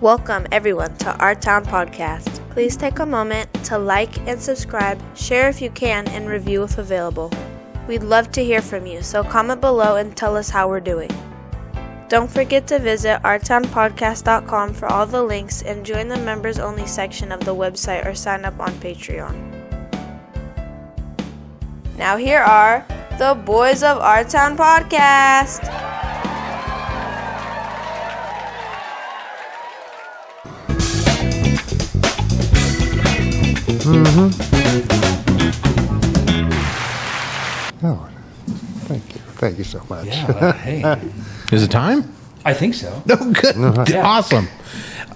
Welcome, everyone, to Our Town Podcast. Please take a moment to like and subscribe, share if you can, and review if available. We'd love to hear from you, so comment below and tell us how we're doing. Don't forget to visit ourtownpodcast.com for all the links and join the members-only section of the website or sign up on Patreon. Now here are the boys of Our Town Podcast. Oh, thank you. Thank you so much. Yeah, hey. Is it time? I think so. Oh, good. Yeah.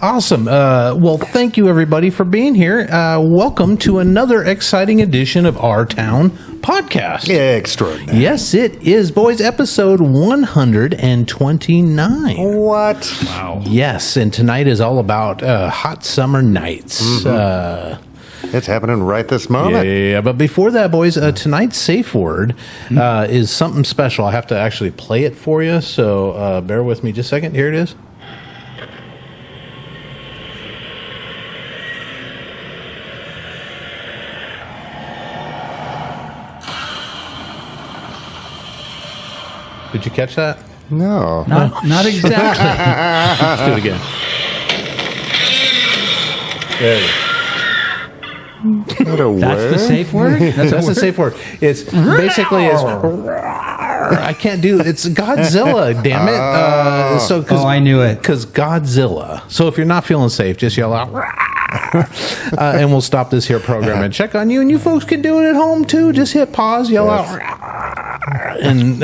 Awesome. Well, thank you, everybody, for being here. Welcome to another exciting edition of Our Town Podcast. Yeah, extraordinary. Yes, it is, boys, episode 129. What? Wow. Yes, and tonight is all about hot summer nights. It's happening right this moment. Yeah, but before that, boys, tonight's safe word is something special. I have to actually play it for you, so bear with me just a second. Here it is. Did you catch that? No. Not exactly. Let's do it again. There you go. That's the safe word? That's the safe word. It's basically I can't do it's Godzilla, damn it. I knew it. Because Godzilla. So if you're not feeling safe, just yell out and we'll stop this here program and check on you. And you folks can do it at home too. Just hit pause, yell out and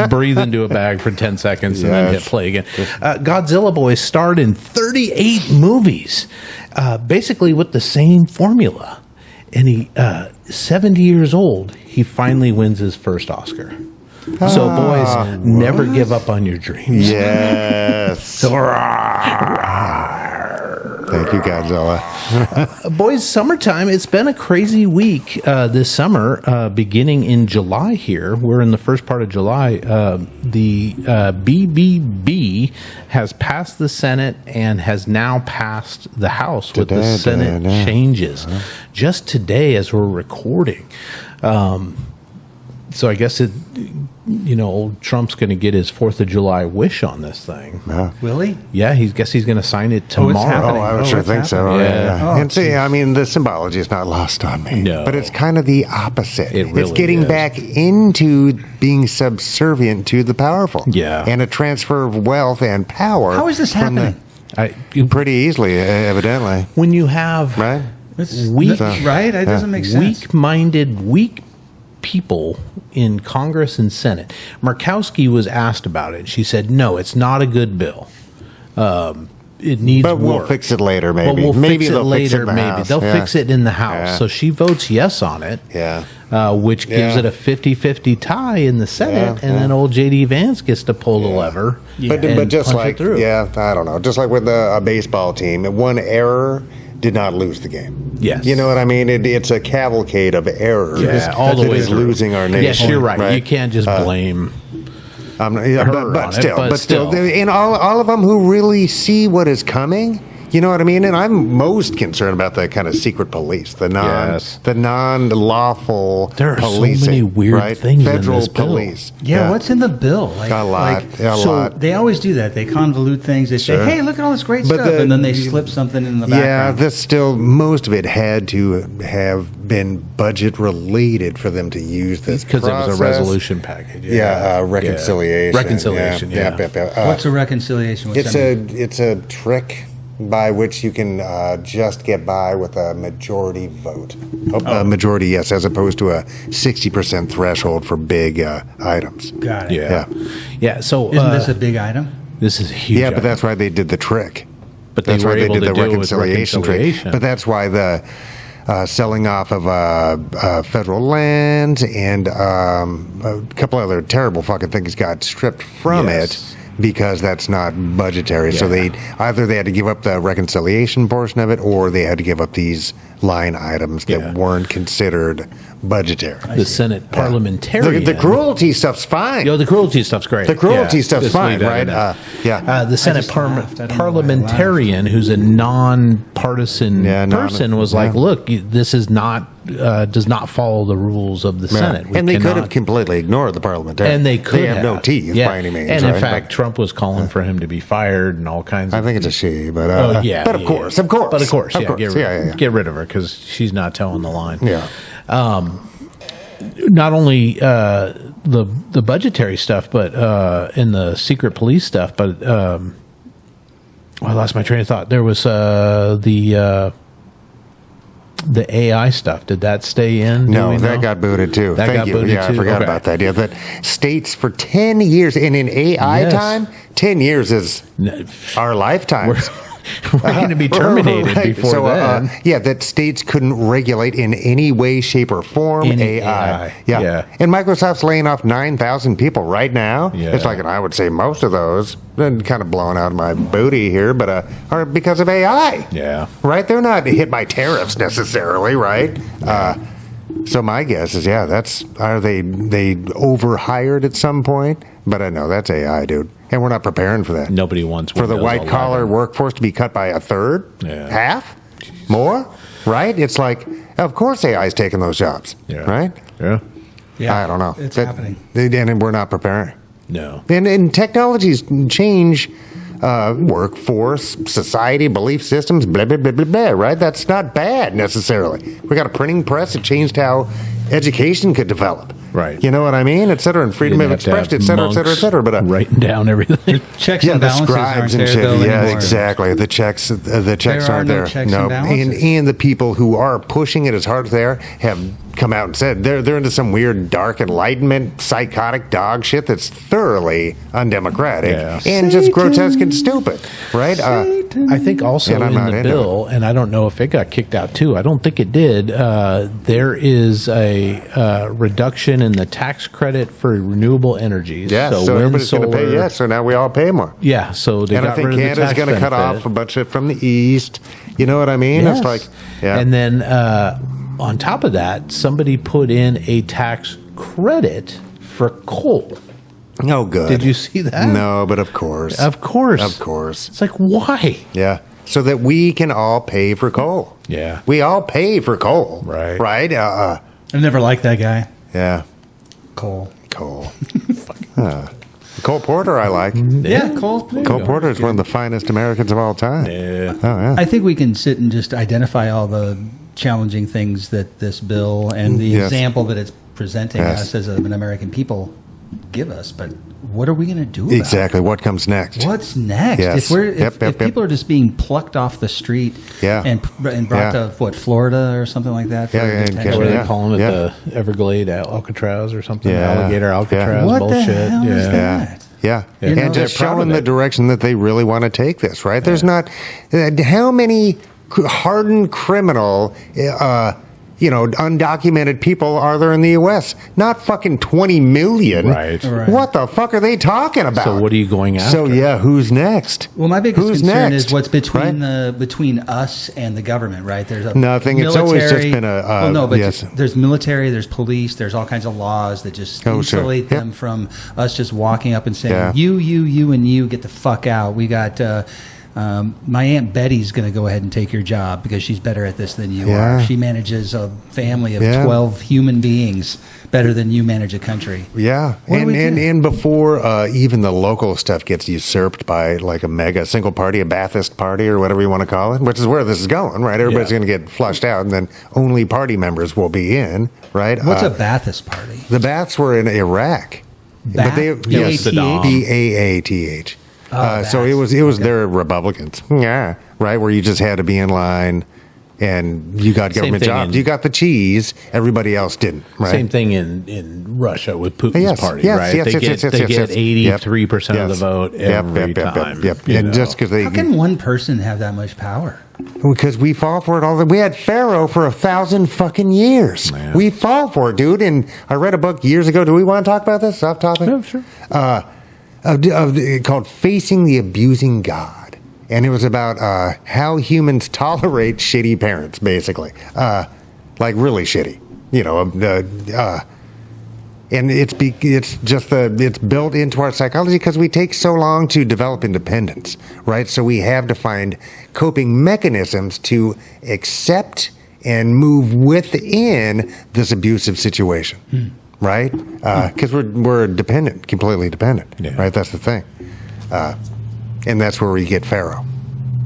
breathe into a bag for 10 seconds and then hit play again. Godzilla Boys starred in 38 movies, basically with the same formula. And he, 70 years old, he finally wins his first Oscar. So, boys, never give up on your dreams. Yes. Thank you, Godzilla. Boys, summertime. It's been a crazy week this summer, beginning in July here. We're in the first part of July. The BBB has passed the Senate and has now passed the House with the Senate changes. Just today as we're recording. So I guess old Trump's going to get his 4th of July wish on this thing. Will he? Yeah, he's going to sign it tomorrow. I would sure think so. Yeah. And see, I mean, the symbology is not lost on me. No. But it's kind of the opposite. It's getting back into being subservient to the powerful. Yeah. And a transfer of wealth and power. How is this happening? Pretty easily, evidently. When you have Right? Right? It doesn't make sense. weak people in Congress and Senate. Murkowski was asked about it. She said, no, it's not a good bill. It needs But we'll work. fix it later, maybe. But we'll maybe fix it they'll later, fix it in the maybe. House. They'll fix it in the House. Yeah. So she votes yes on it, which gives it a 50-50 tie in the Senate, and then old J.D. Vance gets to pull the lever. But just like, I don't know, just like with a baseball team, one error did not lose the game. Yes. You know what I mean? It's a cavalcade of errors. Yeah, all the way is through. losing our nation. Yes, you're right. You can't just blame but still, and all of them who really see what is coming, you know what I mean? And I'm most concerned about the kind of secret police, the non-lawful there are policing, so many weird things Federal in this bill. police. Yeah, what's in the bill? A lot. They always do that. They convolute things. They say, hey, look at all this great stuff. And then they slip something in the background. Yeah, most of it had to have been budget related for them to use this because it was a resolution package. Reconciliation. Reconciliation. Yeah. What's a reconciliation? It's a trick by which you can just get by with a majority vote. A majority, yes, as opposed to a 60% threshold for big items. Got it. Yeah. So isn't this a big item? This is a huge. Yeah, but that's why they did the trick. But that's why they did the reconciliation trick. But that's why the selling off of federal land and a couple other terrible fucking things got stripped from it. because that's not budgetary. So they had to give up the reconciliation portion of it, or they had to give up these line items that weren't considered budgetary. The Senate parliamentarian. The cruelty stuff's fine. The cruelty stuff's great. The cruelty stuff's fine, right? The Senate parliamentarian, who's a non-partisan person, was like, "Look, this is not does not follow the rules of the Senate." And they could have completely ignored the parliamentarian. And they could have no teeth by any means. And in fact, Trump was calling for him to be fired and all kinds. I think it's a she, but but of course, get rid of her because she's not towing the line. Yeah. Not only the budgetary stuff, but in the secret police stuff. But I lost my train of thought. There was the AI stuff. Did that stay in? No, that got booted too. Thank you. I forgot about that. Yeah, that states for 10 years, and in AI time, 10 years is our lifetime. We're going to be terminated before then. That states couldn't regulate in any way, shape, or form AI. Yeah. And Microsoft's laying off 9,000 people right now. Yeah. It's like, and I would say most of those, kind of blowing out my booty here, but are because of AI. Yeah. Right? They're not hit by tariffs necessarily, right? So my guess is, are they overhired at some point? But I know that's AI, dude. And we're not preparing for that. Nobody wants for the white-collar workforce to be cut by a third, half, more, right? It's like, of course AI is taking those jobs, right? Yeah. I don't know. It's happening. And we're not preparing. No. And technologies change workforce, society, belief systems, blah, blah, blah, blah, blah, right? That's not bad necessarily. We got a printing press that changed how education could develop. Right. You know what I mean? Et cetera, and freedom of expression, et cetera, et cetera, et cetera. But writing down everything. Checks and balances scribes aren't and shit. there, though, anymore. Exactly. The checks aren't there. Checks and balances. And the people who are pushing it as hard as they are have come out and said they're into some weird dark enlightenment psychotic dog shit that's thoroughly undemocratic and just grotesque and stupid, right? I think also in the bill, and I don't know if it got kicked out too. I don't think it did. There is a reduction in the tax credit for renewable energies. Yeah, so everybody's going to pay. Yeah, so now we all pay more. Yeah, so they got I think Canada's going to cut off a bunch of it from the east. You know what I mean? Yes. It's like, and then on top of that, somebody put in a tax credit for coal. Oh, good. Did you see that? No, but of course. Of course. Of course. It's like, why? Yeah. So that we can all pay for coal. Yeah. We all pay for coal. Right. Right? I've never liked that guy. Yeah. Coal. Cole Porter I like. Yeah, Cole Porter is one of the finest Americans of all time. Yeah. Oh, yeah. I think we can sit and just identify all the challenging things that this bill and the example that it's presenting us as an American people give us, but what are we going to do about exactly? What comes next? What's next? Yes. If people are just being plucked off the street and brought to Florida or something like that? What are they calling it? The Everglade Alcatraz or something? Alligator Alcatraz what bullshit. The hell is that? Yeah. And just showing the direction that they really want to take this, right? There's not how many hardened criminal undocumented people are there in the U.S.? Not fucking 20 million. Right. What the fuck are they talking about? So what are you going after? So, who's next? Well, my biggest concern is what's between us and the government, right? There's nothing. It's always just been there's military, there's police, there's all kinds of laws that just insulate them from us just walking up and saying, you, and you get the fuck out. We got... my Aunt Betty's going to go ahead and take your job because she's better at this than you are. She manages a family of 12 human beings better than you manage a country. Yeah. And before even the local stuff gets usurped by like a mega single party, a Baathist party or whatever you want to call it, which is where this is going, right? Everybody's going to get flushed out and then only party members will be in, right? What's a Baathist party? The Baaths were in Iraq. B-A-A-T-H. So it was their Republicans, right? Where you just had to be in line, and you got government jobs. You got the cheese. Everybody else didn't. Right? Same thing in Russia with Putin's party, right? They get 83% of the vote every time. And just because how can one person have that much power? Because we fall for it all. We had Pharaoh for 1,000 fucking years. Man. We fall for it, dude. And I read a book years ago. Do we want to talk about this? Off topic? No, sure. called "Facing the Abusing God," and it was about how humans tolerate shitty parents, basically, like really shitty. And it's built into our psychology because we take so long to develop independence, right? So we have to find coping mechanisms to accept and move within this abusive situation, right? Because we're dependent, completely dependent, right? That's the thing, and that's where we get Pharaoh.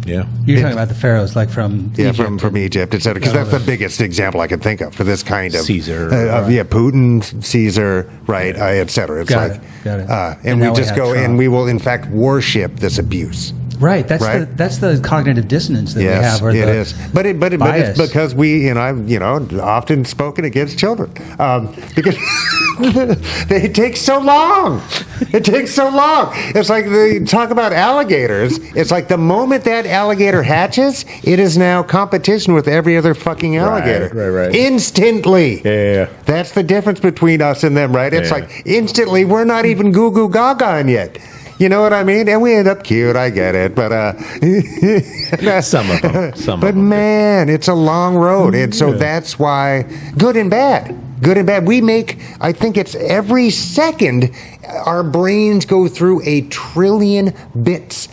Yeah, you're talking about the pharaohs, like from Egypt from Egypt, etc. Because that's the biggest example I can think of for this kind of Caesar, Putin, Caesar, right, etc. It's Got it. And we just go and we will in fact worship this abuse. Right, that's the cognitive dissonance that we have. Or it is, but it's because I've often spoken against children because they take so long. It takes so long. It's like they talk about alligators. It's like the moment that alligator hatches, it is now competition with every other fucking alligator. Right. Instantly. Yeah. That's the difference between us and them, right? It's like instantly. We're not even goo goo gaga yet. You know what I mean? And we end up cute. I get it, but some of them. But man, it's a long road, and so that's why good and bad. I think it's every second our brains go through a trillion bits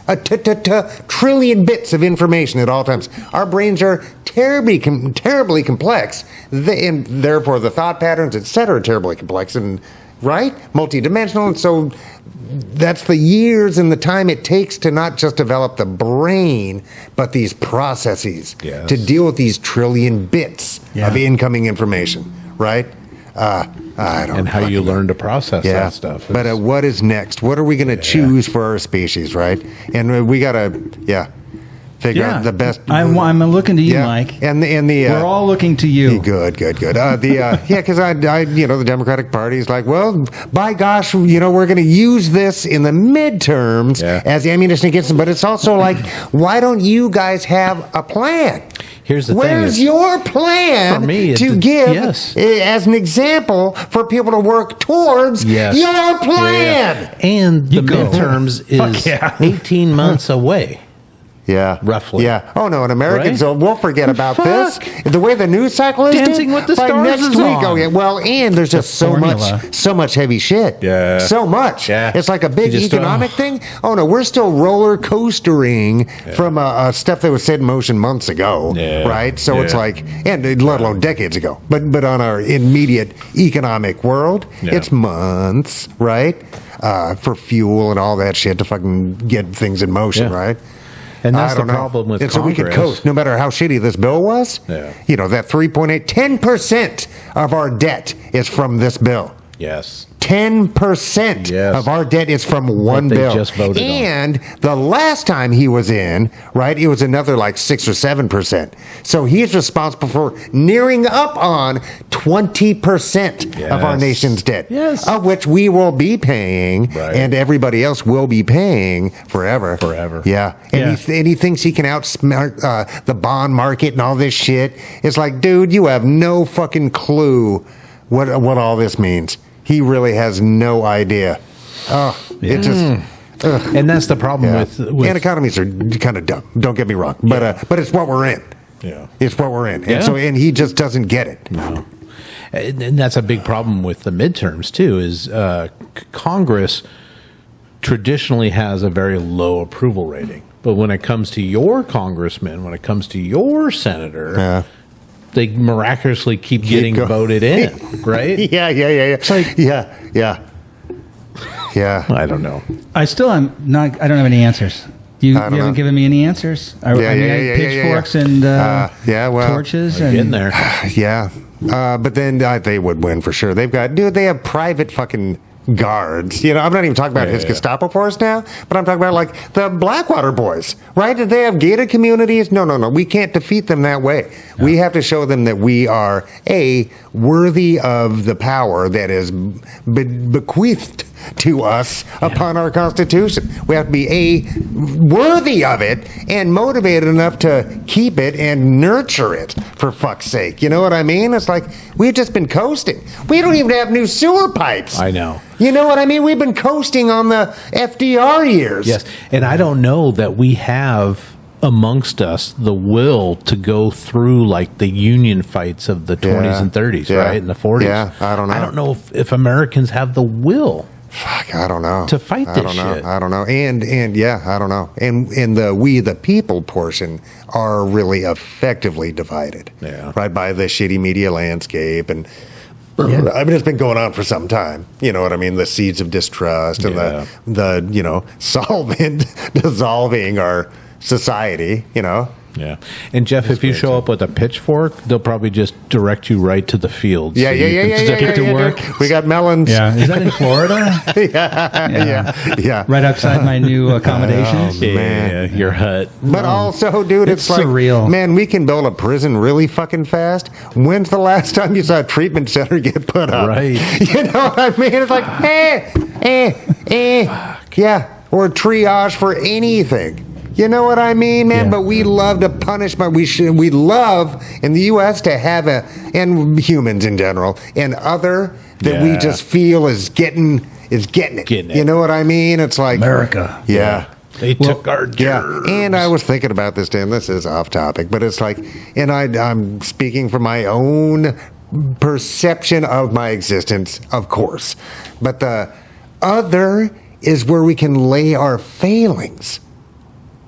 of information at all times. Our brains are terribly complex, and therefore the thought patterns, etc., are terribly complex and multidimensional, and so that's the years and the time it takes to not just develop the brain, but these processes to deal with these trillion bits of incoming information, right? I don't know. And how you learn to process that stuff. But what is next? What are we going to choose for our species, right? And we got to, figure out the best. I'm looking to you, Mike. And the we're all looking to you. Good. Because the Democratic Party is like, well, by gosh, we're going to use this in the midterms as ammunition against them. But it's also like, why don't you guys have a plan? Here's the Where's thing. your plan to give as an example for people to work towards your plan? And the midterms is 18 months away. Yeah. Roughly. Yeah. Oh, no, and Americans, we'll forget about this. The way the news cycle is Dancing with the by Stars next is week. on. Oh, yeah. Well, and there's just so much heavy shit. Yeah. So much. Yeah. It's like a big economic thing. Oh, no, we're still roller coastering from stuff that was set in motion months ago. Yeah. Right? So it's like, and let alone decades ago. But on our immediate economic world, it's months, right? For fuel and all that shit to fucking get things in motion, right? And that's the problem with It's Congress. a wicked coast, no matter how shitty this bill was. Yeah. That 10% of our debt is from this bill. Yes. 10% of our debt is from one bill. Just voted and the last time he was in, it was another like 6 or 7%. So he's responsible for nearing up on 20% of our nation's debt, of which we will be paying, and everybody else will be paying forever. Yeah. And he thinks he can outsmart the bond market and all this shit. It's like, dude, you have no fucking clue what all this means. He really has no idea. It just, and that's the problem with and economies are kind of dumb. Don't get me wrong, but it's what we're in. Yeah, it's what we're in, and he just doesn't get it. No, and that's a big problem with the midterms too. Is Congress traditionally has a very low approval rating, but when it comes to your congressman, when it comes to your senator. They miraculously keep getting voted in, right? Yeah. It's like, yeah. I don't know. I still am not. I don't have any answers. You haven't given me any answers. Pitchforks and torches and getting there. But then they would win for sure. They have private fucking guards. I'm not even talking about his Gestapo force now, but I'm talking about like the Blackwater boys, right? Did they have gated communities? No. We can't defeat them that way. No. We have to show them that we are worthy of the power that is bequeathed to us upon our Constitution. We have to be worthy of it and motivated enough to keep it and nurture it, for fuck's sake. You know what I mean? It's like we've just been coasting. We don't even have new sewer pipes. I know. You know what I mean? We've been coasting on the FDR years. Yes, and I don't know that we have amongst us the will to go through like the union fights of the 20s and 30s, right? And the 40s. Yeah, I don't know. I don't know if Americans have the will. Fuck, I don't know. To fight this shit. I don't know. And yeah, I don't know. And the we the people portion are really effectively divided. Yeah. Right, by the shitty media landscape and I mean, it's been going on for some time. You know what I mean? The seeds of distrust and the you know, dissolving our society, you know? Yeah. And Jeff, if you show up with a pitchfork, they'll probably just direct you right to the fields. Yeah. Get to work. We got melons. Yeah. Is that in Florida? yeah. Right outside my new accommodations. Man. Yeah, your hut. But also, dude, it's like, surreal. Man, we can build a prison really fucking fast. When's the last time you saw a treatment center get put up? Right. You know what I mean? It's like, yeah. Or triage for anything. You know what I mean, man? Yeah. But we love to punish. We love in the U.S. to have and humans in general, and other that we just feel is getting it. You know what I mean? It's like America. Yeah. They took our germs. Yeah, and I was thinking about this, Dan. This is off topic, but it's like, and I'm speaking from my own perception of my existence, of course. But the other is where we can lay our failings.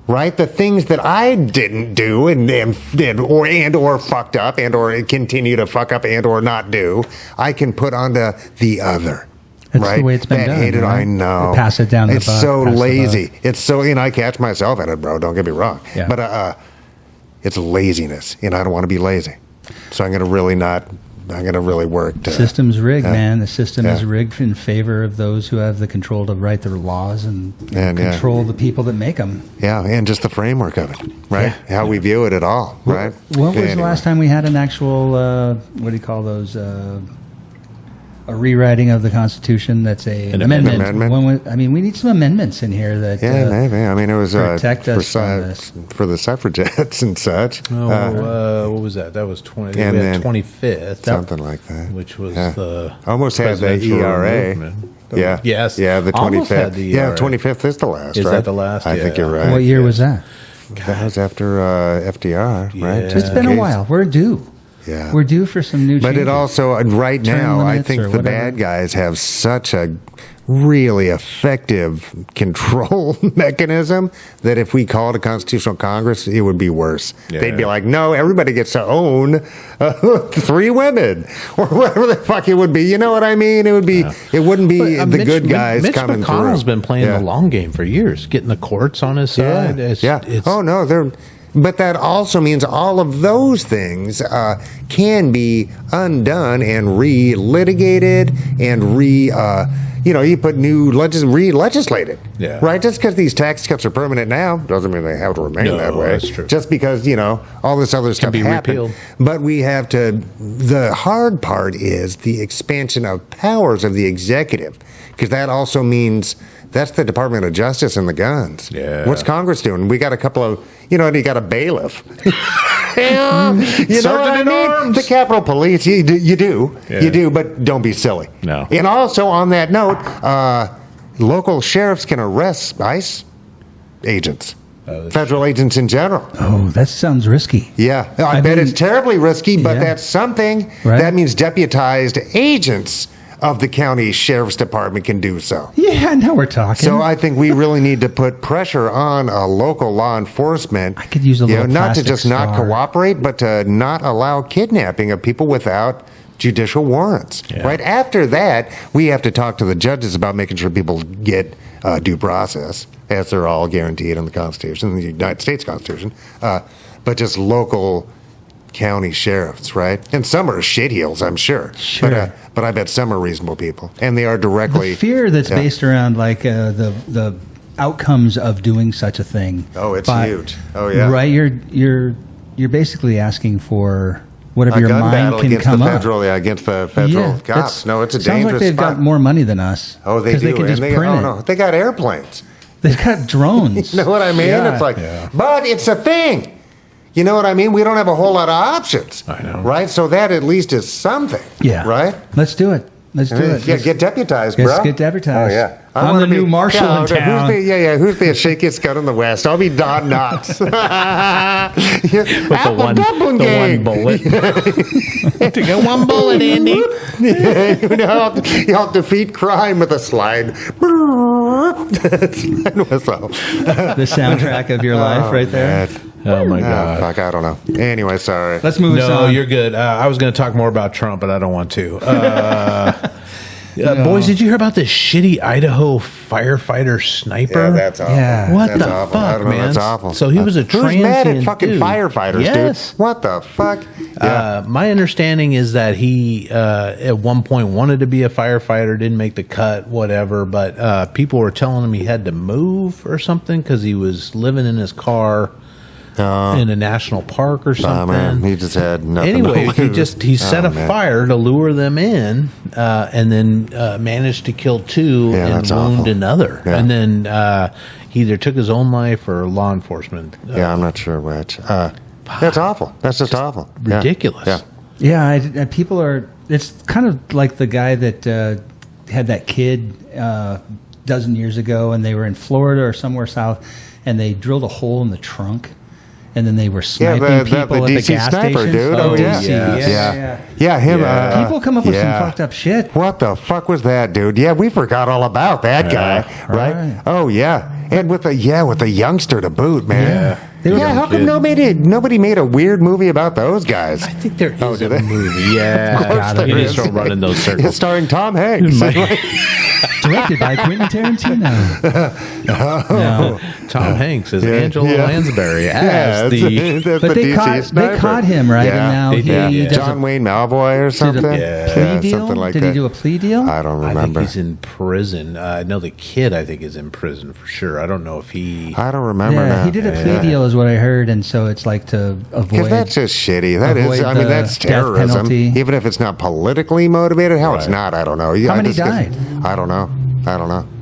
Right, the things that I didn't do and did or fucked up and or continue to fuck up and or not do, I can put onto the other. That's right? the way it's been that done. Hated, right? I know. Pass it down. It's so lazy. It's so, and I catch myself in it, bro. Don't get me wrong. Yeah. But it's laziness, and I don't want to be lazy. So I'm going to really work. The system's rigged, man. The system is rigged in favor of those who have the control to write their laws and control the people that make them. Yeah, and just the framework of it, right? Yeah. How we view it at all, right? What was the last time we had an actual, what do you call those, a rewriting of the Constitution that's an amendment? I mean, we need some amendments in here that maybe. I mean, it was protect us from this. For the suffragettes and such. What was that? That was 25th. Something like that. Which was the almost had the ERA. Movement. Yeah. Yes. Yeah, the 25th. The yeah, 25th is the last, is right? That the last? I think you're right. What year was that? That was after FDR, right? It's been a while. We're due. Yeah. We're due for some new changes. But it also, right now, I think the bad guys have such a really effective control mechanism that if we called a constitutional Congress, it would be worse. Yeah. They'd be like, no, everybody gets to own 3 women or whatever the fuck it would be. You know what I mean? It would be. It wouldn't be the good guys coming through. Mitch McConnell's been playing the long game for years, getting the courts on his side. Oh no, they're. But that also means all of those things can be undone and re-litigated and you put new re-legislated. Yeah. Right? Just because these tax cuts are permanent now doesn't mean they have to remain that way. That's true. Just because, all this other stuff happened. Repealed. But we have to, the hard part is the expansion of powers of the executive, because that also means that's the Department of Justice and the guns. Yeah. What's Congress doing? We got a couple of, you got a bailiff. You know what I mean? Arms. The Capitol Police, you do, but don't be silly. No. And also on that note, local sheriffs can arrest ICE agents, federal agents in general. Oh, that sounds risky. Yeah, I bet it's terribly risky, but that's something. Right. That means deputized agents of the county sheriff's department can do so. Yeah, now we're talking. So I think we really need to put pressure on local law enforcement. I could use a little not to just not cooperate, but to not allow kidnapping of people without judicial warrants. Yeah. Right after that, we have to talk to the judges about making sure people get due process, as they're all guaranteed in the Constitution, the United States Constitution. But just local county sheriffs, right? And some are shitheels, I'm sure. Sure. But I bet some are reasonable people, and they are directly the fear that's based around like the outcomes of doing such a thing. Oh, it's huge. Oh, yeah. Right. You're basically asking for whatever your gun mind battle can against come the up. federal, against the federal cops. No, it's a sounds dangerous like they've spot. got more money than us. Oh, they do. They can just print it. No, they got airplanes. They've got drones. You know what I mean? Yeah. It's like, but it's a thing. You know what I mean? We don't have a whole lot of options. I know. Right? So that at least is something. Yeah. Right? Let's do it. Let's do it. Yeah, get deputized, Let's bro. get deputized. Oh, yeah. I'm the new marshal in town. Who's the shakiest gun in the West? I'll be Don Knotts. With the one bullet. To get one bullet, Andy. You'll defeat crime with a slide. The soundtrack of your life right there. Man. Oh, my God. Fuck, I don't know. Anyway, sorry. Let's move this No, on. you're good. I was going to talk more about Trump, but I don't want to. Boys, did you hear about this shitty Idaho firefighter sniper? Yeah, that's awful. Yeah. What That's the awful. fuck, I don't know, man? that's awful. So he was a Who's mad at transient fucking dude. firefighters, Yes. dude? What the fuck? Yeah. My understanding is that he, at one point, wanted to be a firefighter, didn't make the cut, whatever. But people were telling him he had to move or something because he was living in his car in a national park or something. Man, he just had nothing. Anyway, to lose. he set a man. fire to lure them in, and then managed to kill two Yeah, and that's wound awful. Yeah. And then he either took his own life or law enforcement. Yeah, I'm not sure which. That's awful. That's just awful. Yeah. Ridiculous. Yeah. Yeah, people are. It's kind of like the guy that had that kid a dozen years ago, and they were in Florida or somewhere south, and they drilled a hole in the trunk, and then they were sniping people at the DC gas sniper, stations. dude. Oh, yeah. DC, Yeah, him. Yeah. People come up with some yeah. fucked up shit. What the fuck was that, dude? Yeah, we forgot all about that guy, right? Right. Oh yeah, and with the youngster to boot, man. Yeah. How come nobody made a weird movie about those guys? I think there is did a they? movie. Yeah. Of course there You just is. don't run in those It's circles. starring Tom Hanks. Directed by Quentin Tarantino. No. Tom Hanks as Yeah, Angela yeah. Lansbury Yeah, as the... that's But the they DC sniper. caught him, right? Yeah, And now they he did, yeah. does John a Wayne Malboy or something. plea deal. something like Did that. he do a plea deal? I don't I remember. think he's in prison. I know the kid, I think, is in prison for sure. I don't know if he... I don't remember Yeah, now. he did a plea deal, is what I heard, and so it's like to Because avoid. that's just shitty. That is, avoid I mean, the that's death terrorism. penalty. Even if it's not politically motivated, hell, it's Right. not. I don't know. How many I died? I don't know.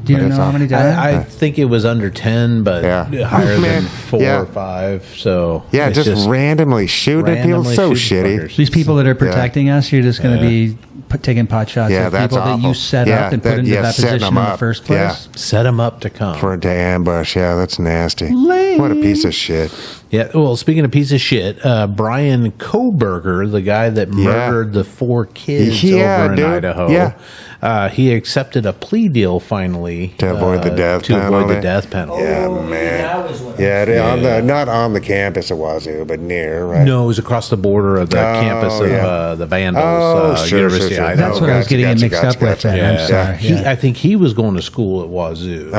Do you But know it's how all- many died? I think it was under 10, but Yeah. higher Man, than 4 yeah. or 5. So Yeah, it's just randomly shooting at people. randomly So shooting shitty. fuckers. These people that are protecting us, you're just going to be taking pot shots Yeah, at that's people that you awful. set Yeah, up and put that- into yeah, that setting position them in the up. first Yeah. place. Set them up to come. For the ambush. Yeah, that's nasty. Lame. What a piece of shit. Yeah, well, speaking of piece of shit, Brian Koberger, the guy that murdered the 4 kids Yeah, over in dude. Idaho, Yeah. he accepted a plea deal finally To avoid the death to avoid penalty. the death penalty. Yeah, man. Yeah, not on the campus of Wazoo, but near, right? No, it was across the border of the campus of yeah. the Vandals, sure. University of Idaho. That's what I was getting it mixed up with. Then. Yeah. I'm sorry. I think he was going to school at Wazoo.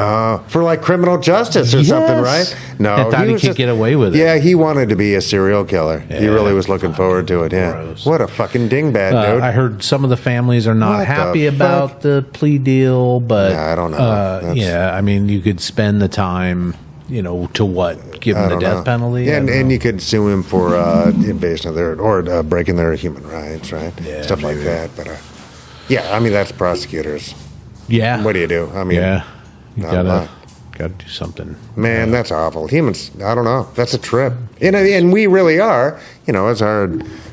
For like criminal justice or something, right? No, I thought he was could get away with it. Yeah, he wanted to be a serial killer. He really was looking forward to it. Yeah, Gross. what a fucking dingbat, dude. I heard some of the families are not What happy the about fuck? the plea deal, but Yeah, I don't know. That's- yeah, I mean, you could spend the time, to what? Give I him the don't death know. penalty? Yeah, I don't and know. you could sue him for invasion of their or breaking their human rights, right? Yeah, Stuff like maybe. that. But yeah, I mean that's prosecutors. Yeah. What do you do? I mean, Yeah. You not a lot. gotta do something. Man, that's awful. Humans, I don't know. That's a trip. And we really are, as our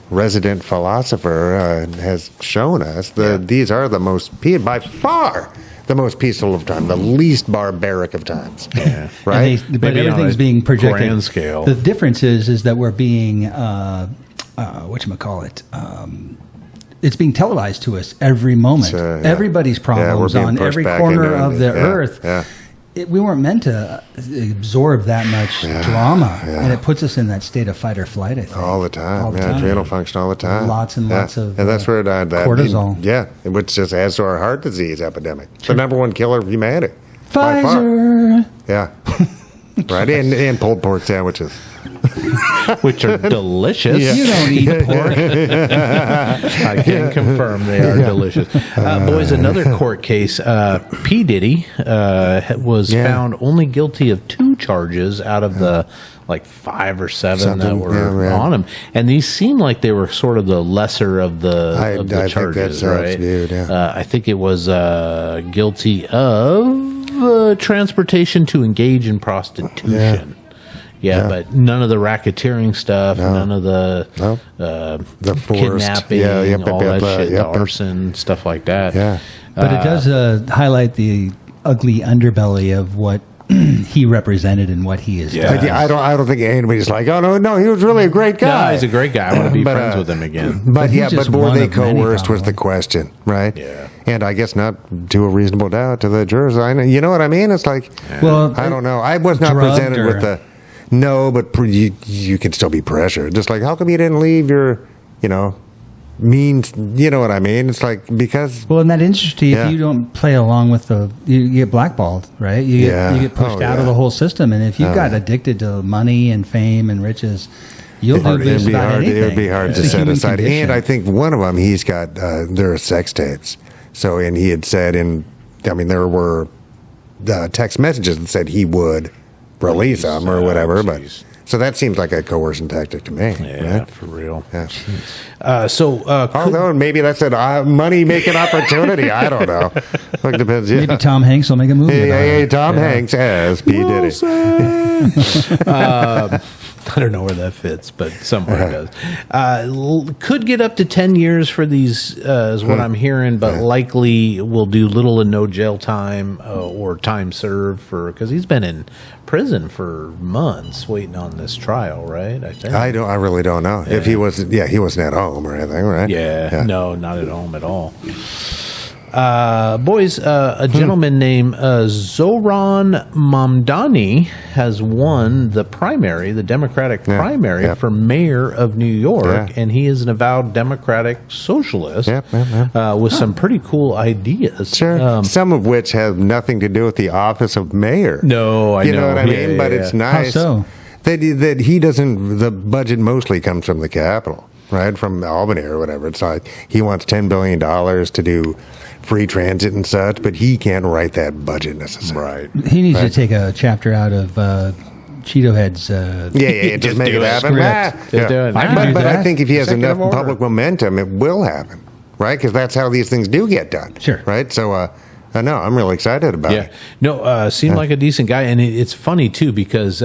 resident philosopher has shown us, these are the most, by far, the most peaceful of time, the least barbaric of times. Yeah. Right? But Maybe on everything's a being projected. grand scale. The difference is that we're being, whatchamacallit, it's being televised to us every moment. So, yeah. Everybody's problems being on pushed every back corner into of it. the Yeah, earth. yeah. We weren't meant to absorb that much drama, yeah. and it puts us in that state of fight or flight. I think All the time. All the Yeah, time. adrenal function all the time. Lots and Yeah. lots of, And that's where that cortisol. which just adds to our heart disease epidemic. The number one killer of humanity. By far. Pfizer. Yeah. Right? And pulled pork sandwiches. Which are delicious. Yeah. You don't eat pork. I can confirm they are delicious. Boys, another court case. P. Diddy was Yeah. found only guilty of 2 charges out of the like 5 or 7 that were on him, and these seemed like they were sort of the lesser of the charges, right? Viewed, I think it was guilty of transportation to engage in prostitution. But none of the racketeering stuff, none of the kidnapping, all that shit, the arson, stuff like that. But it does highlight the ugly underbelly of what he represented and what he is. I don't think anybody's like, oh no, he was really a great guy. No, he's a great guy. I want to be friends with him again. But were they coerced was the question, right? Yeah. And I guess not to a reasonable doubt to the jurors. You know what I mean? It's like, well, I don't know. I was not presented with the but you can still be pressured. Just like, how come you didn't leave your, means, you know what I mean? It's like, because... Well, in that industry, if you don't play along with you get blackballed, right? You get pushed out of the whole system. And if you got addicted to money and fame and riches, you'll do this about anything. It would be hard to set aside. Condition. And I think one of them, he's got, there are sex tapes. So, and he had said there were text messages that said he would release them or whatever, but... So that seems like a coercion tactic to me. Yeah, right? For real. Yeah. Although maybe that's a money-making opportunity. I don't know. Like, depends. Maybe Tom Hanks will make a movie. Hey, Tom Hanks as P. Diddy. I don't know where that fits, but somewhere it does. Could get up to 10 years for these, is what I'm hearing, but likely will do little and no jail time or time served because he's been in prison for months waiting on this trial, right? I think. I really don't know if he wasn't. Yeah, he wasn't at home or anything, right? Yeah. No, not at home at all. Boys, a gentleman named Zoran Mamdani has won the Democratic primary for mayor of New York, and he is an avowed Democratic socialist with some pretty cool ideas. Sure, some of which have nothing to do with the office of mayor. No, I know. You know what I mean? But it's nice. How so? That he doesn't. The budget mostly comes from the Capitol, right? From Albany or whatever. It's like he wants $10 billion to do free transit and such, but he can't write that budget necessarily. Right. He needs to take a chapter out of Cheeto Head's. Just make it happen. But I think if he has enough public momentum, it will happen, right? Because that's how these things do get done. Sure. Right. So, no, I'm really excited about it. No, seemed like a decent guy, and it's funny too because.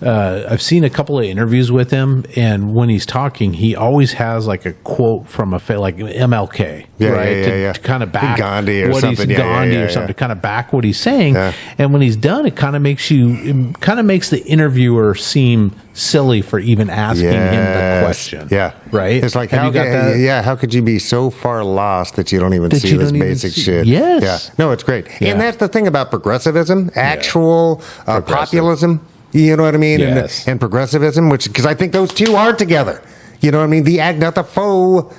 I've seen a couple of interviews with him, and when he's talking, he always has like a quote from like MLK, right? To kind of back Gandhi or what something. He's Gandhi or something to kind of back what he's saying. Yeah. And when he's done, it kind of makes the interviewer seem silly for even asking him the question. Yeah, right. It's like how could you be so far lost that you don't even see this basic shit? Yes. Yeah. No, it's great, and that's the thing about progressivism, populism. You know what I mean? Yes. And progressivism, because I think those two are together. You know what I mean? The not the faux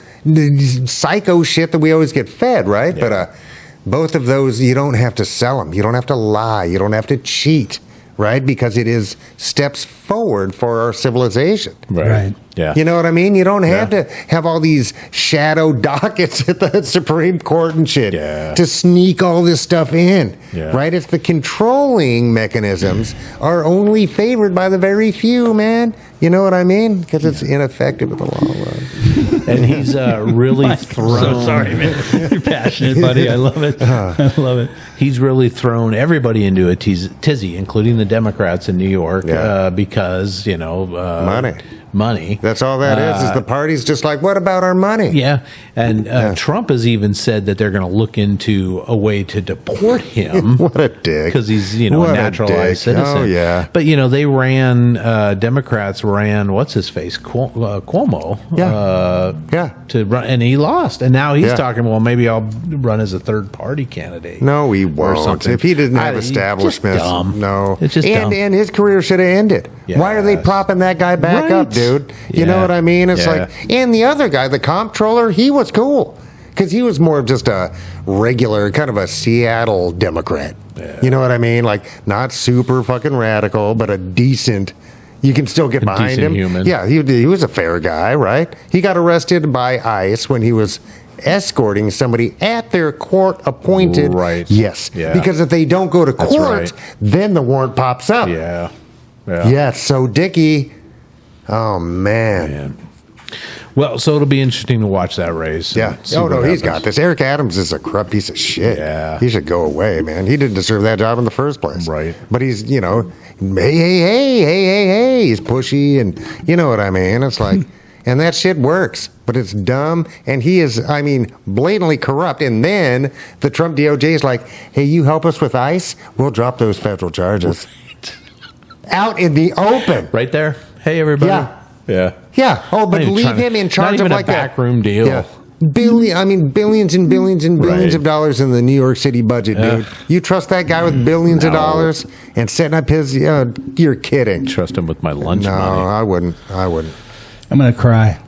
psycho shit that we always get fed, right? Yeah. But both of those, you don't have to sell them. You don't have to lie. You don't have to cheat, right? Because it is steps forward for our civilization. Right. Yeah. You know what I mean? You don't have to have all these shadow dockets at the Supreme Court and shit to sneak all this stuff in, right? It's the controlling mechanisms are only favored by the very few, man. You know what I mean? Because it's ineffective in the long run. And he's really thrown. So sorry, man. You're passionate, buddy. I love it. I love it. He's really thrown everybody into a tizzy, including the Democrats in New York, because money. That's all that is the party's just like, what about our money? Yeah. And Trump has even said that they're going to look into a way to deport him. What a dick. Because he's, a naturalized citizen. Oh, yeah. But, they Democrats ran, what's his face? Cuomo. To run, and he lost. And now he's talking, well, maybe I'll run as a third party candidate. No, he won't. If he didn't have establishment. No. It's just dumb. And his career should have ended. Yes. Why are they propping that guy back up, dude? You know what I mean? It's like, and the other guy, the comptroller, he was cool because he was more of just a regular kind of a Seattle Democrat. Yeah. You know what I mean? Like not super fucking radical, but a decent. You can still get behind him. Human. Yeah, he was a fair guy, right? He got arrested by ICE when he was escorting somebody at their court-appointed. Right. Yes. Yeah. Because if they don't go to court, then the warrant pops up. Yeah. Yeah. Yeah, so Dicky. Oh, man. Well, so it'll be interesting to watch that race. Yeah. Oh, no, he's got this. Eric Adams is a corrupt piece of shit. Yeah. He should go away, man. He didn't deserve that job in the first place. Right. But he's, hey. He's pushy, and you know what I mean. It's like, and that shit works, but it's dumb. And he is, blatantly corrupt. And then the Trump DOJ is like, hey, you help us with ICE, we'll drop those federal charges. Out in the open. Right there. Hey, everybody. Yeah. Yeah. Oh, but leave him in charge of like that backroom deal. Yeah. Billions and billions and billions of dollars in the New York City budget, dude. You trust that guy with billions of dollars and setting up his? You're kidding. Trust him with my lunch money. No, I wouldn't. I'm gonna cry.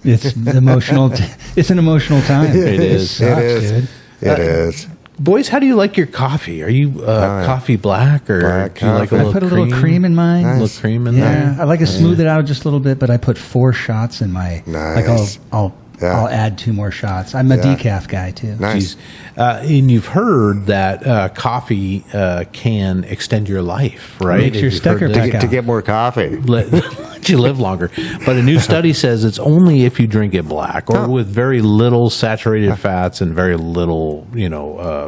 It's emotional. It's an emotional time. It is. It is. Dude. It is. Boys, how do you like your coffee? Are you coffee black or Black do you like I put a little cream in mine. A little cream in there? I like to smooth it out just a little bit, but I put 4 shots in my. Nice. Like I'll add 2 more shots. I'm a decaf guy too. Nice. And you've heard that coffee can extend your life, right? Makes your stecker pack out. To get more coffee. Let you live longer. But a new study says it's only if you drink it black or with very little saturated fats and very little,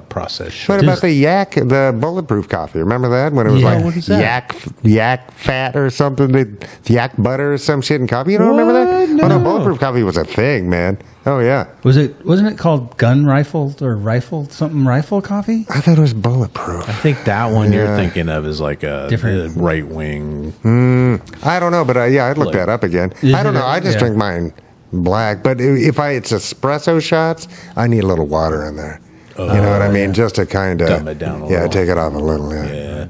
processed sugar. What about the bulletproof coffee? Remember that when it was what is that? yak fat or something? Yak butter or some shit in coffee? You don't remember that? No. Oh no, bulletproof coffee was a thing, man. Oh yeah. Wasn't it called gun rifle or rifle coffee? I thought it was bulletproof. I think that one you're thinking of is like a Different right wing. I don't know, but I'd look that up again. I don't know. I just drink mine black, but if it's espresso shots, I need a little water in there. You know what I mean? Just to kind of dumb it down a little. take it off a little. Yeah.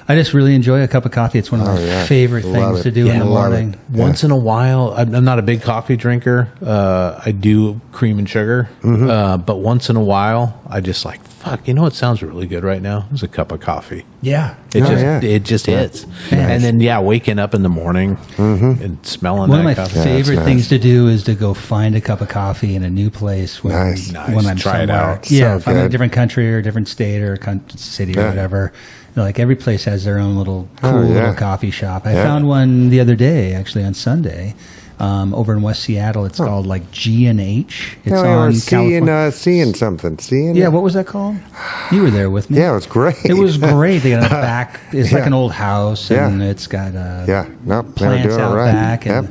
I just really enjoy a cup of coffee. It's one of my favorite things to do in the morning. Once in a while, I'm not a big coffee drinker. I do cream and sugar, but once in a while, I just like, fuck, you know what sounds really good right now? It's a cup of coffee. Yeah. It just hits. And then, waking up in the morning and smelling one of my coffee. favorite things to do is to go find a cup of coffee in a new place when I'm Try it somewhere. out. Yeah, if I'm in a different country or a different state or city or whatever. Like every place has their own little cool little coffee shop. I found one the other day, actually on Sunday, over in West Seattle. It's called like G&H. It's on California. C and something. Yeah, what was that called? You were there with me. Yeah, it was great. It was great. They got a back. It's like an old house, and it's got plants out back, and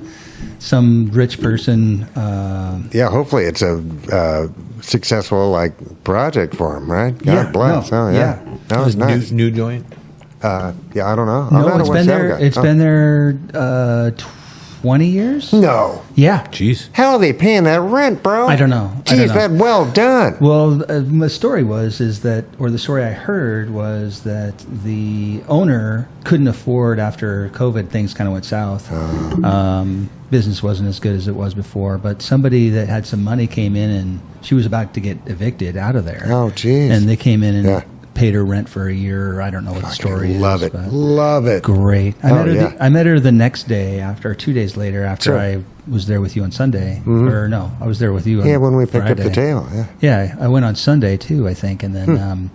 some rich person. Hopefully it's a successful project for him, right? God bless. No, that was nice. New joint. I don't know. No, it's been there. It's been there 20 years. No. Yeah. Jeez. How are they paying that rent, bro? I don't know. Jeez, that well done. Well, the story the story I heard was that the owner couldn't afford after COVID. Things kind of went south. Business wasn't as good as it was before, but somebody that had some money came in, and she was about to get evicted out of there. Oh, jeez. And they came in and paid her rent for a year. I don't know what the story is. Love it. Great. I met her the next day 2 days later after I was there with you on Sunday. Or no, I was there with you on when we picked Friday. up the tail. Yeah, I went on Sunday too, I think, and then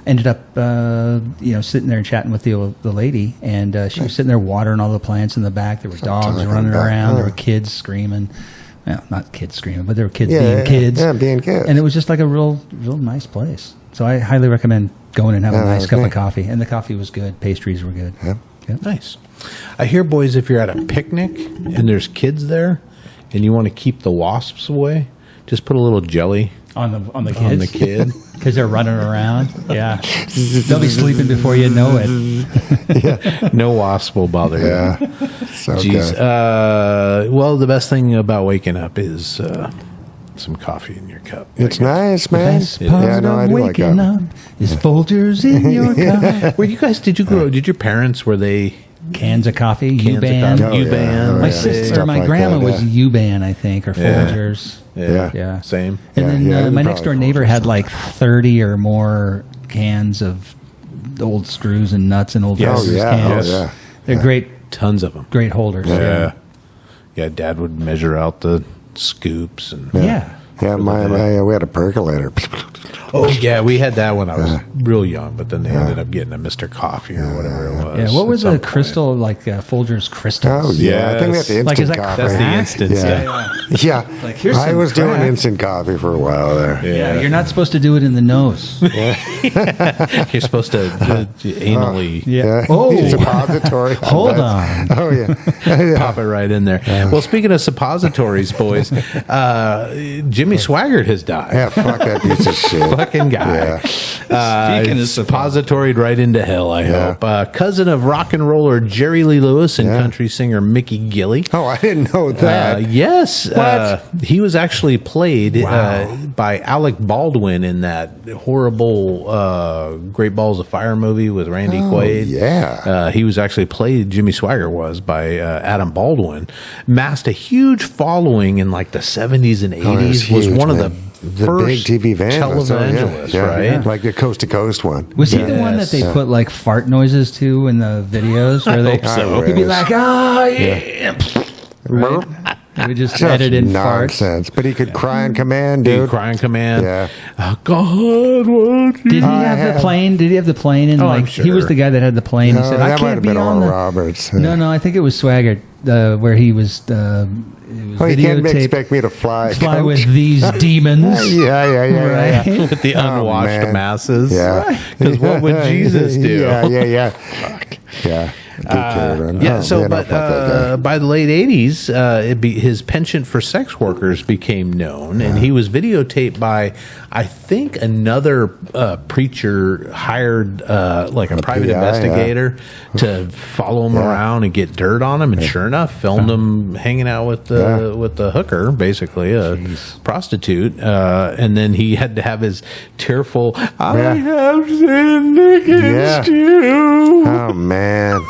ended up sitting there and chatting with the lady, and she was sitting there watering all the plants in the back. There were dogs running around. There were kids screaming. Well, not kids screaming, but there were kids being kids. Yeah, being kids. And it was just like a real nice place. So I highly recommend going and having a nice cup of coffee. And the coffee was good. Pastries were good. Yeah. Nice. I hear, boys, if you're at a picnic and there's kids there and you want to keep the wasps away, just put a little jelly on the kids. On the kid. Because they're running around. Yeah. They'll be sleeping before you know it. No wasp will bother you. Yeah. So Jeez. good. Well, the best thing about waking up is some coffee in your cup. It's nice, man. Best part of waking up is Folgers in your cup. Were you guys? Did your parents? Were they cans of coffee? U-Ban. U-Ban. My sister, my grandma was U-Ban, I think, or Folgers. Yeah. Same. And then my next door neighbor had like 30 or more cans of old screws and nuts and old cans. They're great. Tons of them. Great holders. Yeah. Dad would measure out the scoops and we had a percolator. Oh, yeah, we had that when I was real young, but then they ended up getting a Mr. Coffee or whatever it was. Yeah, what was a crystal, like Folgers crystals? Oh, yeah. I think that's instant like, is that coffee. That's the instance. Yeah. Like, here's I some was crack. doing instant coffee for a while there. Yeah, you're not supposed to do it in the nose. You're supposed to anally Suppository. Hold on. Oh, yeah. pop it right in there. Well, speaking of suppositories, boys, Jimmy Swaggart has died. Yeah, fuck that piece of shit. Fucking guy. Speaking of suppositoried right into hell, I hope. Cousin of rock and roller Jerry Lee Lewis and country singer Mickey Gilley. Oh, I didn't know that. Yes. He was actually played by Alec Baldwin in that horrible Great Balls of Fire movie with Randy Quaid. Yeah. He was actually played, Jimmy Swaggart was, by Adam Baldwin. Massed a huge following in like the 70s and 80s. Was one of the first big TV televangelists, right? Yeah. Like the Coast to Coast one. Was he the one that they put like fart noises to in the videos? Where they, so. he'd be like, oh, yeah. Right? We just edit in nonsense. farts. But he could cry on command, dude. Dude, cry on command. Yeah. God, won't you? Did he have the plane? Did he have the plane? And I'm like sure. he was the guy that had the plane. He said, "I that might can't have be been on Oral the." Roberts. No, I think it was Swaggart, where he was. You can't expect me to fly. Fly with these demons. Yeah. With the unwashed man. masses. Yeah. Because what would Jesus do? Yeah. Fuck. Yeah. By the late 80s, his penchant for sex workers became known, and he was videotaped by, I think, another preacher hired like a private investigator to follow him around and get dirt on him, and sure enough, filmed him hanging out with the hooker, basically a prostitute, and then he had to have his tearful, I have sinned against you. Oh, man.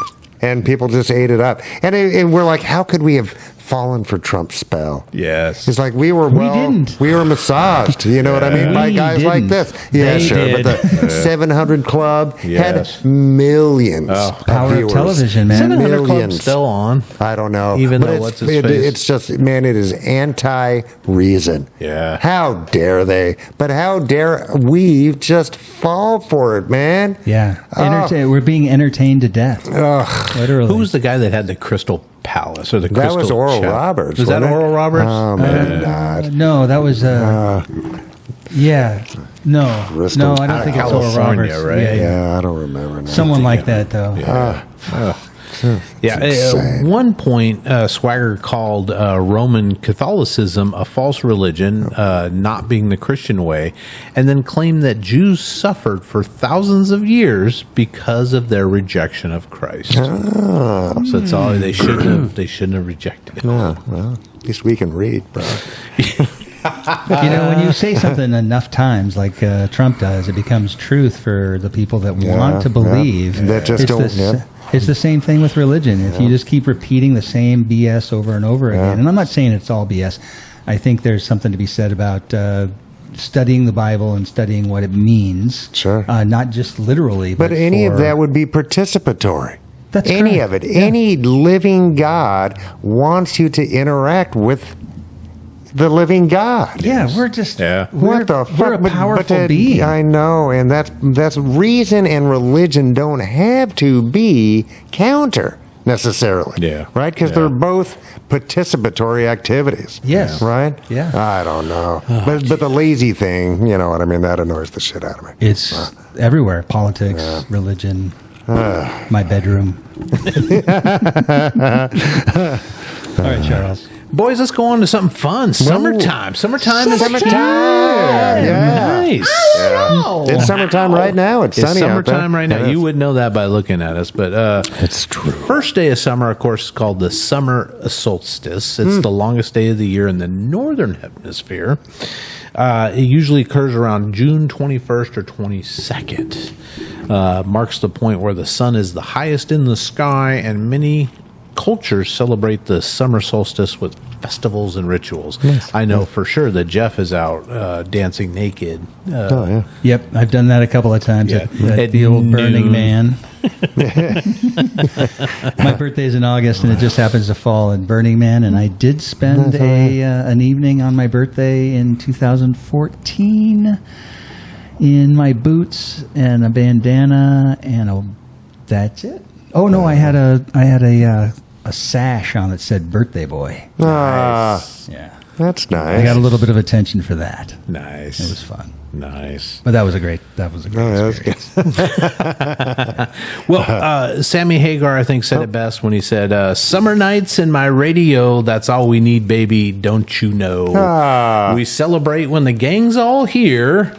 And people just ate it up. And we're like, how could we have fallen for Trump's spell? Yes. It's like we were massaged, you know what I mean, by guys like this. Yeah, They sure. did. But the 700 Club Yes. had millions of Power viewers. of television, man. 700 Club's Millions. still on. I don't know. Even But though it's, what's his face? it's just, man, it is anti-reason. Yeah. How dare they? But how dare we just fall for it, man? Yeah, we're being entertained to death. Literally. Who was the guy that had the Crystal Palace or the That Crystal was Oral Chapel? Roberts. Was that wasn't it? Oral Roberts? Oh, man, God. No, that was. Yeah. No, I don't think it's Oral California, Roberts. right? Yeah, I don't remember now. Someone like that, though. Yeah, at one point, Swagger called Roman Catholicism a false religion, not being the Christian way, and then claimed that Jews suffered for thousands of years because of their rejection of Christ. So it's all they shouldn't have rejected him. Well, at least we can read, bro. When you say something enough times, like Trump does, it becomes truth for the people that want to believe. That just It's the same thing with religion. If you just keep repeating the same BS over and over again, and I'm not saying it's all BS, I think there's something to be said about studying the Bible and studying what it means. Sure. Not just literally. But any of that would be participatory. That's any correct. of it. Yeah. Any living God wants you to interact with the living God. Yeah, we're just What the fuck? we're a powerful being. I know, and that's reason and religion don't have to be counter necessarily. Yeah. Right? Because they're both participatory activities. Yes. Right? Yeah. I don't know. But the lazy thing, you know what I mean? That annoys the shit out of me. It's everywhere. Politics, religion, my bedroom. All right, Charles. Boys, let's go on to something fun. Summertime. Summertime. Yeah. Nice. Yeah. It's summertime right now. It's sunny out there. summertime right now. You would know that by looking at us, but It's true. first day of summer, of course, is called the summer solstice. It's the longest day of the year in the northern hemisphere. It usually occurs around June 21st or 22nd. Marks the point where the sun is the highest in the sky, and many cultures celebrate the summer solstice with festivals and rituals. Yes. I know for sure that Jeff is out dancing naked. Yep, I've done that a couple of times at the old Burning noon. Man. My birthday's in August, and it just happens to fall in Burning Man. And I did spend an evening on my birthday in 2014 in my boots and a bandana and that's it. Oh no, I had a sash on that said "birthday boy." Nice. Yeah, that's nice. I got a little bit of attention for that. Nice. It was fun. Nice. But that was a great experience. Well, Sammy Hagar, I think, said it best when he said, "Summer nights in my radio, that's all we need, baby, don't you know? We celebrate when the gang's all here.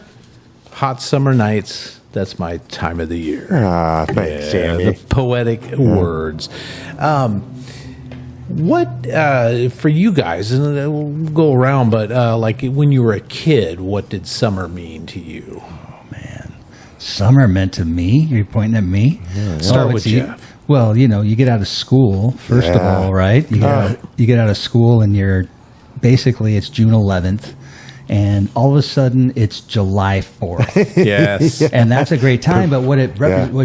Hot summer nights, that's my time of the year." Thanks, Sammy. The poetic words. What, for you guys, and we'll go around, but like when you were a kid, what did summer mean to you? Oh, man. Summer meant to me? You're pointing at me? Start with Jeff. Well, you get out of school, first of all, right? You get out of school and it's June 11th. And all of a sudden, it's July 4th. Yes. And that's a great time. But what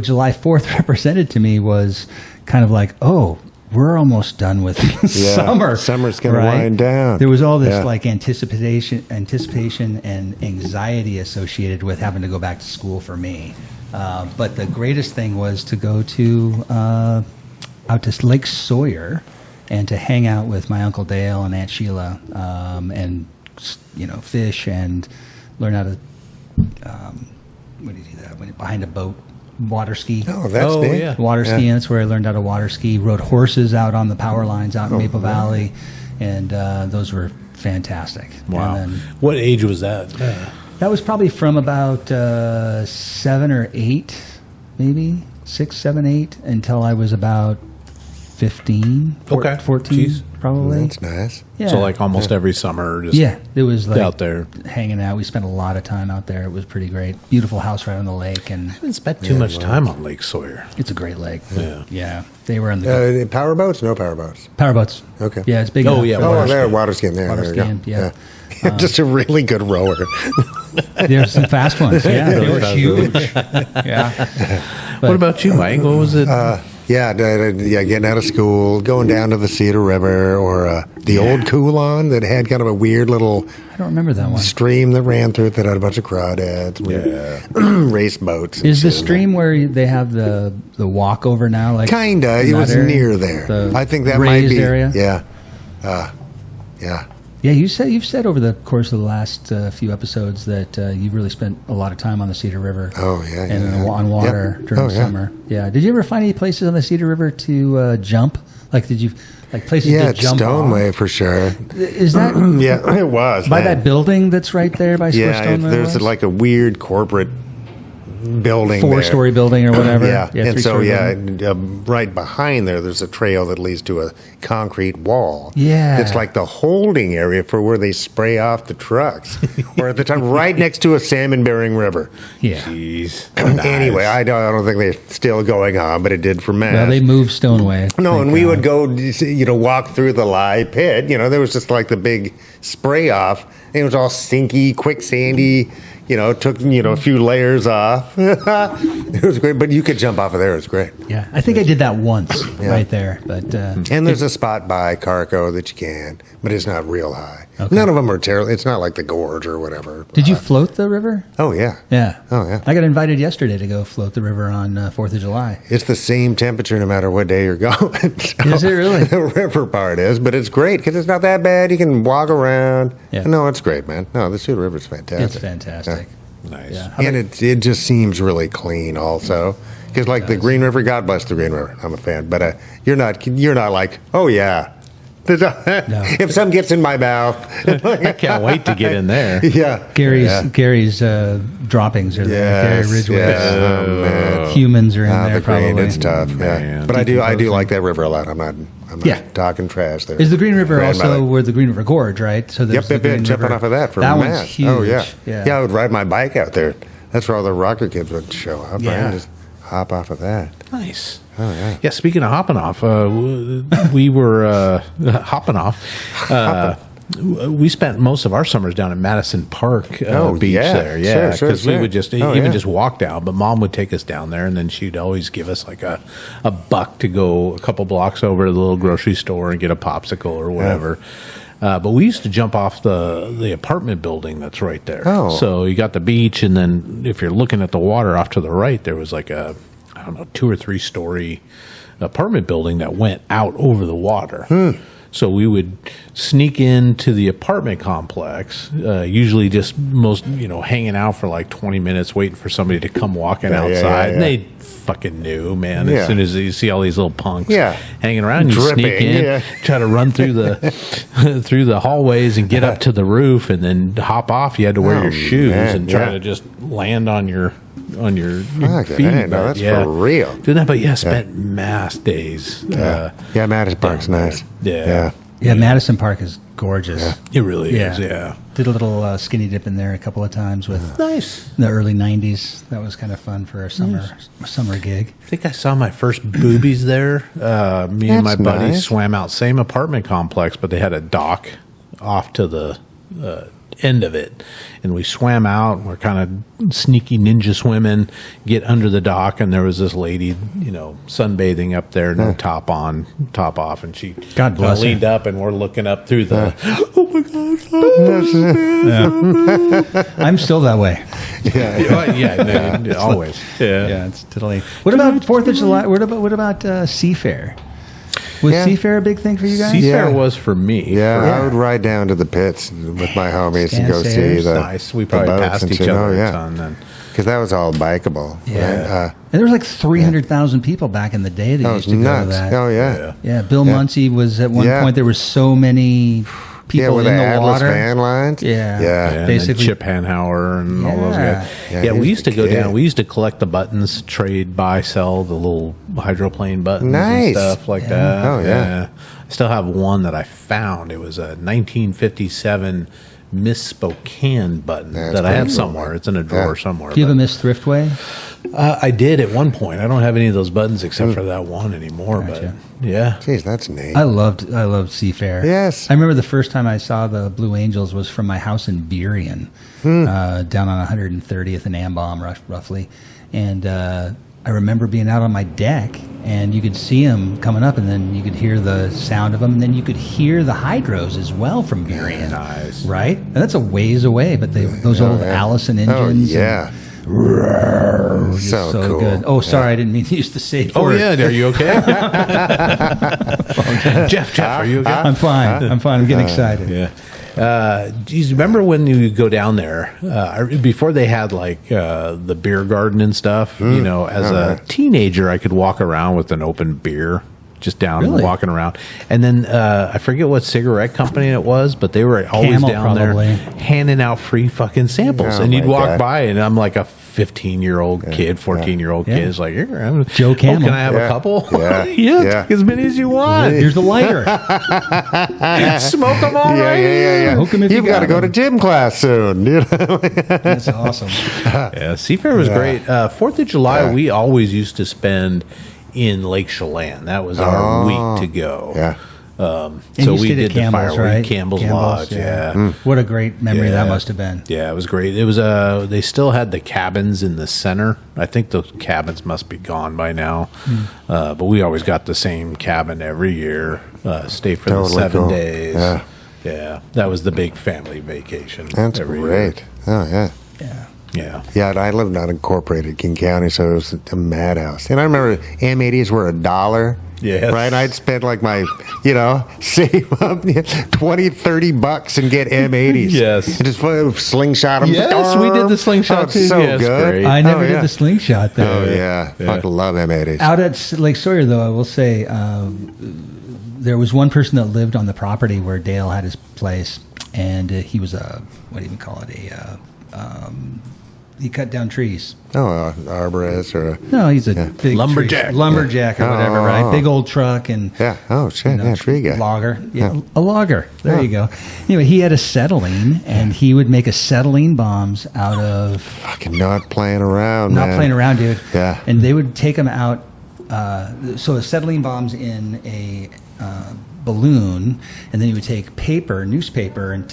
July 4th represented to me was kind of like, oh, we're almost done with summer. Summer's going to wind down. There was all this like anticipation and anxiety associated with having to go back to school for me. But the greatest thing was to go out to Lake Sawyer and to hang out with my Uncle Dale and Aunt Sheila and fish and learn how to what do you do that when you're behind a boat. Water ski. Oh, that's neat. Yeah. Water skiing. That's where I learned how to water ski. Rode horses out on the power lines out in Maple Valley, and those were fantastic. Wow. And then, what age was that? that was probably from about 7 or 8, maybe 6, 7, 8, until I was about 15, Okay. 14, Jeez. probably. That's nice. Yeah. So like almost every summer, just it was like out there hanging out. We spent a lot of time out there. It was pretty great. Beautiful house right on the lake, and I haven't spent too much time on Lake Sawyer. it's a great lake. Yeah. They were in the Power boats? No power boats. power boats. Okay. Yeah, it's big. Oh, enough yeah, for Oh, water there, skiing. water skiing there. Water There you go. skiing, yeah. Just a really good rower. There's some fast ones. Yeah, they were Sounds huge. Yeah. What about you, Mike? What was it? Getting out of school, going down to the Cedar River, or the old Coulon that had kind of a weird little I don't remember that one. stream that ran through it that had a bunch of crawdads. Race boats. and Is the shit. stream where they have the walkover now? Like Kinda. in It that was area? near there. The I think that might raised be. area? Yeah. Yeah. Yeah, you've said over the course of the last few episodes that you've really spent a lot of time on the Cedar River. Oh, yeah. And on water Yep. during Oh, the yeah. summer. Yeah. Did you ever find any places on the Cedar River to jump? Like, did you places Yeah, to it's jump Stoneway off? for sure. Is that Yeah, it was. by man. that building that's right there by where Yeah, Stoneway there's was? like a weird corporate building 4-story building or whatever. Yeah, and so 3-story building. right behind there's a trail that leads to a concrete wall. Yeah. It's like the holding area for where they spray off the trucks, or at the time, right next to a salmon-bearing river. Yeah. Jeez. Anyway, I don't think they're still going on, but it did for Mass. Well, they moved Stoneway. No, thank and we God. would go, walk through the live pit. There was just like the big spray off. And it was all stinky, quicksandy. Took a few layers off. It was great, but you could jump off of there. It was great. Yeah, I think I did that once right there. But And there's a spot by Carco that you can, but it's not real high. Okay. None of them are terrible. It's not like the gorge or whatever. did you float the river? Oh yeah. Yeah. Oh, yeah. I got invited yesterday to go float the river on 4th of July. It's the same temperature no matter what day you're going. So Is it really? The river part is, but it's great because it's not that bad. You can walk around. Yeah. No, it's great, man. No, the Cedar River's fantastic. It's fantastic. Nice. Yeah. And it just seems really clean also. Because like the Green River, God bless the Green River. I'm a fan. But you're not like, oh yeah. If something gets in my mouth. I can't wait to get in there. Yeah. Gary's droppings are there. Gary Ridgway's Oh, man. humans are in there The green, probably. it's tough. Yeah. Man. But I do like that river a lot. I'm not talking trash there. Is the Green River Grandmother. also where the Green River Gorge, right? So there's the Green Jumping River. off of that for that Mass. one's huge. Oh, yeah. Yeah. I would ride my bike out there. That's where all the rocker kids would show up. Yeah. Right? Just hop off of that. Nice. Oh, yeah. Yeah, speaking of hopping off, we were hopping off. We spent most of our summers down at Madison Park beach there. Yeah, Sure, because we would just just walk down. But Mom would take us down there, and then she'd always give us like a $1 to go a couple blocks over to the little grocery store and get a popsicle or whatever. But we used to jump off the apartment building that's right there. Oh. So you got the beach, and then if you're looking at the water off to the right, there was like a, 2 or 3 story apartment building that went out over the water. So we would sneak into the apartment complex, usually just hanging out for like 20 minutes, waiting for somebody to come walking outside. And they fucking knew, man. As soon as you see all these little punks hanging around, you sneak in, try to run through the through the hallways and get up to the roof, and then hop off. You had to wear your shoes and try to just land on your feet. That's for real. Did that, but spent mass days. Madison Park's nice. Yeah, Madison Park is gorgeous. It really is. Yeah, did a little skinny dip in there a couple of times with nice in the early '90s. That was kind of fun for a summer gig. I think I saw my first boobies there. Me and my buddy swam out, same apartment complex, but they had a dock off to the end of it, and we swam out, and we're kind of sneaky ninja swimming, get under the dock, and there was this lady sunbathing up there, no top on, top off, and she God bless leaned up, and we're looking up through the oh my god, I'm still that way. Always. It's totally. What about 4th of July? What about Seafair? Was Seafair a big thing for you guys? Seafair was for me. I would ride down to the pits with my homies and go see the nice. We probably passed each other a ton then. Because that was all bikeable. Yeah. Right? And there was like 300,000 people back in the day that used to go to that. Oh, yeah. Yeah, Bill Muncie was at one point, there were so many people with in the Atlas water. Van lines. Yeah. Basically Chip Hanhauer and all those guys. Yeah, we used to go down. We used to collect the buttons, trade, buy, sell the little hydroplane buttons and stuff like that. Oh, yeah. I still have one that I found. It was a 1957 Miss Spokane button that I have somewhere. It's in a drawer somewhere. Do you have a Miss Thriftway? I did at one point. I don't have any of those buttons except for that one anymore. Gotcha. But yeah, jeez, that's neat. I loved Seafair. Yes, I remember the first time I saw the Blue Angels was from my house in Burien, down on 130th and Ambom, roughly, and I remember being out on my deck, and you could see them coming up, and then you could hear the sound of them, and then you could hear the hydros as well from Burien. Nice, right? And that's a ways away, but those old Allison engines. Oh yeah. So cool. Good. Oh, sorry, I didn't mean to use the safe word. Oh yeah, are you okay? Jeff, are you okay? I'm fine. I'm getting excited. Yeah. Geez, remember when you go down there before they had like the beer garden and stuff? As a teenager, I could walk around with an open beer. Just down and walking around. And then I forget what cigarette company it was, but they were always Camel, down probably. there handing out free fucking samples. And you'd walk by, and I'm like a 15-year-old kid, 14-year-old kid. It's like, here, Joe Camel. can I have a couple? Yeah. Take as many as you want. Here's the lighter. Smoke them all right. Yeah. Hook 'em if You've got to go to gym class soon. That's awesome. Seafair was great. 4th of July, we always used to spend in Lake Chelan. That was our week to go. Yeah. So we did the fireworks, right? Campbell's Lodge. Yeah. What a great memory that must have been. Yeah, it was great. It was they still had the cabins in the center. I think those cabins must be gone by now. But we always got the same cabin every year. Stay for the 7 days. Yeah. That was the big family vacation. That's every great. Year. Oh yeah. Yeah, I lived out in Incorporated, King County, so it was a madhouse. And I remember M80s were $1. Yes. Right? I'd spend like my, save up $20-$30 and get M80s. Yes. And just slingshot them. Yes, we did the slingshot too. So yes, good. Great. I never did the slingshot though. Oh yeah. Fucking love M80s. Out at Lake Sawyer though, I will say there was one person that lived on the property where Dale had his place, and he was what do you call it? He cut down trees. Oh, arborist or no, he's a big lumberjack, or whatever, right? Big old truck and tree guy, logger, a logger. There you go. Anyway, he had acetylene, and he would make acetylene bombs out of fucking not playing around, dude. Yeah, and they would take them out. So acetylene bombs in a balloon, and then he would take newspaper, and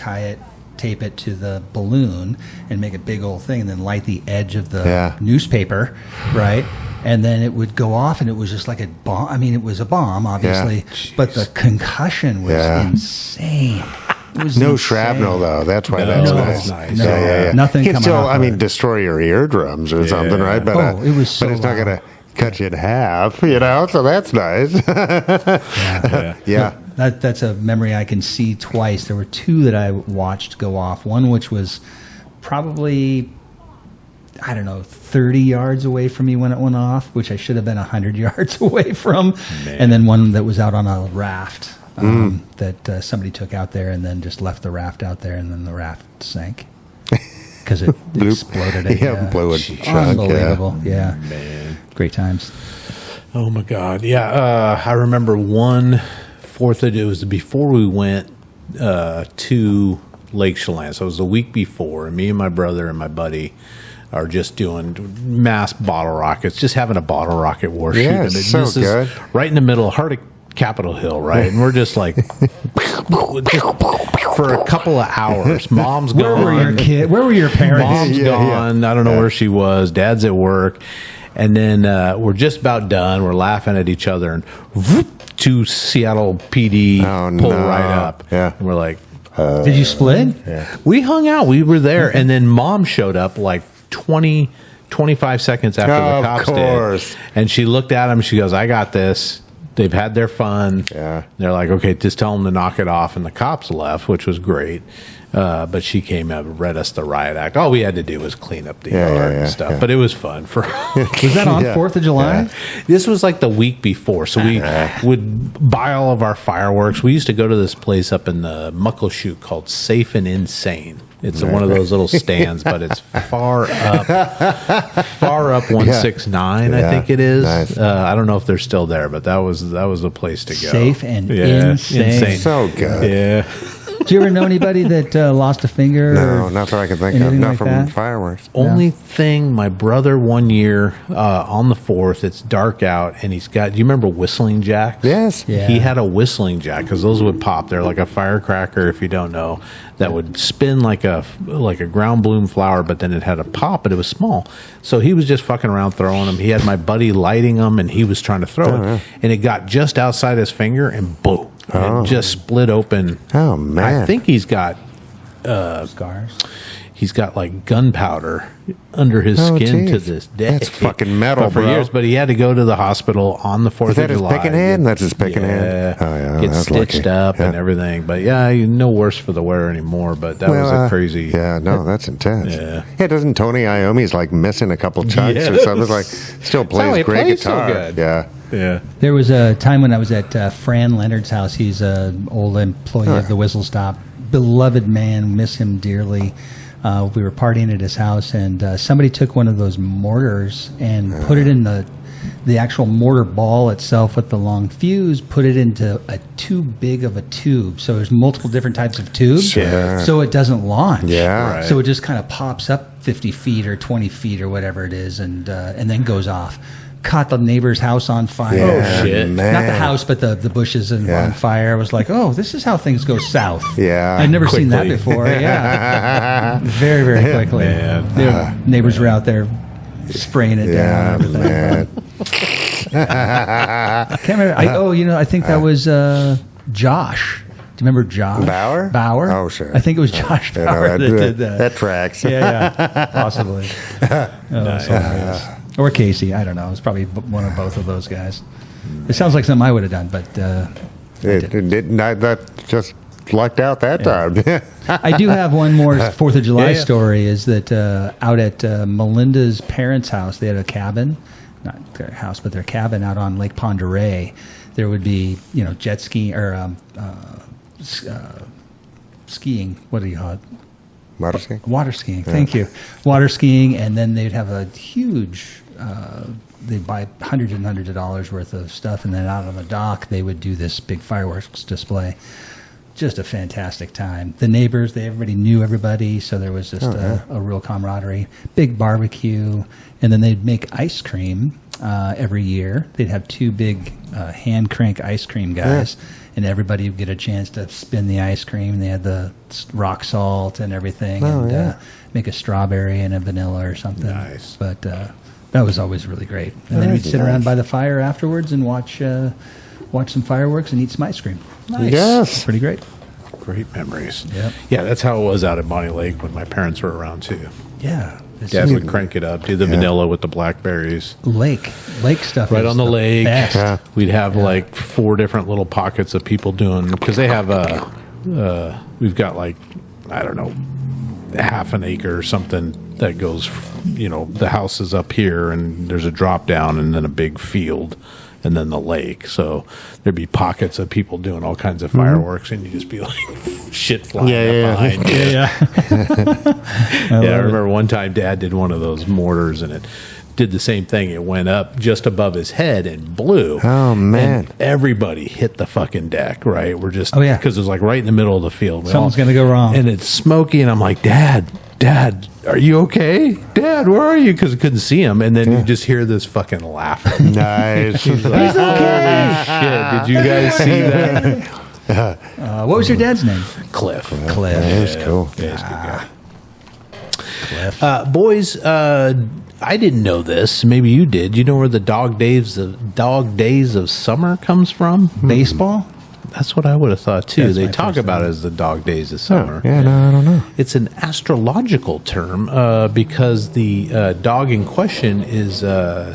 tape it to the balloon and make a big old thing, and then light the edge of the newspaper, right? And then it would go off, and it was just like a bomb. I mean, it was a bomb, obviously, but the concussion was insane. No shrapnel, though. That's why that's nice. No, yeah. Nothing can coming still, off destroy your eardrums or something, right? But, it was so but it's not loud. going to cut you in half, so that's nice. Yeah. That's a memory I can see twice. There were two that I watched go off. One which was probably, 30 yards away from me when it went off, which I should have been 100 yards away from. Man. And then one that was out on a raft that somebody took out there and then just left the raft out there, and then the raft sank because it exploded. Blew a chunk. Unbelievable. Yeah. Man. Great times. Oh, my God. Yeah. I remember one 4th of it was before we went to Lake Chelan. So it was the week before, and me and my brother and my buddy are just doing mass bottle rockets, just having a bottle rocket war shoot. Yeah, This so good. is right in the middle of heart of Capitol Hill, right? And we're just like, for a couple of hours. Mom's gone. Where were your kids? Where were your parents? Mom's gone. I don't know where she was. Dad's at work. And then we're just about done. We're laughing at each other, and whoop, two Seattle PD pull right up. Yeah. And we're like, did you split? Yeah. We hung out. We were there. And then Mom showed up like 25 seconds after the cops did. And she looked at him. She goes, I got this. They've had their fun. Yeah. They're like, okay, just tell them to knock it off. And the cops left, which was great. But she came up and read us the riot act. All we had to do was clean up the yard and stuff. But it was fun. Was that on 4th of July? Yeah. This was like the week before. So we would buy all of our fireworks. We used to go to this place up in the Muckleshoot called Safe and Insane. It's one of those little stands, but it's far up 169, I think it is. Nice. I don't know if they're still there, but that was the place to go. Safe and insane. So good. Yeah. Do you ever know anybody that lost a finger? No, not that I can think of. Not like from that? fireworks. Only thing, my brother one year on the 4th, it's dark out, and he's got. Do you remember whistling jacks? Yes. Yeah. He had a whistling jack because those would pop. They're like a firecracker, if you don't know, that would spin like a ground bloom flower, but then it had a pop, but it was small. So he was just fucking around throwing them. He had my buddy lighting them, and he was trying to throw it, and it got just outside his finger, and boom. It just split open. Oh, man. I think he's got Scars. He's got like gunpowder under his skin to this day. That's fucking metal, for bro. years. But he had to go to the hospital on the 4th of July. Is that his picking hand? That's his picking hand. Oh, yeah. Get stitched up and everything. But no worse for the wear anymore. But that was a crazy. Yeah, no, that's intense. Yeah. Doesn't Tony Iommi's like missing a couple chunks or something? It's like still plays great guitar. So good. Yeah. Yeah. There was a time when I was at Fran Leonard's house. He's an old employee of the Whistle Stop. Beloved man, miss him dearly. We were partying at his house, and somebody took one of those mortars and put it in the actual mortar ball itself with the long fuse, put it into a too big of a tube. So there's multiple different types of tubes. Sure. So it doesn't launch. Yeah. Right. So it just kind of pops up 50 feet or 20 feet or whatever it is, and then goes off. Caught the neighbor's house on fire. Yeah, Oh, shit. man. Not the house, but the bushes on fire. I was like, oh, this is how things go south. Yeah. I'd never seen that Quickly. before. Yeah. Very, very quickly. The neighbors were out there spraying it down. And everything. Man. I can't remember. I think that was Josh. Do you remember Josh? Bauer? Oh, sure. I think it was Josh Bauer that did that. That tracks. Yeah, possibly. Nice. So hilarious. Or Casey, I don't know. It's probably one of both of those guys. It sounds like something I would have done, but that just lucked out that time. I do have one more 4th of July story. Is that out at Melinda's parents' house, they had a cabin, not their house, but their cabin out on Lake Pend Oreille. There would be, jet skiing or skiing. What do you call it? Water skiing? Water skiing. Thank you. Water skiing, and then they'd have a huge. They'd buy hundreds and hundreds of dollars worth of stuff, and then out on the dock they would do this big fireworks display. Just a fantastic time. The neighbors, everybody knew everybody, so there was just a real camaraderie. Big barbecue, and then they'd make ice cream every year. They'd have two big hand crank ice cream guys, and everybody would get a chance to spin the ice cream. They had the rock salt and everything, make a strawberry and a vanilla or something. Nice. But that was always really great. And then we'd sit around by the fire afterwards and watch some fireworks and eat some ice cream. Nice. Yes. Pretty great. Great memories. Yep. Yeah, that's how it was out at Bonnie Lake when my parents were around too. Yeah. Dad would crank it up, do the vanilla with the blackberries. Lake stuff. Right on the lake. Best. Yeah. We'd have like 4 different little pockets of people doing, because they have we've got like, I don't know, half an acre or something that goes, the house is up here and there's a drop down and then a big field and then the lake. So there'd be pockets of people doing all kinds of fireworks and you'd just be like shit flying up behind you. I remember one time Dad did one of those mortars and it did the same thing. It went up just above his head and blew. Oh, man. And everybody hit the fucking deck, right? We're just, Oh, yeah. because it was like right in the middle of the field. Something's going to go wrong. And it's smoky, and I'm like, Dad, are you okay? Dad, where are you? Because I couldn't see him. And then you just hear this fucking laughing. Nice. He's like, holy shit, did you guys see that? What was your dad's name? Cliff. Cliff. That was cool. Yeah, he's a good guy. Cliff. Boys, I didn't know this. Maybe you did. You know where the dog days of summer comes from? Baseball? That's what I would have thought too. That's they my talk first about thought. it as the dog days of summer. Yeah, no, I don't know. It's an astrological term because the dog in question is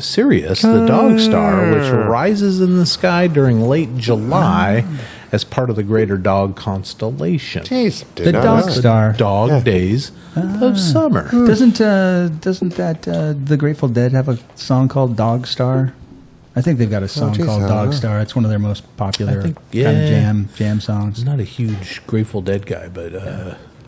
Sirius, the dog star, which rises in the sky during late July as part of the greater dog constellation. Jeez. The dog star. Dog days of summer. Doesn't that the Grateful Dead have a song called Dog Star? I think they've got a song geez, called I don't Dog know. Star. It's one of their most popular I think- kind yeah. of jam songs. I'm not a huge Grateful Dead guy, but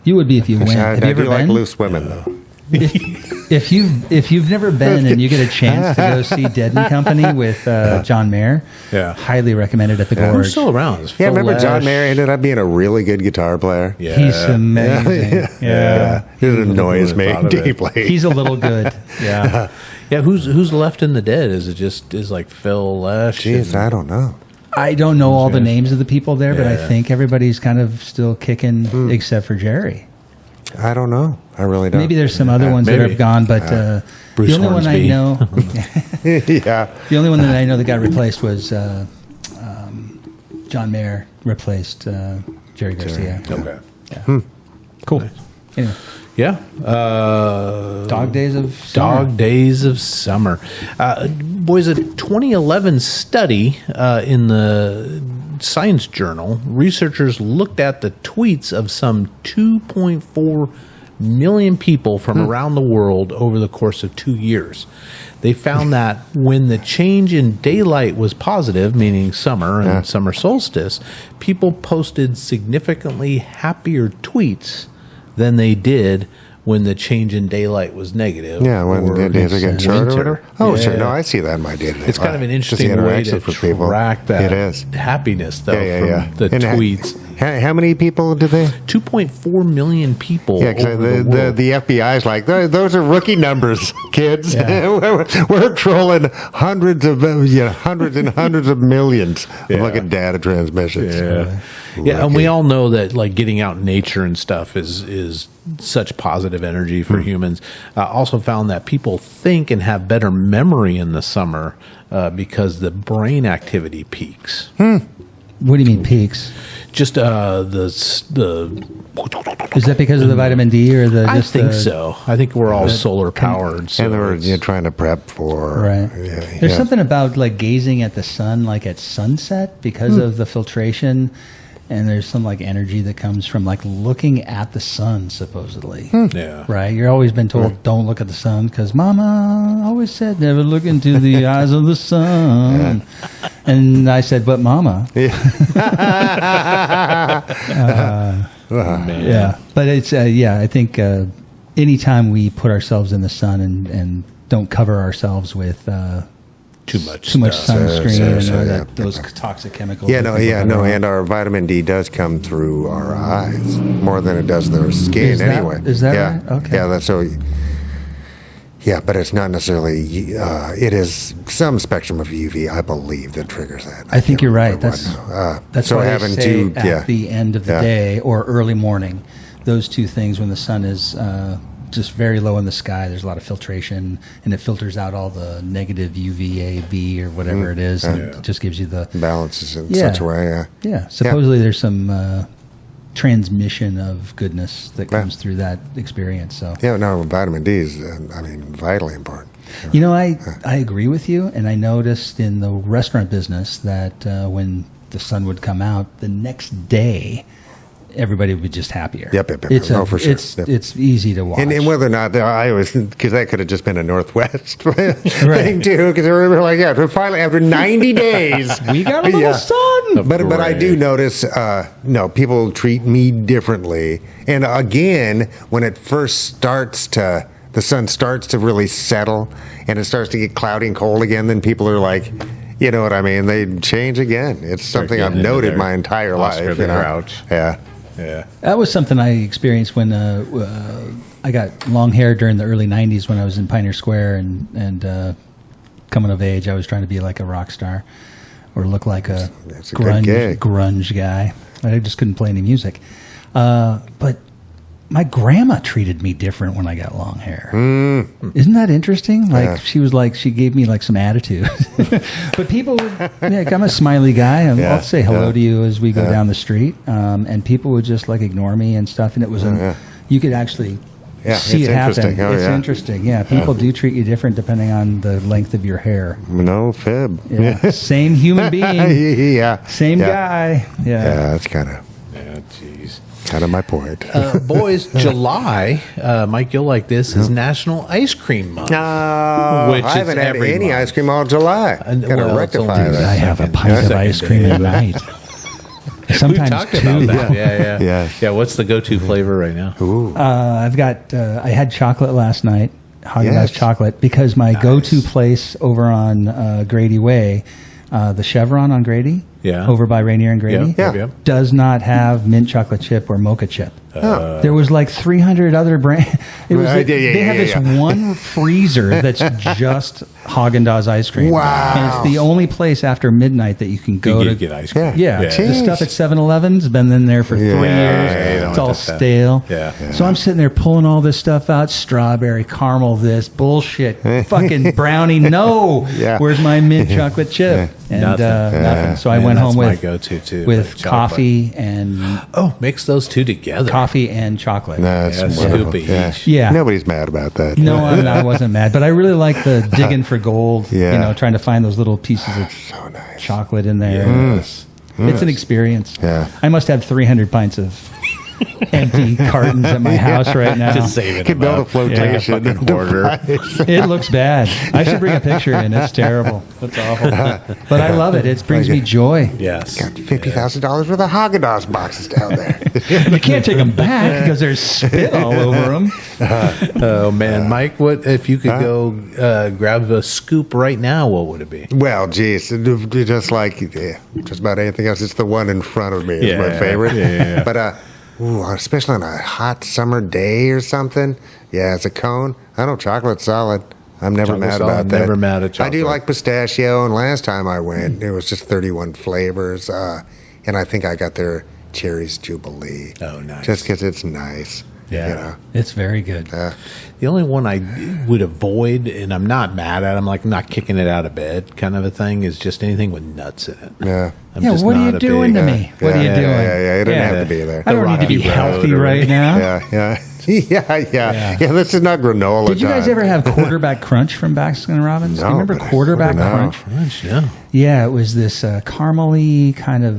You would be if you went. I Have you ever do like been? loose women, though. If you've never been and you get a chance to go see Dead and Company with John Mayer, Yeah. highly recommend it at the who's Gorge. still around? Is Yeah, Phil remember John Lesh? Mayer ended up being a really good guitar player? Yeah. He's amazing. Yeah. It annoys me thought of it. deeply. He's a little good. Yeah. Yeah, who's left in the Dead? Is it just like Phil Lesh? Jeez, and- I don't know. I don't know all the guys? names of the people there, but I Yeah. think everybody's kind of still kicking except for Jerry. I don't know. I really don't. Maybe there's some other ones that maybe. have gone, but Bruce the only one I Hornsby. know, yeah. the only one that I know that got replaced was John Mayer replaced Jerry Garcia. Okay. Cool. Anyway, Yeah. Dog Days of Summer. Dog Days of Summer. Boys, a 2011 study in the Science Journal, researchers looked at the tweets of some 2.4 million people from around the world over the course of 2 years. They found that when the change in daylight was positive, meaning summer and summer solstice, people posted significantly happier tweets than they did when the change in daylight was negative. Yeah, when or the days are getting shorter or winter. whatever. Oh, Yeah. sure. No, I see that in my day-to-day It's kind of an life. Just the interesting way to interactions with people. track that It is. happiness, though, Yeah. from the And tweets. How many people did they? 2.4 million people. Yeah, because over the world. the FBI is like, those are rookie numbers, kids. Yeah. we're trolling hundreds and hundreds of millions of fucking data transmissions. Yeah, and we all know that like getting out in nature and stuff is such positive energy for humans. Also found that people think and have better memory in the summer because the brain activity peaks. What do you mean peaks? Just the Is that because of the vitamin D or the? I Just think the, so. I think we're all solar powered. So And they were it's- trying to prep for Right. Yeah, There's yeah. something about like gazing at the sun, like at sunset, because of the filtration, and there's some like energy that comes from like looking at the sun, supposedly. yeah. Right? You're always been told don't look at the sun because Mama always said never look into the eyes of the sun. And I said, but Mama. Man. Yeah, but it's I think anytime we put ourselves in the sun and don't cover ourselves with Too much stuff. sunscreen Sure, and yeah. those toxic chemicals. Yeah, that no, people yeah, have no, around. and our vitamin D does come through our eyes more than it does their skin Is that- anyway. is that yeah. right? Okay. Yeah, that's so. Yeah, but it's not necessarily. It is some spectrum of UV, I believe, that triggers that. I think can't you're right. remember That's what now. that's so why having they say to, at the end of the Yeah. day or early morning, those two things when the sun is just very low in the sky, there's a lot of filtration and it filters out all the negative UVA, B or whatever it is, and it just gives you the balances in Yeah. such a way. yeah. Supposedly there's some transmission of goodness that comes through that experience. So Yeah, no, vitamin D is, vitally important. you know, I agree with you, and I noticed in the restaurant business that when the sun would come out, the next day everybody would be just happier. Yep. For sure. It's easy to watch. And whether or not, I always, because that could have just been a Northwest thing too, because we were like, finally, after 90 days, we got a little sun. But I do notice, people treat me differently. And again, when it first the sun starts to really settle and it starts to get cloudy and cold again, then people are like, you know what I mean? They change again. It's something I've noted my entire life. Crouch. Yeah. Yeah. That was something I experienced when I got long hair during the early 90s when I was in Pioneer Square and coming of age. I was trying to be like a rock star or look like a grunge guy. I just couldn't play any music. But my grandma treated me different when I got long hair. Isn't that interesting? Like she gave me like some attitude. But people would, I'm a smiley guy. I'll say hello to you as we go down the street. And people would just like ignore me and stuff. And it was, you could actually see it happen. It's interesting. Yeah. People do treat you different depending on the length of your hair. No fib. Yeah. Same human being. Same guy. Yeah. That's kind of. Yeah, jeez. Kind of my point. Boys, July, Mike, you'll like this, is National Ice Cream Month. Which I haven't had any month. ice cream all July. Gotta rectify Dude, that. I have a pint of ice cream at night. Sometimes talked two. about that. Yeah. What's the go-to flavor right now? Ooh. I've got. I had chocolate last night, Haagen-Dazs chocolate, because my go-to place over on Grady Way, the Chevron on Grady, over by Rainier and Grady, does not have mint chocolate chip or mocha chip. There was like 300 other brands. They have this one freezer that's just Haagen-Dazs ice cream. Wow. And it's the only place after midnight that you can go to get ice cream. Yeah. The stuff at 7-Eleven's been in there for 3 years. It's all stale. So I'm sitting there pulling all this stuff out. Strawberry, caramel, this bullshit. Fucking brownie. No. Where's my mint chocolate chip? And nothing. So I went home with my go-to too, with coffee and mix those two together. Coffee and chocolate. That's wonderful. Yeah. Nobody's mad about that. No, I wasn't mad, but I really like the digging for gold. Trying to find those little pieces of chocolate in there. It's an experience. I must have 300 pints of empty cartons at my house right now. Just save it. Could build a flotation. It looks bad. I should bring a picture in. It's terrible. It's awful. But I love it. It brings me joy. Yes. Got $50,000 worth of Haagen-Dazs boxes down there. You can't take them back because there's spit all over them. Oh man, Mike, what if you could go grab a scoop right now? What would it be? Well, geez, just like just about anything else, it's the one in front of me is my favorite. But especially on a hot summer day or something. Yeah, it's a cone. I know chocolate's solid. I'm never mad about that. Never mad at chocolate. I do like pistachio, and last time I went, it was just 31 flavors. And I think I got their Cherries Jubilee. Oh, nice. Just because it's nice. Yeah. You know? It's very good. The only one I would avoid, and I'm not mad at, I'm like not kicking it out of bed kind of a thing, is just anything with nuts in it. Yeah. What are you doing to me? What are you doing? Yeah, it doesn't have to be there. I don't need to be healthy right now. Yeah. This is not granola. Did you guys ever have Quarterback Crunch from Baskin Robbins? No, Do you remember Quarterback Crunch? Yeah, it was this caramely kind of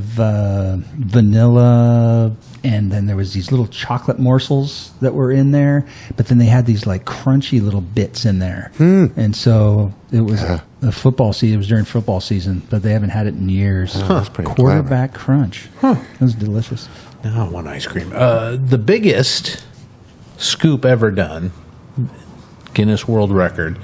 vanilla, and then there was these little chocolate morsels that were in there, but then they had these like crunchy little bits in there. And so it was a football season. It was during football season, but they haven't had it in years. That's pretty Quarterback Crunch. It was delicious. Now I want ice cream. The biggest scoop ever done, Guinness World Record,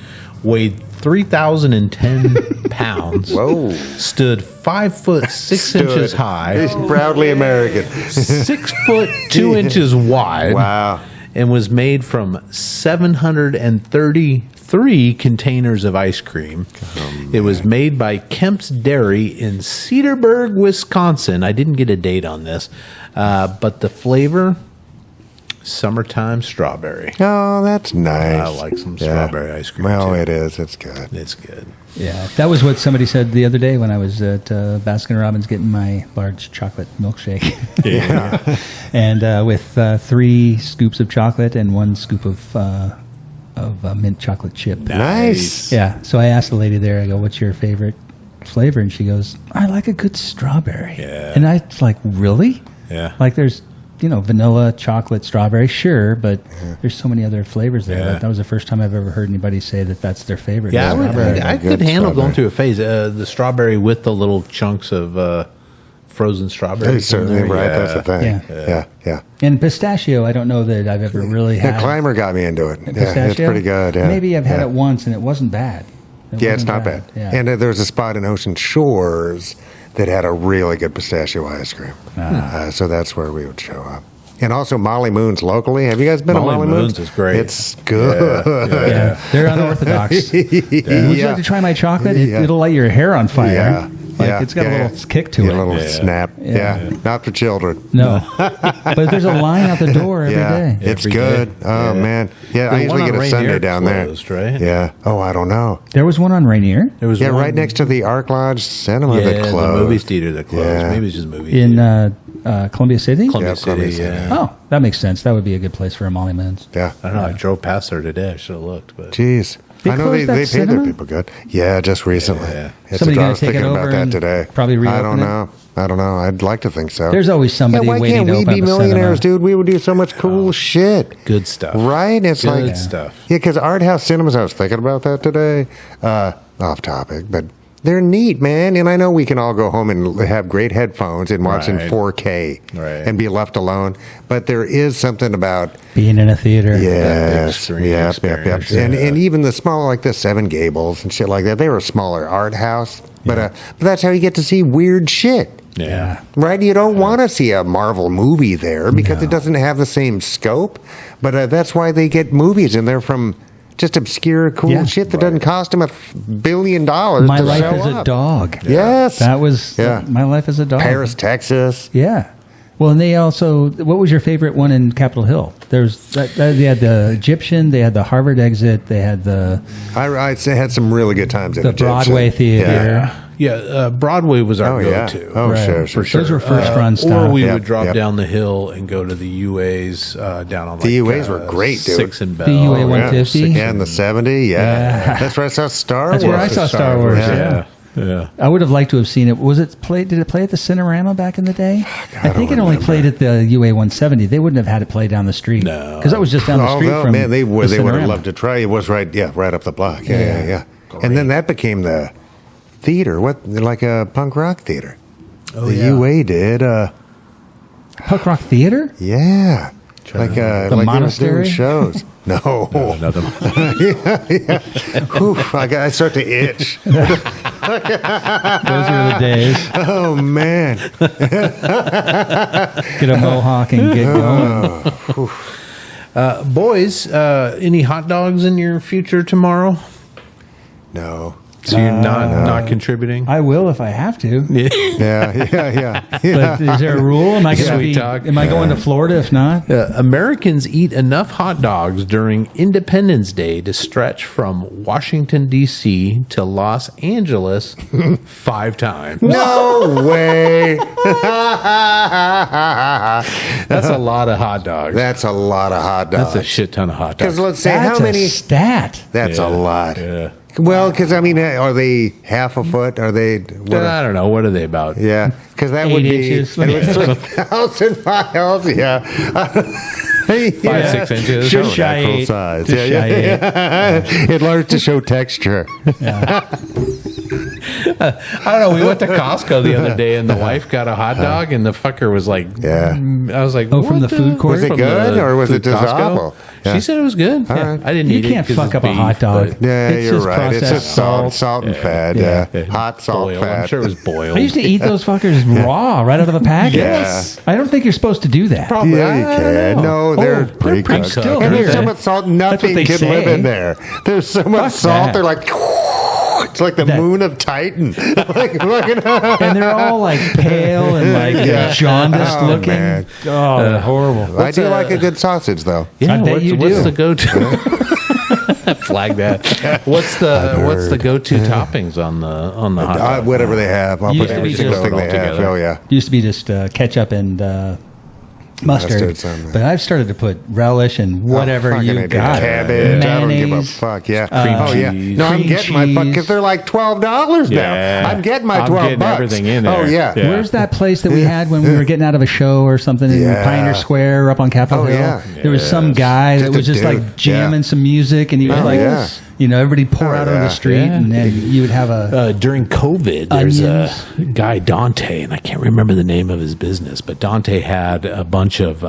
weighed 3,010 pounds. Whoa. Stood 5 foot 6 inches high. He's proudly American. 6 foot 2 inches wide. Wow. And was made from 733 containers of ice cream. It was made by Kemp's Dairy in Cedarburg, Wisconsin. I didn't get a date on this, but the flavor, Summertime strawberry. Oh, that's nice. I like some strawberry ice cream. Well, too. it is. It's good. It's good. Yeah, that was what somebody said the other day when I was at Baskin Robbins getting my large chocolate milkshake. Yeah. And with 3 scoops of chocolate and 1 scoop of mint chocolate chip. Nice. Yeah. So I asked the lady there, I go, what's your favorite flavor? And she goes, I like a good strawberry. Yeah. And I was like, really? Yeah. Like there's, vanilla, chocolate, strawberry, sure, but there's so many other flavors there. Yeah. That was the first time I've ever heard anybody say that that's their favorite. Yeah, strawberry. I could handle going through a phase. The strawberry with the little chunks of frozen strawberries. Certainly right. That's the thing. Yeah. And pistachio, I don't know that I've ever really had. The Climber got me into it. Pistachio? Yeah, it's pretty good. Yeah. Maybe I've had it once and it wasn't bad. It's not bad. Yeah. And there's a spot in Ocean Shores that had a really good pistachio ice cream. So that's where we would show up. And also Molly Moon's locally. Have you guys been to Molly Moon's? Is great. It's good. Yeah. They're unorthodox. Would you like to try my chocolate? It'll light your hair on fire. Yeah. It's got a little kick to it. A little snap. Yeah. Not for children. No. But there's a line out the door every day. It's Every good. day. Oh, man. Yeah, The I usually one get on a Sunday Rainier down closed, there. right? Yeah. Oh, I don't know. There was one on Rainier There was one, right next to the Arc Lodge Cinema that the closed. movie theater that closed. Yeah. Maybe it's just movie in theater. Columbia City. Columbia Columbia City, City. yeah. Oh, that makes sense. That would be a good place for a Molly Moon's. Yeah. I don't know. I drove past there today. I should have looked. But Jeez. They I know closed that they paid their cinema? people good. Yeah, just recently. Yeah. Somebody I gonna was take it thinking about over that and today. probably I don't reopen it? know. I'd like to think so. There's always somebody why waiting can't to we open be up a millionaires, cinema. dude? We would do so much cool shit. good stuff. Right? It's Good like stuff. Yeah, because Art House Cinemas, I was thinking about that today. Off topic, but they're neat, man. And I know we can all go home and have great headphones and watch in Right. 4K Right. and be left alone. But there is something about Being in a theater. yes, screen yep. experience, And yeah. and even the small like the Seven Gables and shit like that. They were a smaller art house, but that's how you get to see weird shit. Yeah. Right? You don't want to see a Marvel movie there because it doesn't have the same scope. But that's why they get movies in there from just obscure, cool shit that doesn't cost them $1 billion. My to Life show as a up. Dog. Yes. That was Yeah. My Life as a Dog. Paris, Texas. Yeah. Well, and they also, what was your favorite one in Capitol Hill? They had the Egyptian, they had the Harvard exit, they had the I had some really good times at the Egyptian. Broadway theater. Yeah, Broadway was our go-to. Oh, Right. sure. Those were first run Or stuff. we Yep, would drop yep. down the hill and go to the UAs down on The UAs were great, dude. 6 and Bell. The UA 150? Yeah, in the 70, Yeah. That's where I saw Star Wars. That's where I saw Star Wars, Yeah. Yeah. I would have liked to have seen it. Did it play at the Cinerama back in the day? I think it only remember. played at the UA 170. They wouldn't have had it play down the street. No. Because that was just down the street Oh, from man, they would the have Cinerama. loved to try. It was right up the block. Yeah. And then that became the theater, like a punk rock theater. The UA did. Punk Rock Theater? Yeah. Like they were monastery? doing shows. No. Another yeah. Oof, I start to itch. Those were the days. Oh, man. Get a mohawk and get going. boys, any hot dogs in your future tomorrow? No. So you're not contributing? I will if I have to. Yeah. But is there a rule? Am I going to Sweet be? talk. Am I going to Florida if not? Americans eat enough hot dogs during Independence Day to stretch from Washington, D.C. to Los Angeles 5 times. No way. That's a lot of hot dogs. That's a lot of hot dogs. That's a shit ton of hot dogs. Because let's say That's how many. a stat. That's a lot. Yeah. Well, because I mean, are they half a foot? Are they? I don't know. What are they about? Yeah, because that 8 would be. inches. And it was 3,000 miles. Yeah. 5-6 inches. Show Just shy natural 8. size. Just shy It learns to show texture. I don't know. We went to Costco the other day, and the wife got a hot dog, and the fucker was like, Yeah. I was like, Oh, from what the food court? Was it From good, the or was it just Costco? awful? Yeah. She said it was good. Yeah. right. I didn't You eat can't it. 'cause fuck it's up a hot beef, dog. but- Yeah, It's you're just right. It's processed just salt. salt and fat. Yeah. Yeah. Hot salt, Boiled. fat. I'm sure it was boiled. I used to eat those fuckers raw right out of the package. Yes. I don't think you're supposed to do that. Probably. Yeah, you I don't can. know. No, they're Oh, pre they're cooked. still And there's here. so much salt, what nothing they can live say. in there. There's so much Fuck salt. that. They're like, It's like the moon of Titan. And they're all like pale and like jaundiced looking. Man. Oh, horrible. I do like a good sausage, though. Yeah, I bet you what's do. the go-to? Flag that. What's the go-to toppings on the hot dog? Whatever they have. I'll Used put to be every single just- thing they have. together. Oh, yeah. Used to be just ketchup and mustard, Mustard, but I've started to put relish and whatever Fucking you I do. got. Cabbage. I don't give a Mayonnaise. fuck. Yeah. Cream Yeah. cheese. No, I'm Cream getting my fuck because they're like $12 now. Yeah. I'm getting my I'm 12 getting bucks. everything in there. Oh, yeah. Yeah. Where's that place that we had when we were getting out of a show or something in Yeah. Pioneer Square up on Capitol Oh, Hill? yeah. There was some guy that Just a was just dude. like jamming Yeah. some music, and he was Oh, like, yeah. everybody pour out on yeah. the street, Yeah. and then you would have a. During COVID, there's Onions. a guy, Dante, and I can't remember the name of his business, but Dante had a bunch of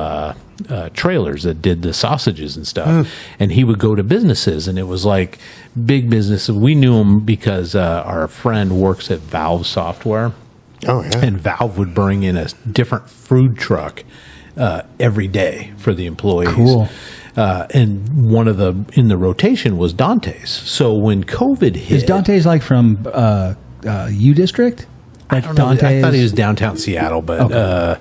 trailers that did the sausages and stuff. And he would go to businesses, and it was like big businesses. We knew him because our friend works at Valve Software. Oh, yeah. And Valve would bring in a different food truck every day for the employees. Cool. And one of in the rotation was Dante's. So when COVID hit, Is Dante's like from U District? Like I don't know. I Dante's? thought he was downtown Seattle, but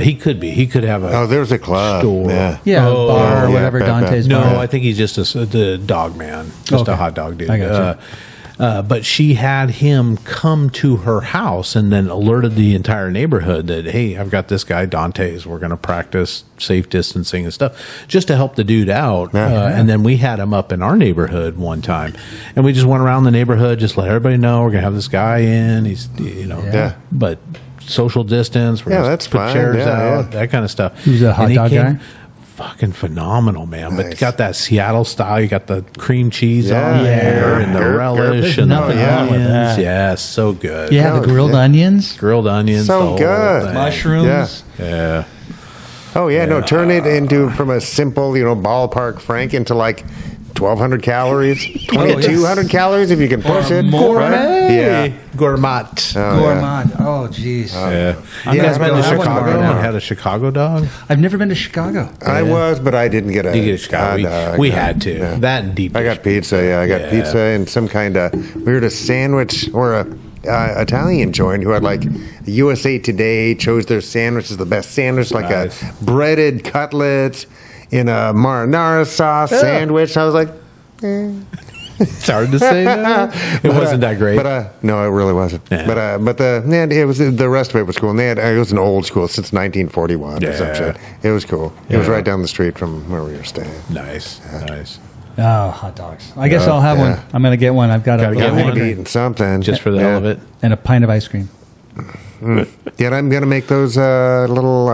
he could be. He could have a. Oh, there's a club. Store. Yeah. Yeah, a bar or yeah, whatever, bet, Dante's No, bar. I think he's just the dog man, just Okay. a hot dog dude. I gotcha. But she had him come to her house and then alerted the entire neighborhood that, hey, I've got this guy, Dante's. We're going to practice safe distancing and stuff just to help the dude out. And then we had him up in our neighborhood one time. And we just went around the neighborhood, just let everybody know we're going to have this guy in. He's, Yeah. but social distance. We're Yeah, gonna that's put fine. chairs Yeah, out, yeah. that kind of stuff. Who's a hot And he dog guy? Fucking phenomenal, man. But Nice. got that Seattle style. You got the cream cheese Yeah. on there Yeah. and the Grr, grr. relish There's and the nothing wrong with onions. that. Yeah, so good. Yeah, the Oh, grilled yeah. onions, Grilled onions. So the whole good. thing. mushrooms. Yeah. Oh, yeah. No, turn it into from a simple, ballpark Frank into like 1,200 calories, 2,200 calories if you can push it. gourmet. Yeah. Gourmet. Oh, Gourmand. Oh, jeez. Yeah. I'm You gonna guys been go to have one Chicago tomorrow. and had a Chicago dog? I've never been to Chicago. I was, but I didn't get a. You get a Chicago. hot dog. We had to. Yeah. That and deep I got pizza. Yeah, I got Yeah. pizza and some kind of. We were at a sandwich or a Italian joint who had like USA Today chose their sandwich as the best sandwich, like Nice. a breaded cutlets in a marinara sauce sandwich. I was like, It's hard to say. No. It wasn't that great. But no, it really wasn't. Yeah. But it was the rest of it was cool. And they had it was an old school since 1941 or some Yeah. shit. It was cool. It was Yeah. right down the street from where we were staying. Nice. Nice. Oh, hot dogs. I guess I'll have one. yeah. I'm going to get one. I've got Gotta a get I'm little gonna one. be eating something Just for the Yeah. hell of it. and a pint of ice cream. Yeah, I'm gonna make those little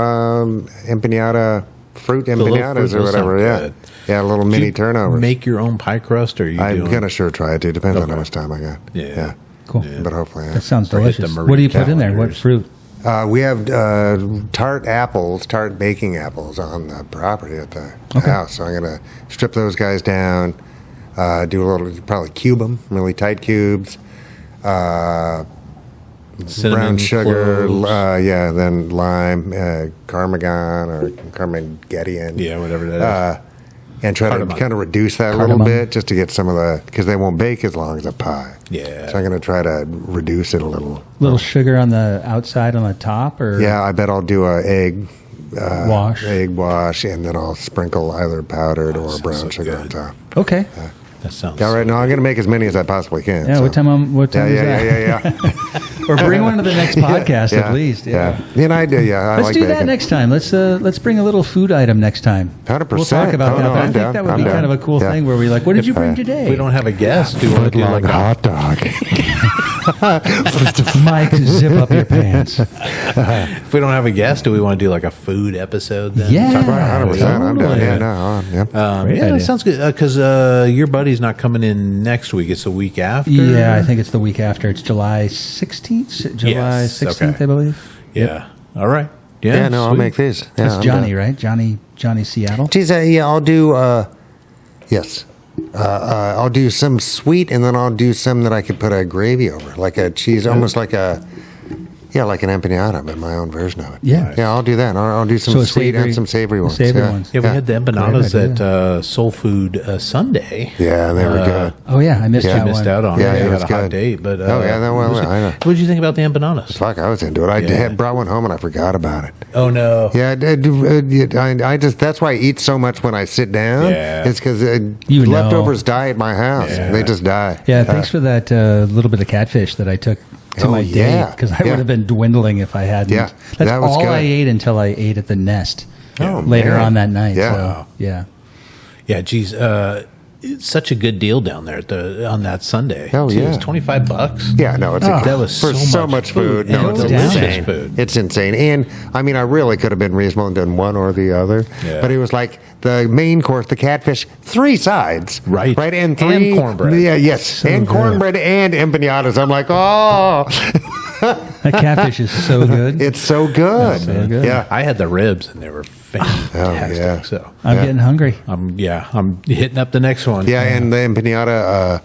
empanada fruit little empanadas fruit, or those whatever. sound Yeah, good. yeah, little Do mini you turnovers. Make your own pie crust, or are you I'm doing? gonna sure try it. It depends on Okay. how much time I got. Yeah. Cool. But hopefully, That sounds Or hit the delicious. Marie What do you put in there? What calendars. fruit? we have tart baking apples on the property at the house. So I'm gonna strip those guys down. Do a little, probably cube them, really tight cubes. Cinnamon, Brown sugar, cloves. then lime, Carmagon or Carmagedian. Yeah, whatever that is. And try to Cardamom. kind of reduce that a Cardamom. little bit just to get some of the, because they won't bake as long as a pie. Yeah. So I'm going to try to reduce it a little. Little sugar on the outside, on the top, or Yeah, I bet I'll do a egg wash. wash, and then I'll sprinkle either powdered or brown so sugar good. on top. Okay. That sounds. Yeah, right now I'm going to make as many as I possibly can. Yeah. so. What time? What time is that? Yeah. Or bring one to the next podcast at least. Yeah. And I do. Yeah, I Let's like do that bacon. next time. Let's bring a little food item next time. 100%. We'll talk about Oh, that. no, But I I'm think down. that would I'm be down. kind of a cool Yeah. thing where we're like, what did you bring If today? We don't have a guest. Do you want to do like a hot dog. Mike, zip up your pants. If we don't have a guest, do we want to do like a food episode then? Yeah. Talk about 100%. I'm down. Totally. Yeah, no. Yep. Great Yeah, idea. that sounds good. Because your buddy's not coming in next week. It's the week after. Yeah, I think it's the week after. It's July 16th. July Yes, 16th, okay. I believe. Yeah. All right. Yeah, no, I'll sweet. make these. Yeah, That's I'm Johnny, down. right? Johnny Seattle. Geez, yeah, I'll do. Yes, I'll do some sweet, and then I'll do some that I could put a gravy over, like a cheese, almost like a. Yeah, like an empanada, but my own version of it. Yeah. Yeah, I'll do that. I'll do some sweet and some savory ones. Savory yeah. ones. Yeah, we had the empanadas at Soul Food Sunday. Yeah, they were good. Oh, yeah. I missed Yeah. that You missed one. out on Yeah, it. it You was had a hot good. date. But, Oh, yeah, no, well, I know. What did you think about the empanadas? Fuck, I was into it. I Yeah. had brought one home and I forgot about it. Oh, no. Yeah, I just, that's why I eat so much when I sit down. Yeah. It's because You know. leftovers die at my house. Yeah. They just die. Yeah, thanks for that little bit of catfish that I took to Oh, my yeah. date, because I Yeah. would have been dwindling if I hadn't. Yeah, That's that was all good. I ate until I ate at the Nest Oh, later man. on that night. Yeah. So, yeah. Yeah, geez. It's such a good deal down there on that Sunday. Oh, too. yeah. It's $25. Yeah, no, it's that was for so much much food. food. No, And it's delicious insane. food. It's insane. And I mean, I really could have been reasonable and done one or the other. Yeah. But it was like the main course, the catfish, 3 sides. Right. Right. And And cornbread. Yeah, yes. So and good. cornbread and empanadas. I'm like, oh, That catfish is so good. it's so good. so good. Yeah. I had the ribs, and they were fantastic. yeah. So I'm getting hungry. I'm hitting up the next one. Yeah. And the empanada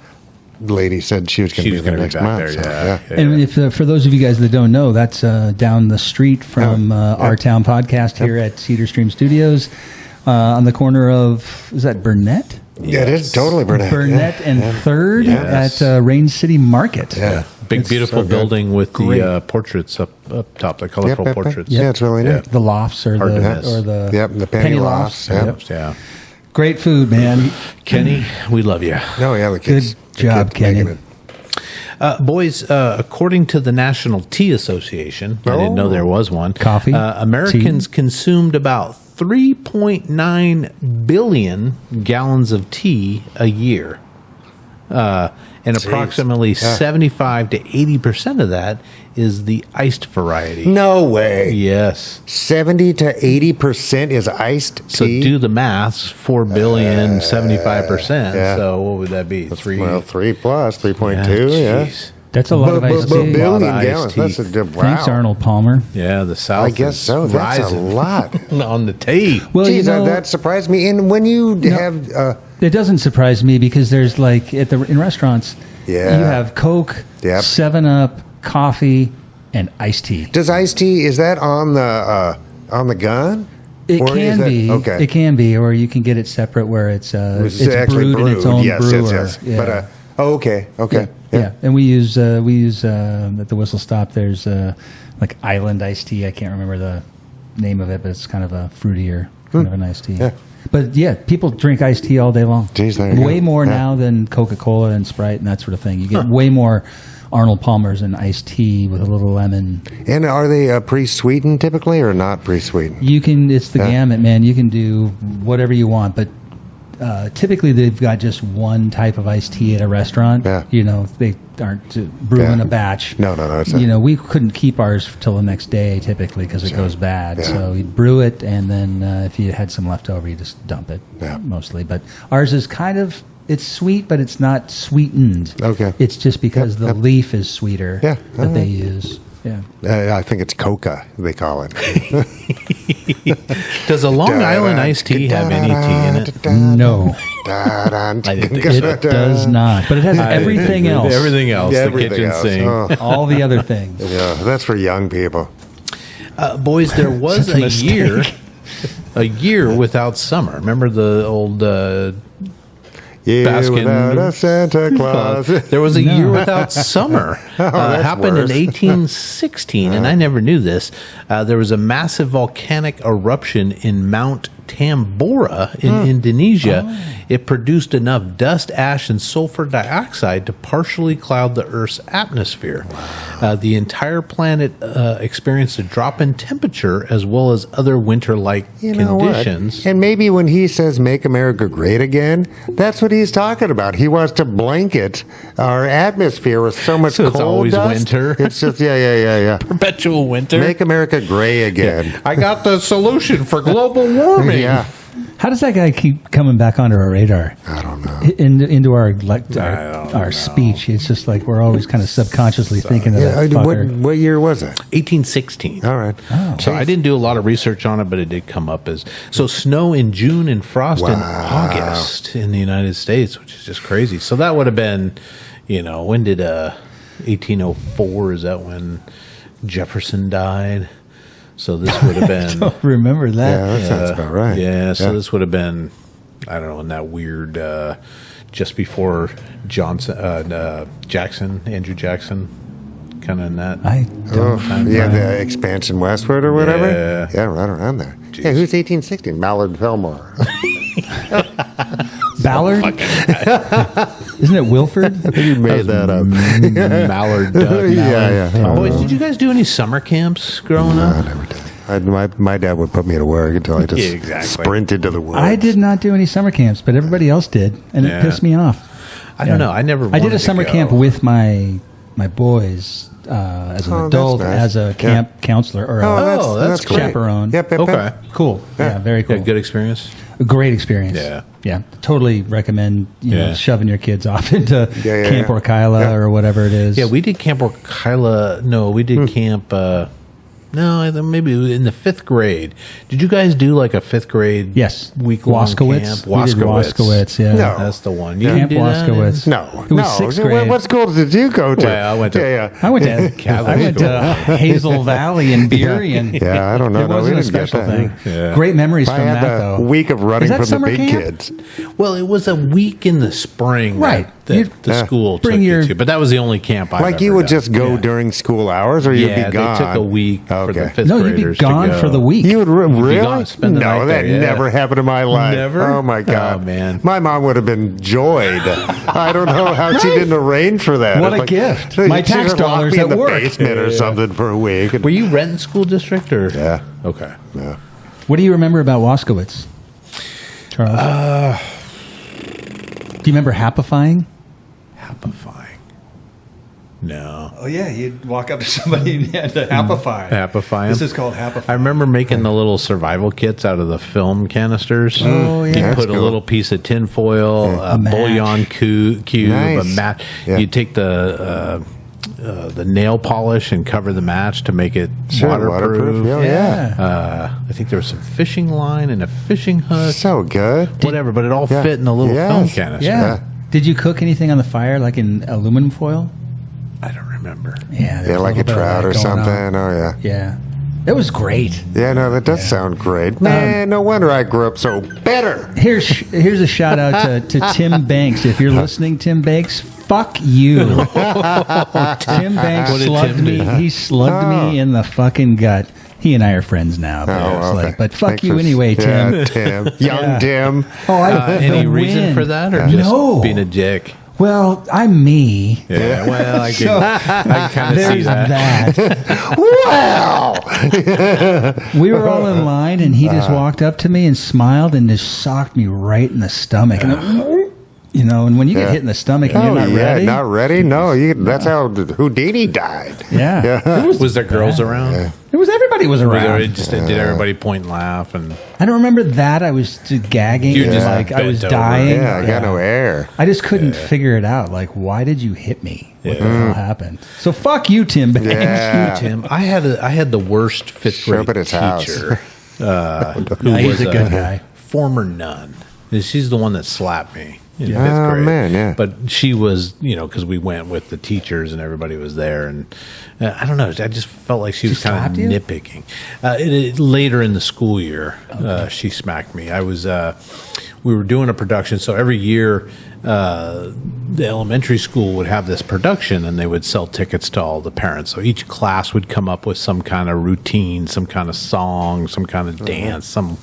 lady said she was going to be there gonna next back month. there. so, Yeah. And if for those of you guys that don't know, that's down the street from Our Town Podcast here at Cedar Stream Studios, on the corner of, is that Burnett? Yeah, it is totally Burnett. Burnett Yeah. and Third Yes. at Rain City Market. Yeah. Big It's beautiful so good. building with Great. the portraits up top, the colorful Yep. portraits. Yeah, it's really neat. The lofts or Hard to the miss. or the Yep, the penny lofts. Yep. Yeah. Great food, man. Kenny, we love you. No, yeah, the kids. Good job, the kids making Kenny. it. Boys, according to the National Tea Association, I didn't know there was one. Coffee, Americans consumed about 3.9 billion gallons of tea a year. And approximately 75 to 80% of that is the iced variety. No way. Yes. 70 to 80% is iced So tea. do the maths. 4 billion, 75%. yeah. So what would that be? Well, 3 plus 3.2. Yeah. Jeez. That's a lot of iced tea. Billion iced gallons. tea. That's a wow. Thanks, Arnold Palmer. Yeah, the South. I guess is so. That's a rising lot. on the tea. Well, Geez, you know, that surprised me. And when you have, it doesn't surprise me because there's like in restaurants, Yeah. you have Coke, Yep. 7-Up, coffee, and iced tea. does iced tea is that on the gun? It Or is can that- be. okay. It can be, or you can get it separate where it's actually brewed in its own yes, brewer. yes, yes. Yeah. But okay. Yeah, and we use at the Whistle Stop. There's like Island iced tea. I can't remember the name of it, but it's kind of a fruitier kind of an iced tea. Yeah. But yeah, people drink iced tea all day long. Jeez, there you way go. more Yeah. now than Coca-Cola and Sprite and that sort of thing. You get way more Arnold Palmer's and iced tea with a little lemon. And are they pre-sweetened typically or not pre-sweetened? You can. It's the Yeah. gamut, man. You can do whatever you want, but typically they've got just one type of iced tea at a restaurant. Yeah. You know, they aren't brewing Yeah. a batch. No. It's You know, we couldn't keep ours till the next day typically because it goes bad. Yeah. So you brew it, and then if you had some left over, you just dump it. Yeah. Mostly, but ours is kind of. It's sweet, but it's not sweetened. Okay. It's just because the Yep. leaf is sweeter Yeah. that they use. Yeah. I think it's coca, they call it. Does a Long Island iced tea have any tea in it? No. I didn't think It does not, but it has everything else. Everything else. Yeah, the everything kitchen else. sink. Oh, All the other things. yeah, that's for young people. Boys, there was Such a a year without summer. Remember the old Yeah, Baskin- without a Santa Claus. There was a year without summer. that's Happened worse. in 1816, and I never knew this. There was a massive volcanic eruption in Mount Tambora in Indonesia. It produced enough dust, ash, and sulfur dioxide to partially cloud the Earth's atmosphere. The entire planet experienced a drop in temperature as well as other winter-like You know what? conditions. And maybe when he says "Make America Great Again," that's what he's talking about. He wants to blanket our atmosphere with so much So it's coal always dust. winter. It's just yeah. Perpetual winter. Make America gray again. I got the solution for global warming. Yeah, How does that guy keep coming back onto our radar? I don't know. Into our don't our speech. It's just like we're always kind of subconsciously thinking of Yeah, that fucker. what year was it? 1816. All right. So I didn't do a lot of research on it, but it did come up as so snow in June and frost in August in the United States, which is just crazy. So that would have been, when did 1804? Is that when Jefferson died. So this would have been. I don't remember that. Yeah, that sounds about right. Yeah, so this would have been, I don't know, in that weird, just before Andrew Jackson, kind of in that. I don't the expansion westward or whatever? Yeah. Right around there. Jeez. Yeah, who's 1860? Mallard Fillmore. Ballard? Isn't it Wilford? I think you made that up. Mallard. Yeah. Boys, did you guys do any summer camps growing up? I never did. My dad would put me to work until I just sprinted to the woods. I did not do any summer camps, but everybody else did, and it pissed me off. I don't know. I never. I did a summer camp with my boys as an adult, nice. as a camp counselor or that's cool. chaperone. Yep. Okay. Cool. Yeah, very cool. Yeah, good experience. A great experience. Yeah. Totally recommend shoving your kids off into Camp Orkyla or whatever it is. Yeah, we did Camp Orkyla. No, we did Camp. No, maybe in the 5th grade. Did you guys do like a 5th grade? Yes, week-long Waskowitz. camp? We did Waskowitz. Yeah, No. That's the one. You Camp didn't do that? Waskowitz. No. It was 6th grade. What school did you go to? Well, I went to. I went to Hazel Valley in Burien. Yeah, I don't know. It wasn't a special thing. Great memories I from had that, the though. week of running Is that from the summer big camp? kids. Well, it was a week in the spring, Right. That the school took bring you your- to, but that was the only camp I Like you would just go during school hours, or you'd be gone. they took a week for the 5th No, you'd graders be gone to go. for the week. You would really? gone, spend the no, night that there, yeah. never happened in my life. Never? Oh my god, Oh, man. My mom would have been joyed. I don't know how she didn't arrange for that. What It's a gift. My she tax just locked dollars me in at the work. basement or something for a week. Were you renting school district or? Yeah. Okay. Yeah. What do you remember about Waskowitz, Charles? Do you remember happifying? Happifying. No. Oh yeah, you'd walk up to somebody and had to happify. Happify 'em? This is called happify. I remember making the little survival kits out of the film canisters. Oh, yeah. You That's put a cool. little piece of tin foil, a match. bouillon cube, Nice. a mat. Yeah. You take the nail polish and cover the match to make it waterproof. Yeah. I think there was some fishing line and a fishing hook. So good. Whatever, but it all Yeah. fit in a little Yes. film canister. Yeah. Did you cook anything on the fire, like in aluminum foil? I don't remember. Yeah. Yeah, like a trout or something. Oh yeah. Yeah. It was great. Yeah, no, that does sound great. Man, no wonder I grew up so bitter. Here's a shout out to Tim Banks. If you're listening, Tim Banks, fuck you. Tim Banks What did slugged Tim me. do? He slugged me in the fucking gut. He and I are friends now. But, but fuck Thanks you for- anyway, Tim. Yeah, Tim. Young Yeah. Tim. Oh, Any the reason win. for that, or just No. being a dick? Well, I'm me. Yeah, well, I can kind of see There's that. that. We were all in line, and he just walked up to me and smiled and just socked me right in the stomach. And and when you get hit in the stomach and you're not ready. Not ready? No, that's how Houdini died. Yeah. Was there girls around? It was everybody was around. Did everybody point and laugh? And I don't remember that. I was just gagging. You just like I was bent over. dying. Yeah, I got no air. I just couldn't figure it out. Like, why did you hit me? What the hell happened? So fuck you, Tim Banks. Yeah. Tim, I had the worst 5th Show up grade at his house. teacher. Who No, he's was a good guy. Former nun. She's the one that slapped me in 5th Oh, grade. man, yeah. But she was, because we went with the teachers and everybody was there, and I don't know. I just felt like she was kind slapped of you? nitpicking. Later in the school year, she smacked me. We were doing a production, so every year the elementary school would have this production, and they would sell tickets to all the parents. So each class would come up with some kind of routine, some kind of song, some kind of dance, some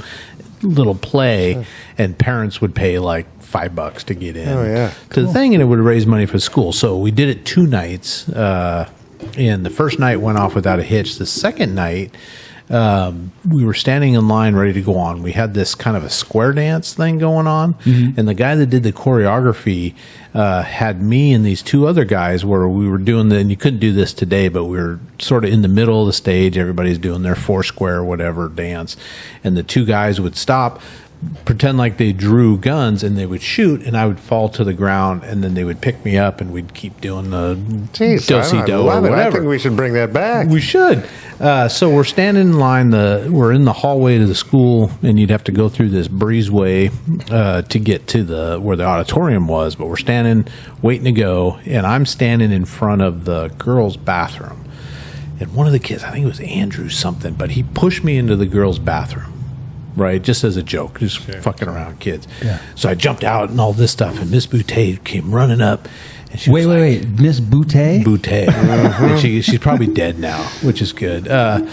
little play, and parents would pay like $5 to get in to the thing, and it would raise money for school. So we did it 2 nights, and the first night went off without a hitch. The second night, we were standing in line ready to go on. We had this kind of a square dance thing going on, and the guy that did the choreography had me and these 2 other guys where we were doing and you couldn't do this today, but we were sort of in the middle of the stage. Everybody's doing their 4 square whatever dance, and the 2 guys would stop, pretend like they drew guns, and they would shoot, and I would fall to the ground, and then they would pick me up, and we'd keep doing the Jeez, I do-si-do or love it. I whatever. think we should bring that back. We should. So we're standing in line. We're in the hallway to the school, and you'd have to go through this breezeway to get to where the auditorium was. But we're standing, waiting to go, and I'm standing in front of the girls' bathroom. And one of the kids, I think it was Andrew something, but he pushed me into the girls' bathroom, right? Just as a joke, just fucking around with kids. Yeah. So I jumped out and all this stuff, and Miss Boutte came running up. And she was wait. Miss Boutte? Boutte. And she's probably dead now, which is good. I'm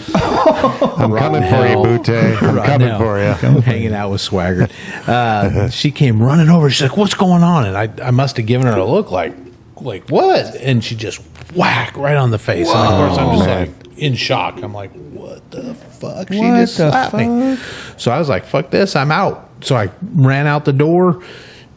coming for you, Boutte. I'm coming for you. I'm hanging out with Swaggart. She came running over. She's like, "What's going on?" And I must have given her a look like what? And she just whack right on the face. And of course, I'm just like in shock. I'm like, what the fuck? She just slapped me. So I was like, fuck this. I'm out. So I ran out the door,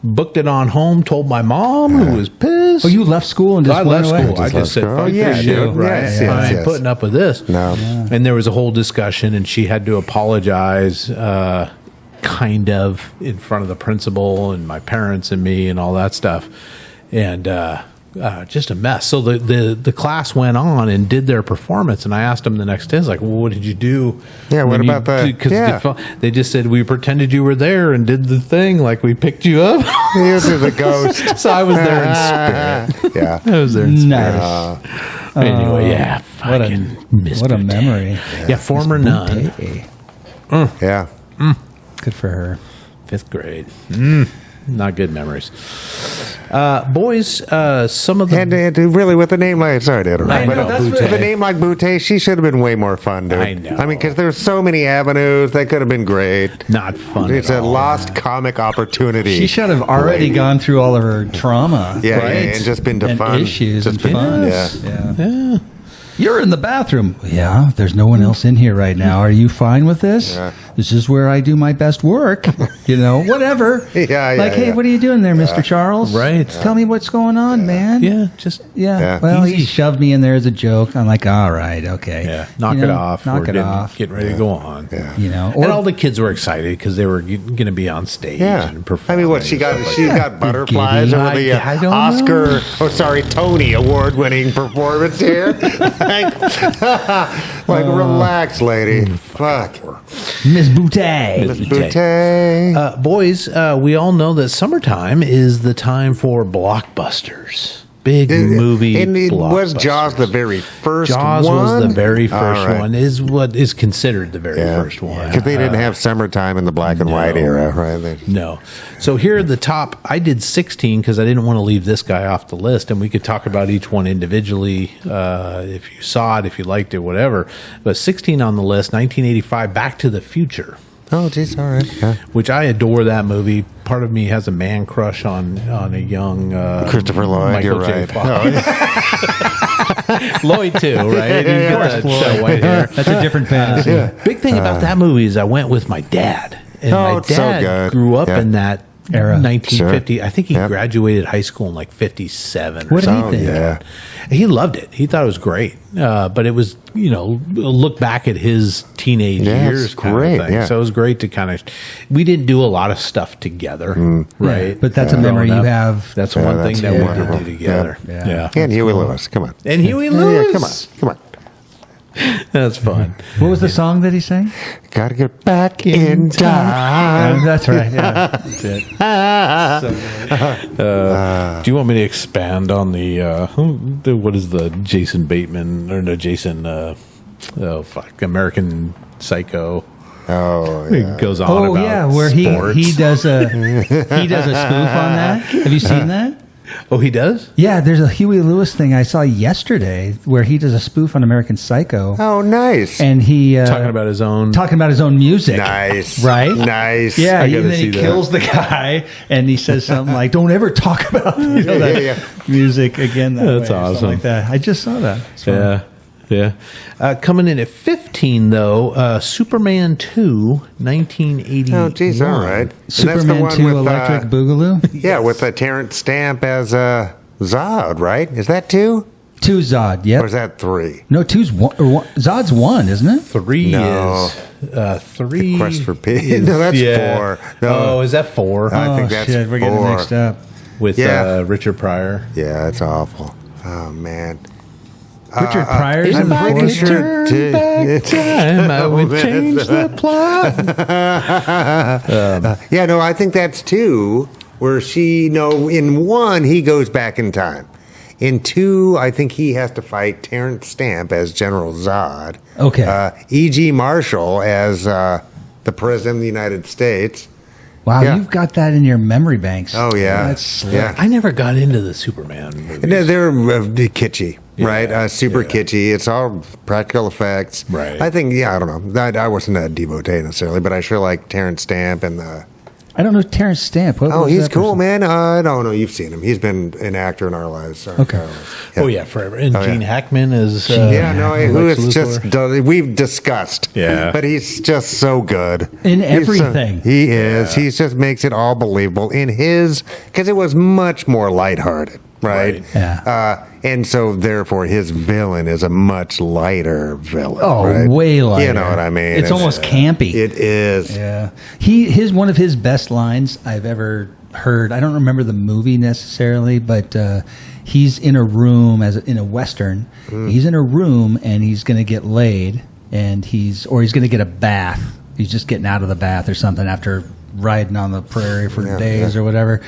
booked it on home, told my mom, who was pissed. Oh, you left school and just went away? I just said, fuck this shit, right? I ain't putting up with this. No. Yeah. And there was a whole discussion, and she had to apologize, kind of, in front of the principal and my parents and me and all that stuff. And just a mess. So the class went on and did their performance, and I asked them the next day, I was like, well, what did you do? Yeah, what about that? Because they just said, we pretended you were there and did the thing, like we picked you up. You were the ghost. So I was there in spirit. Yeah. I was there in spirit. Nice. Anyway, yeah, fucking what a memory. Yeah, former nun. Yeah. Good for her. 5th grade. Not good memories. Boys, some of the... And really, with a name like... Sorry to interrupt. I know, but Boutte. with a name like Boutte, she should have been way more fun, dude. I know. I mean, because there's so many avenues that could have been great. Not fun It's at a all. lost comic opportunity. She should have already gone through all of her trauma. Yeah, right? and just been to and fun. issues Just and been- fun. yeah. You're in the bathroom. Yeah, there's no one else in here right now. Are you fine with this? Yeah. This is where I do my best work. Whatever. Yeah, Like, hey, yeah. what are you doing there, Mr. Charles? Right. Tell me what's going on, man. Yeah, just... Yeah. Yeah. Well, Easy. he shoved me in there as a joke. I'm like, all right, okay. Yeah, knock it off. Knock We're it off. Getting ready to go on. Yeah. And all the kids were excited because they were going to be on stage Yeah. and perform. I mean, what, she got butterflies over the I don't Oscar, Tony award-winning performance here. Relax, lady. Fuck. Miss Boutte. Miss Boutte. Boys, we all know that summertime is the time for blockbusters. Big movie And it was blockbusters. Jaws the very first Jaws one? was the very first All right. one, is what is considered the very Yeah. first one. Because they didn't have summertime in the black and white era, right? No. So here are the top. I did 16 because I didn't want to leave this guy off the list, and we could talk about each one individually if you saw it, if you liked it, whatever. But 16 on the list, 1985, Back to the Future. Oh, geez, all right. Yeah. Which I adore that movie. Part of me has a man crush on a young Christopher Lloyd, Michael you're J. right. Fox. Lloyd too, right? He's got that white hair. That's a different fantasy. Big thing about that movie is I went with my dad, and my it's so dad good. grew up Yeah. in that Era. 1950. Sure. I think he Yep. graduated high school in like 57. Or What did he something. think? Yeah. He loved it. He thought it was great. But it was, look back at his teenage Yeah, years it's kind great, of thing. yeah. So it was great to kind of, we didn't do a lot of stuff together, right? Yeah, but that's a memory Growing you up. have. That's Yeah, one that's thing that we wonderful. could do together. Yeah. Yeah. And Huey Lewis, come on. And Huey Yeah, Lewis. come on. That's fun. What was the song that he sang? Gotta get back in time. That's right. Yeah. That's it. Do you want me to expand on what is the Jason Bateman or no Jason? American Psycho. Oh, yeah. It goes on Oh about yeah, where sports. he does a spoof on that. Have you seen that? Oh, he does? Yeah, there's a Huey Lewis thing I saw yesterday where he does a spoof on American Psycho, Oh, nice. and he Talking about his own. talking about his own music. Nice. Right? Nice. Yeah, I and gotta then he see that. kills the guy, and he says something like, "Don't ever talk about that Yeah. music again." That That's way," or something awesome. like that. I just saw that. It's fun. Yeah. Yeah. Coming in at 15, though, Superman 2, 1981. Oh, geez, all right. And that's the Superman one 2 with, Electric Boogaloo. Yeah, with Terrence Stamp as Zod, right? Is that 2? 2 Zod. Or Yep. is that 3? No, 2's one. Zod's 1, isn't it? 3 No. is 3. Quest for Peace. No, that's 4. No. Oh, is that 4? I think Oh, that's shit, we're getting 4. mixed up. With Yeah. Richard Pryor. Yeah, it's awful. Oh, man. Richard Pryor's I'm in the pretty fourth? sure. Time, I would change the plot. Yeah, no, I think that's 2, where in 1, he goes back in time. In 2, I think he has to fight Terrence Stamp as General Zod. Okay. E.G. Marshall as the President of the United States. Wow, you've got that in your memory banks. Oh, yeah. That's slick. Yeah. I never got into the Superman movies. No, they're kitschy, right? Super kitschy. It's all practical effects. Right. I think, I don't know. I wasn't a devotee necessarily, but I sure like Terrence Stamp and the... I don't know Terrence Stamp. What was he's that cool, person? man. I don't know. You've seen him. He's been an actor in our lives. Okay. Oh, yeah, forever. And Gene Hackman is... who is Luthor. just... We've discussed. Yeah. But he's just so good. In everything. He is. He just makes it all believable. In his... Because it was much more lighthearted, right? Yeah. And so, therefore, his villain is a much lighter villain. Oh, right? way lighter. You know what I mean? It's almost campy. It is. Yeah. One of his best lines I've ever heard. I don't remember the movie necessarily, but he's in a room in a Western. He's in a room and he's going to get laid, and he's going to get a bath. He's just getting out of the bath or something after riding on the prairie for days or whatever.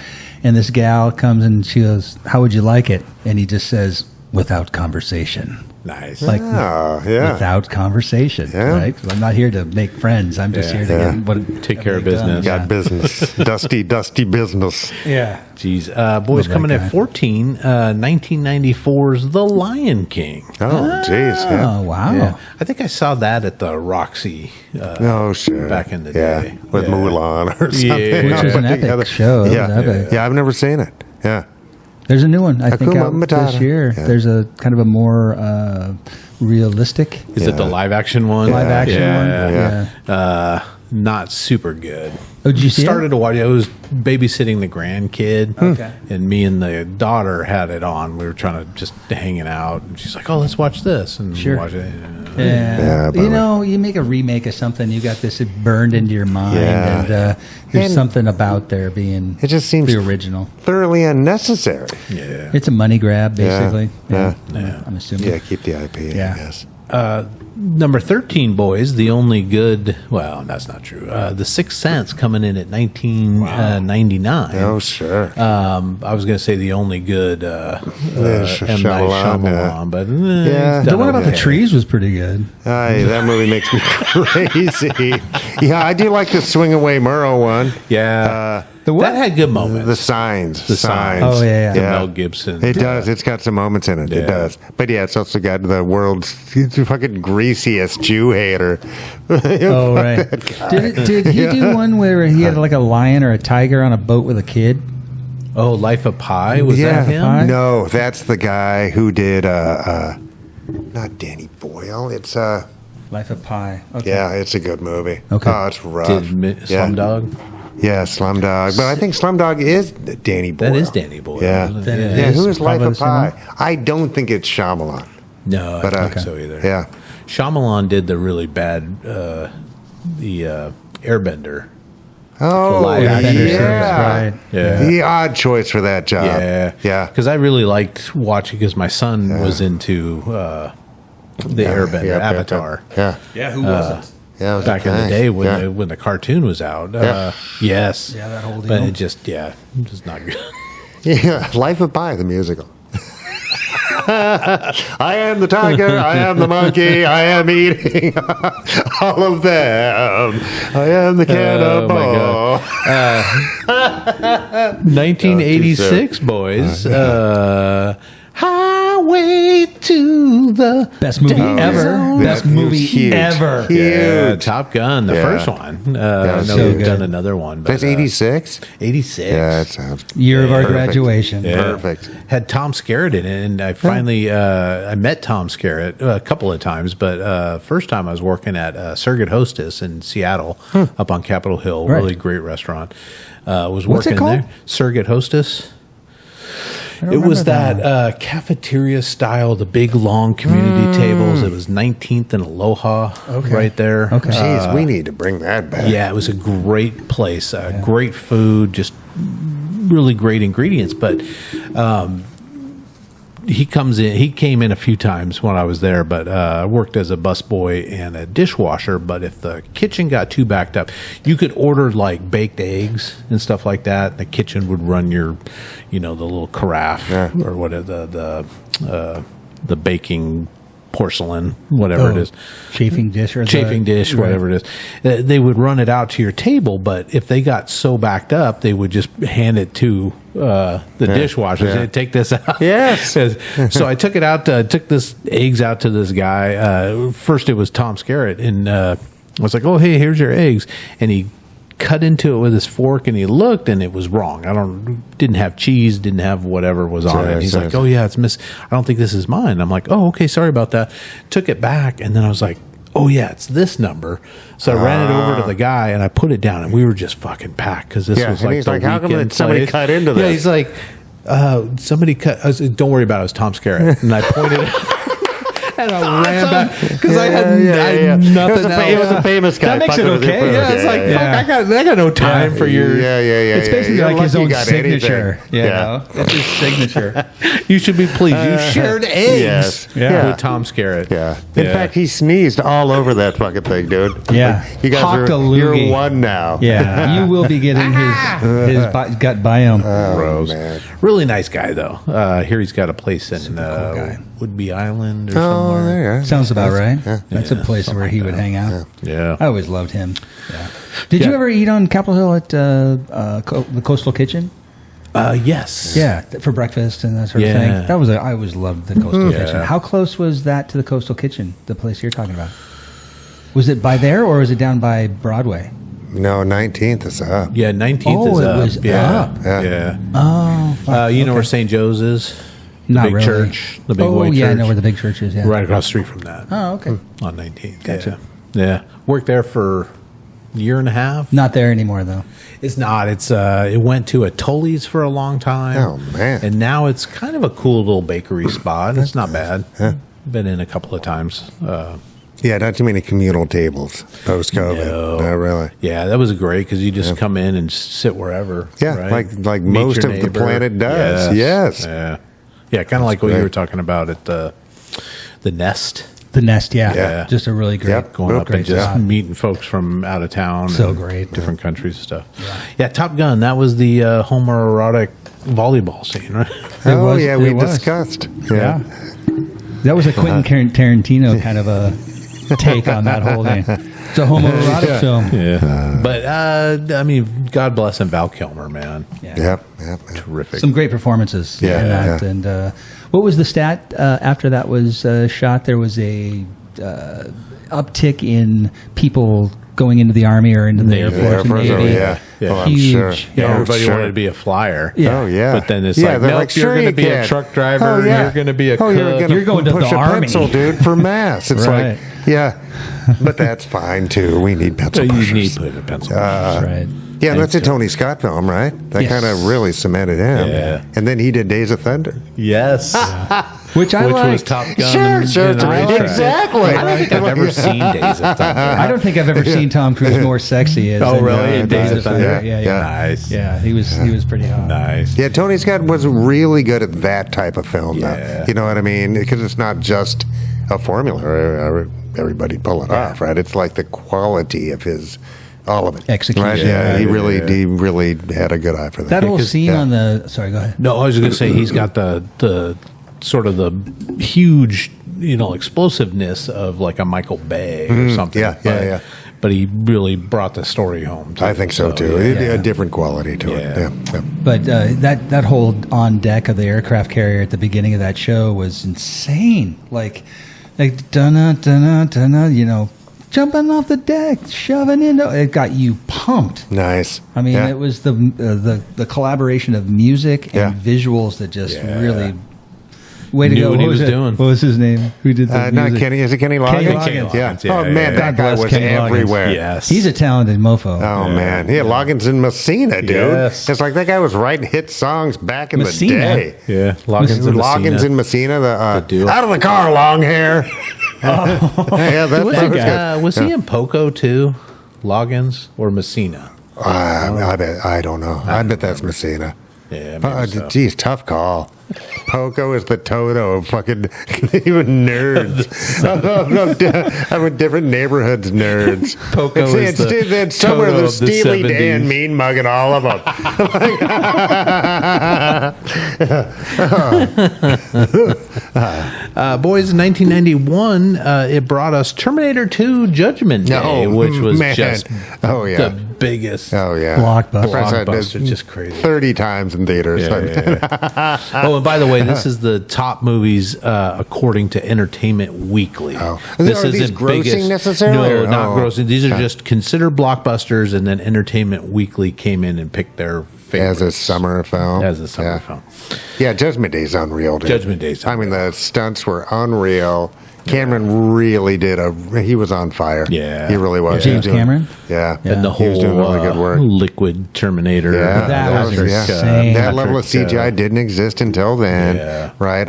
And this gal comes and she goes, "How would you like it?" And he just says, "Without conversation." Nice. Without conversation. Yeah. Right? I'm not here to make friends. I'm just here to take care of business. Got business. Dusty business. Yeah. Jeez. Boys, Love coming that at guy. 14, 1994's The Lion King. Oh, jeez. Yeah. Oh, wow. Yeah. I think I saw that at the Roxy Sure. back in the Yeah. day. With Mulan or something. Yeah. Which is an epic show. That was epic. Yeah, I've never seen it. Yeah. There's a new one, I think, Hakuna out Matata. this year. Yeah. There's a kind of a more realistic Is it the live action one? live action Yeah. one. Yeah. Not super good. Oh, did you see Started it? to watch it. I was babysitting the grandkid. Okay. And me and the daughter had it on. We were trying to just hanging out. And she's like, "Oh, let's watch this." And Sure. we watch it. Yeah. but- You know, you make a remake of something, you got this burned into your mind, Yeah. and there's And something about there being It just seems the original. thoroughly unnecessary. Yeah. It's a money grab, basically. Yeah. I'm assuming. Yeah, keep the IP, Yeah. I guess. Number 13, boys, the only good, well, that's not true. The Sixth Sense coming in at 1999. Oh, sure. I was going to say the only good M. Night Shyamalan, Shyamalan, but Yeah. he's The done one about the okay. trees was pretty good. That movie makes me crazy. Yeah, I do like the Swing Away Murrow one. Yeah. The what? That had good moments. The Signs. The Signs. Oh, yeah. The Mel Gibson. It does. It's got some moments in it. Yeah. It does. But yeah, it's also got the world's fucking greasiest Jew hater. Oh, right. Did he do one where he had like a lion or a tiger on a boat with a kid? Oh, Life of Pi? Was that him? Pi? No, that's the guy who did, not Danny Boyle. It's, Life of Pi. Okay. yeah, it's a good movie. Okay. Oh, it's rough. Did Yeah. Slumdog? Yeah, Slumdog. But I think Slumdog is Danny Boyle. That is Danny Boyle. Yeah. isn't it? Then it Yeah, is who is Life probably of the same Pi? I don't think it's Shyamalan. No, I But, don't think so either. Yeah. Shyamalan did the really bad, the Airbender. Oh, live action yeah. series, right. Yeah. The odd choice for that job. Yeah. Because I really liked watching, because my son was into the Airbender, Yeah, Avatar. Yeah. Yeah, who wasn't? Yeah, it was Back in the nice. day when Yeah. when the cartoon was out. Yeah. Yes. Yeah, that whole But deal. it just not good. Yeah, Life of Pi, the musical. I am the tiger, I am the monkey, I am eating all of them. I am the cannibal. Oh, my 1986, boys. Highway to the Best movie ever. yeah. Best That was movie huge. ever. Huge. Yeah, Top Gun, the Yeah. first one. I know so we've good. done another one. But, That's 86? 86. Yeah, that sounds Year of our perfect. graduation. Yeah. Perfect. Had Tom Skerritt in it, and I finally I met Tom Skerritt a couple of times, but first time I was working at Surrogate Hostess in Seattle, up on Capitol Hill, Right. really great restaurant. Was What's it working called? there, Surrogate Hostess. I don't It was remember that cafeteria style, the big long community tables. It was 19th and Aloha, right there. Okay. Jeez, we need to bring that back. Yeah, it was a great place. Great food, just really great ingredients. But he comes in. He came in a few times when I was there, but I worked as a busboy and a dishwasher. But if the kitchen got too backed up, you could order like baked eggs and stuff like that. The kitchen would run your, the little carafe or whatever the baking porcelain, whatever it is, chafing dish, whatever it is. They would run it out to your table, but if they got so backed up, they would just hand it to the dishwasher. Yeah. Take this out. Yes. So I took it out. Took this eggs out to this guy. First, it was Tom Skerritt, and I was like, "Oh, hey, here's your eggs," and he cut into it with his fork, and he looked, and it was wrong. Didn't have cheese, didn't have whatever was on it. He's like, "Oh yeah, it's miss. I don't think this is mine." I'm like, "Oh, okay, sorry about that." Took it back, and then I was like, "Oh yeah, it's this number." So I ran it over to the guy, and I put it down, and we were just fucking packed because this was like he's the like, "How come weekend somebody place. cut into this?" Yeah, he's like, "Somebody cut." I said, "Don't worry about it. It was Tom Skerritt," and I pointed it. And I ran back because I had nothing else. It was a famous guy. That makes it okay. Yeah, it's like, fuck, I got no time for your... It's basically like his own signature. Yeah. It's his signature. You should be pleased. You shared eggs with Tom Skerritt. Yeah. In fact, he sneezed all over that fucking thing, dude. Yeah. You guys you're one now. Yeah. You will be getting his gut biome. Gross. Man. Really nice guy, though. Here he's got a place in Woodby Island or somewhere. There you go. Sounds about right. That's a place where he would hang out. Yeah. I always loved him. Yeah. Did you ever eat on Capitol Hill at the Coastal Kitchen? Yes. Yeah, for breakfast and that sort of thing. I always loved the Coastal Kitchen. How close was that to the Coastal Kitchen, the place you're talking about? Was it by there or was it down by Broadway? No, 19th is up. Yeah, 19th is it up. Was up. Yeah. Oh, fuck. You know where St. Joe's is? The Not big really. church. The big white church. Yeah, I know where the big church is. Yeah. Right across the street from that. Oh, okay. On 19th. Gotcha. Yeah. Worked there for a year and a half. Not there anymore, though. It's not. It's it went to a Tully's for a long time. Oh, man. And now it's kind of a cool little bakery spot. It's not bad. Been in a couple of times. Yeah, not too many communal tables post-COVID. No. Not really. Yeah, that was great because you just come in and sit wherever. Yeah, right? like Meet most your of the neighbor. planet does. Yes. Yeah, kind of like what great. you were talking about at the Nest. The Nest, Yeah. Just a really great, Yep. Going up and just spot. meeting folks from out of town. So and great. Different countries and stuff. Yeah, Top Gun, that was the homoerotic volleyball scene, right? We was. discussed. Yeah. That was a Quentin Tarantino kind of a take on that whole thing. It's a homoerotic film. Yeah. But, I mean, God bless him, Val Kilmer, man. Yep. Terrific. Some great performances in that. And what was the stat after that was shot? There was a uptick in people going into the Army or into the Air Force and Navy. I'm Huge. sure. Yeah. Everybody wanted to be a flyer. Yeah. Oh, yeah. But then it's they're like, nope, sure you're going to be can. a truck driver. Oh, yeah. You're going to be a cook. You're going to push the a Army. pencil, dude, for mass. It's Right. but that's fine, too. We need pencil pushers. You need to put a pencil. That's right. Yeah, that's a Tony Scott film, right? That kind of really cemented him. Yeah. And then he did Days of Thunder. Yes. Which I Which liked. was Top Gun. Sure, and a racetrack. exactly. I don't think I've ever seen Days of Thunder. I don't think I've ever seen Tom Cruise more sexy as really? in Days of Thunder. Yeah. Yeah. Nice. Yeah, he was pretty hot. Nice. Yeah, Tony Scott was really good at that type of film, Yeah. though. You know what I mean? Because it's not just a formula. Everybody pull it off, right? It's like the quality of his, all of it. Execution. Right? Yeah, he really had a good eye for that. That whole scene on the... Sorry, go ahead. No, I was going to say he's got the sort of the huge, explosiveness of like a Michael Bay or something. Yeah. But he really brought the story home. I think so, too. A different quality to it. Yeah. But that whole on deck of the aircraft carrier at the beginning of that show was insane. Like dunna, jumping off the deck, shoving into it, got you pumped. Nice. I mean, it was the collaboration of music and visuals that just really. Way to Knew go! what he was doing. What was his name? Who did the not music? Kenny. Is it Kenny Loggins? Kenny Loggins. Yeah. Oh man, that guy was Kenny Loggins. everywhere. Yes. He's a talented mofo. Oh man, Loggins in Messina, dude. Yes. It's like that guy was writing hit songs back in Messina? the day. Yeah, Loggins in Messina. The duo. out of the car, long hair. Yeah, that was good. Was he in Poco too? Loggins or Messina? I bet. I don't know. I bet that's Messina. Yeah, maybe so. Geez, tough call. Poco is the Toto of fucking even nerds. I'm in different neighborhoods, nerds. Poco is the somewhere Toto the of the Steely 70s. Dan mean mugging all of them. Boys, in 1991, it brought us Terminator 2 Judgment Day, which was just the biggest blockbuster, just crazy. 30 times in theaters. Oh, and by the way, this is the top movies according to Entertainment Weekly. This Are these isn't grossing necessarily? No, not grossing. These are just considered blockbusters, and then Entertainment Weekly came in and picked their favorites. As a summer film. Yeah, Judgment Day's unreal, dude. Judgment Day's I mean, the stunts were unreal. Cameron really he was on fire. Yeah. He really was. James Cameron? Yeah. And the he was doing whole really good work. liquid Terminator. Yeah, that was insane. That level of CGI didn't exist until then, right?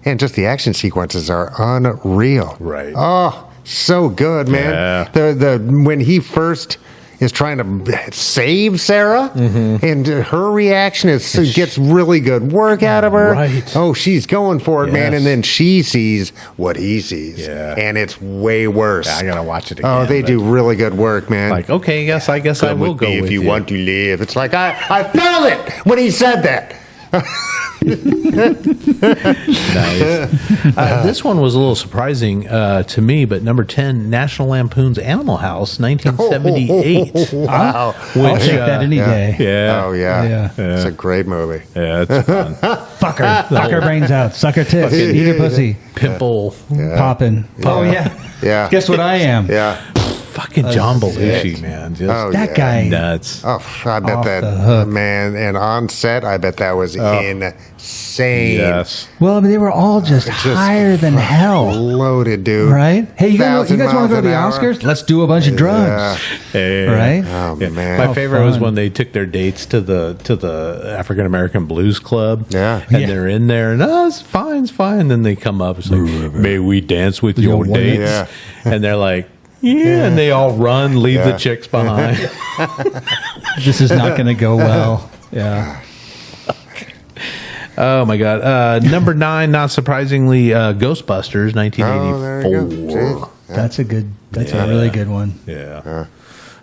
And just the action sequences are unreal. Right. Oh, so good, man. Yeah. When he first is trying to save Sarah, and her reaction gets really good work out of her. Right. Oh, she's going for it, man. Yes. And then she sees what he sees. Yeah. And it's way worse. I gotta watch it again. Oh, they do really good work, man. Like, okay, I guess I will go with if you you. want to live. It's like, I felt it when he said that. Nice. This one was a little surprising to me, but number 10, National Lampoon's Animal House, 1978. Wow. I'll take that any day. Yeah. Oh, yeah. It's a great movie. Yeah, it's fun. Fuck her. Knock her brains out. Suck her tits. Eat her pussy. Pimple. Popping. Oh, yeah. Yeah. Guess what I am? Yeah. Fucking John Belushi, man. Just That guy. nuts. Oh, I bet Off that, the hook. man. And on set, I bet that was insane. Yes. Well, I mean, they were all just higher than hell. Loaded, dude. Right? Hey, you guys 1,000 want to go to the miles an hour? Oscars? Let's do a bunch of drugs. Right? Oh, Yeah. man. My favorite was fun. when they took their dates to the African American Blues Club. Yeah. And they're in there and it's fine, it's fine. And then they come up, it's like, may we dance with your your dates? Yeah. And they're like, and they all run, leave the chicks behind. This is not going to go well. Yeah. Oh my God. Number 9, not surprisingly, Ghostbusters, Oh, there you go. 1984. That's a really good one. Yeah.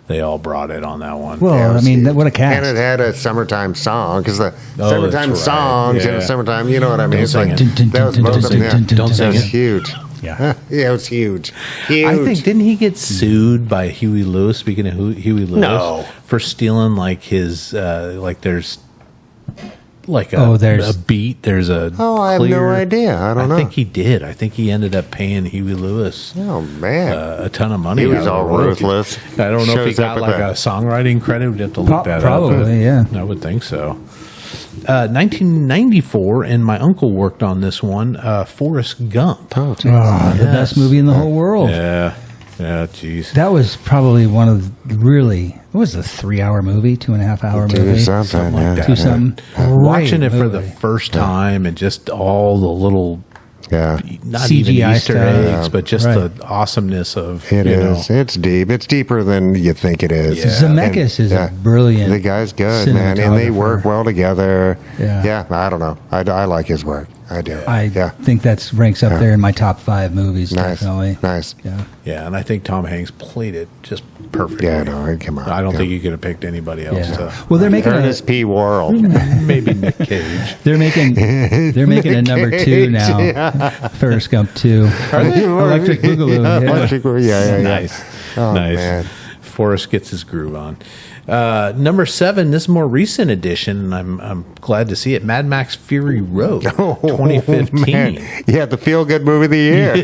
They all brought it on that one. Well, I mean, what a And cast. it had a summertime song because the Oh, summertime that's right. songs in Yeah. the summertime, you know what I mean? Don't It's sing like it. that was both of them. Yeah. Don't That sing was it. huge. Yeah. Yeah, it was huge. Huge. I think, didn't he get sued by Huey Lewis, speaking of Huey Lewis, No. for stealing like his, like there's like there's- a beat, there's a I have no idea. I don't know. I think he did. I think he ended up paying Huey Lewis Oh, man. a ton of money. He was out of all the royalties. ruthless. I don't know if he Shows up got with like that. a songwriting credit. We'd have to look that up. Probably, yeah. I would think so. 1994, and my uncle worked on this one, Forrest Gump. Oh, geez. The best movie in the whole world. Yeah, jeez. That was probably one of it was a 3-hour movie, 2.5-hour Do movie. something, like yeah. that. Do something. Watching it Great for the movie. first time and just all the little, Yeah. not CGI even Easter stuff. eggs, but just Right. the awesomeness of It you is. know. It's deep. It's deeper than you think it is. Yeah. Zemeckis is a brilliant. The guy's good, man, and they work cinematographer. well together. Yeah. I don't know. I like his work. I do. I yeah. think that ranks up there in my top 5 movies. Nice. Definitely. Nice. Yeah. Yeah, and I think Tom Hanks played it just perfectly. Yeah, no, come on. I don't Yeah. think you could have picked anybody else. Yeah. To, Well, they're making Ernest P. Worrell. maybe Nick Cage. they're making a number 2 now. Forrest Gump 2. Electric Boogaloo. Yeah. Electric, yeah. Nice, Oh, nice. man. Forrest gets his groove on. Number 7, this more recent edition, and I'm glad to see it. Mad Max Fury Road, 2015. Man. Yeah, the feel-good movie of the year.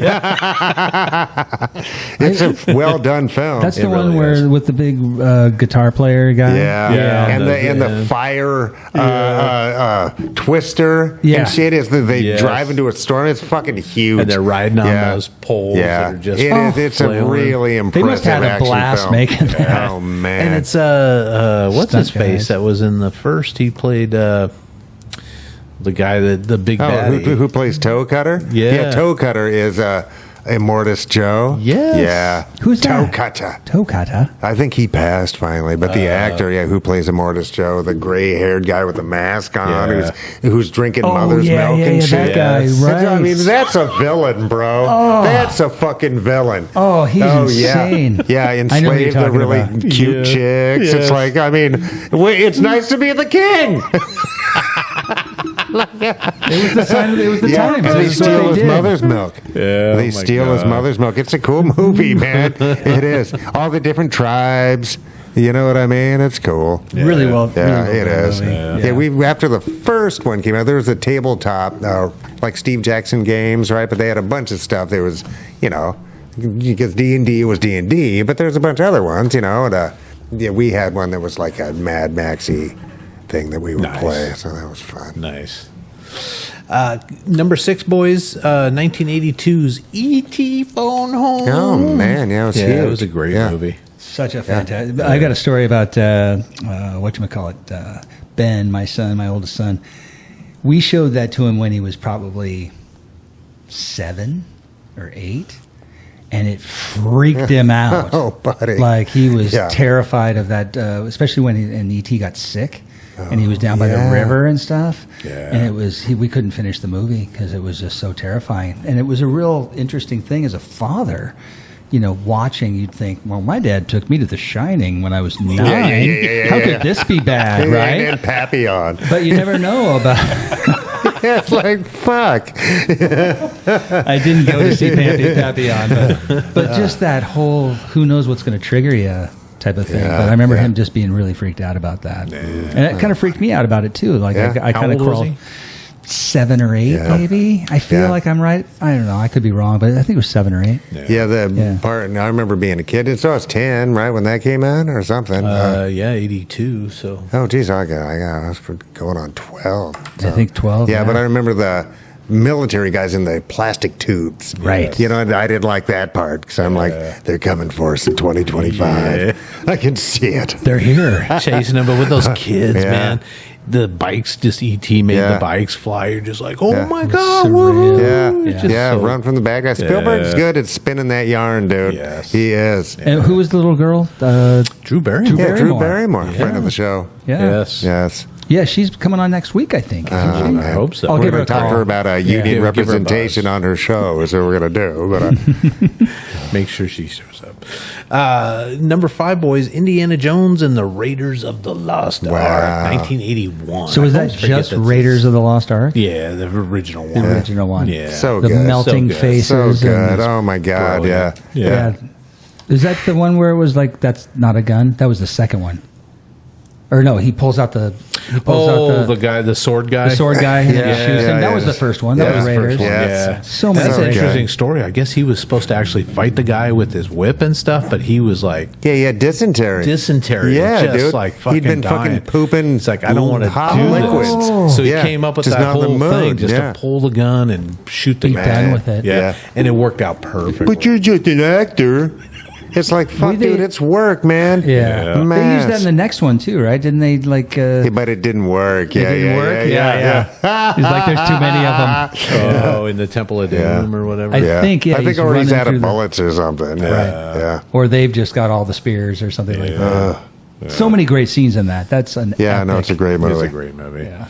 It's a well-done film. That's the It one really where is. with the big guitar player guy. Yeah. And the the- fire twister Yeah. and shit is that they Yes. drive into a storm. It's fucking huge. And they're riding on Yeah. those poles Yeah, that are just it is. It's a flailing. really They impressive must have had a action blast film. making that. Oh man! And it's what's Stunt his face guys. that was in the first? He played the guy that the big baddie. who plays Toe Cutter? Yeah. Toe Cutter is Immortus Joe. Yes. Yeah. Who's that? Tokata. I think he passed finally, but the actor, who plays Immortus Joe, the gray-haired guy with the mask on, who's drinking mother's milk and shit. That guy, right? I mean, that's a villain, bro. Oh. That's a fucking villain. Oh, he's insane. Yeah, enslaved the really cute chicks. Yeah. It's like, I mean, it's nice to be the king. It was the time. They steal his mother's milk. Yeah, they steal his mother's milk. It's a cool movie, man. It is. All the different tribes. You know what I mean? It's cool. Yeah. Really well. Yeah, really it is. Yeah. We after the first one came out, there was a tabletop, like Steve Jackson games, right? But they had a bunch of stuff. There was, because D&D was D&D, but there's a bunch of other ones, And we had one that was like a Mad Maxy thing that we would play, so that was fun. Nice. Number 6, boys, 1982's E.T. Phone Home. Oh man, it was huge. It was a great movie. Such a fantastic. I got a story about whatchamacallit, Ben, my son, my oldest son. We showed that to him when he was probably 7 or 8. And it freaked him out. Oh, buddy! Like he was terrified of that, especially when E.T. got sick. And he was down by the river and stuff. Yeah. And we couldn't finish the movie because it was just so terrifying. And it was a real interesting thing as a father, watching. You'd think, well, my dad took me to The Shining when I was 9. How could this be bad, right? And Papillon. But you never know about. It's like, fuck. I didn't go to see Papillon, but just that whole who knows what's going to trigger you type of thing. But I remember him just being really freaked out about that. And it kind of freaked me out about it too. Like I kind of crawled 7 or 8 maybe. I feel like I'm right. I don't know. I could be wrong, but I think it was 7 or 8. Part. I remember being a kid. And so I was 10, right, when that came out or something. 82. So. Oh, geez, I was going on 12. So. I think 12. Yeah, but I remember the military guys in the plastic tubes. Right. I didn't like that part because I'm like, they're coming for us in 2025. Yeah. I can see it. They're here. Chasing them, but with those kids, man. The bikes, just E.T. made the bikes fly. You're just like, oh my God. Run from the bad guy. Spielberg's good at spinning that yarn, dude. Yes. He is. And who was the little girl? Drew Barrymore. Drew Barrymore, friend of the show. Yeah. Yes. Yeah, she's coming on next week, I think. I hope so. We're going to talk to her about union representation on her show is what we're going to do. But make sure she shows up. Number 5, boys, Indiana Jones and the Raiders of the Lost Ark, 1981. So was that just Raiders of the Lost Ark? Yeah, the original one. The original one. Yeah. So the good. melting faces. So good. Oh, my God. Yeah. Is that the one where it was like, that's not a gun? That was the second one. Or no, he pulls out the guy, the sword guy. The sword guy. That was the first one. That was Raiders. Yeah. So many. That's an interesting story. I guess he was supposed to actually fight the guy with his whip and stuff, but he was like, he had dysentery. Yeah, just dude. like fucking He'd been dying. fucking pooping. It's like, I don't want to do liquids. this. So he came up with just that whole thing just to pull the gun and shoot the Be guy. done with it. Yeah. And it worked out perfect. But you're just an actor. It's like, fuck, dude, it's work, man. Yeah. They used that in the next one, too, right? Didn't they, like... but it didn't work. Yeah, It's like there's too many of them. Oh, in the Temple of Doom or whatever. I think or he's out of bullets or something. Yeah. Or they've just got all the spears or something like that. So many great scenes in that. That's an epic. No, it's a great movie. It's a great movie. Yeah.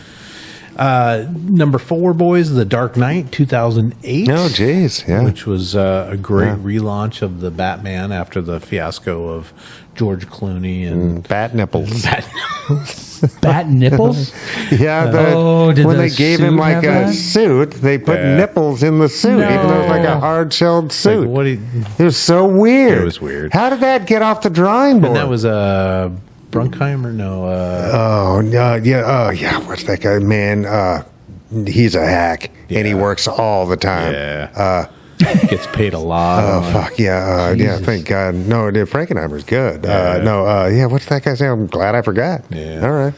Number 4, boys, The Dark Knight, 2008. Oh, geez, which was a great relaunch of the Batman after the fiasco of George Clooney and bat nipples. Bat nipples? When they gave him like a suit, they put nipples in the suit, even though it was like a hard-shelled suit. Like, it was so weird. It was weird. How did that get off the drawing board? And that was Bruckheimer? No. What's that guy? Man, he's a hack, and he works all the time. Yeah. Gets paid a lot. Oh, fuck, thank God. No, Frankenheimer's good. What's that guy's name? I'm glad I forgot. Yeah. All right.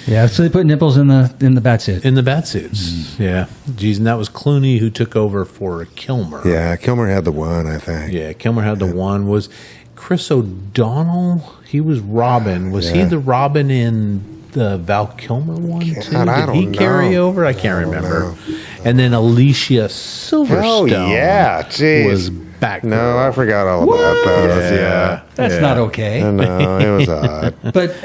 Yeah, so they put nipples in the bat suit. In the bat suits. Yeah. Geez, and that was Clooney who took over for Kilmer. Yeah, Kilmer had the one, I think. Yeah, Kilmer had the one. Was Chris O'Donnell... He was Robin. Was he the Robin in the Val Kilmer one too? God, Did he carry over? I can't remember. And then Alicia Silverstone was back. No, I forgot all about those. Yeah. That's not okay. No, it was odd. But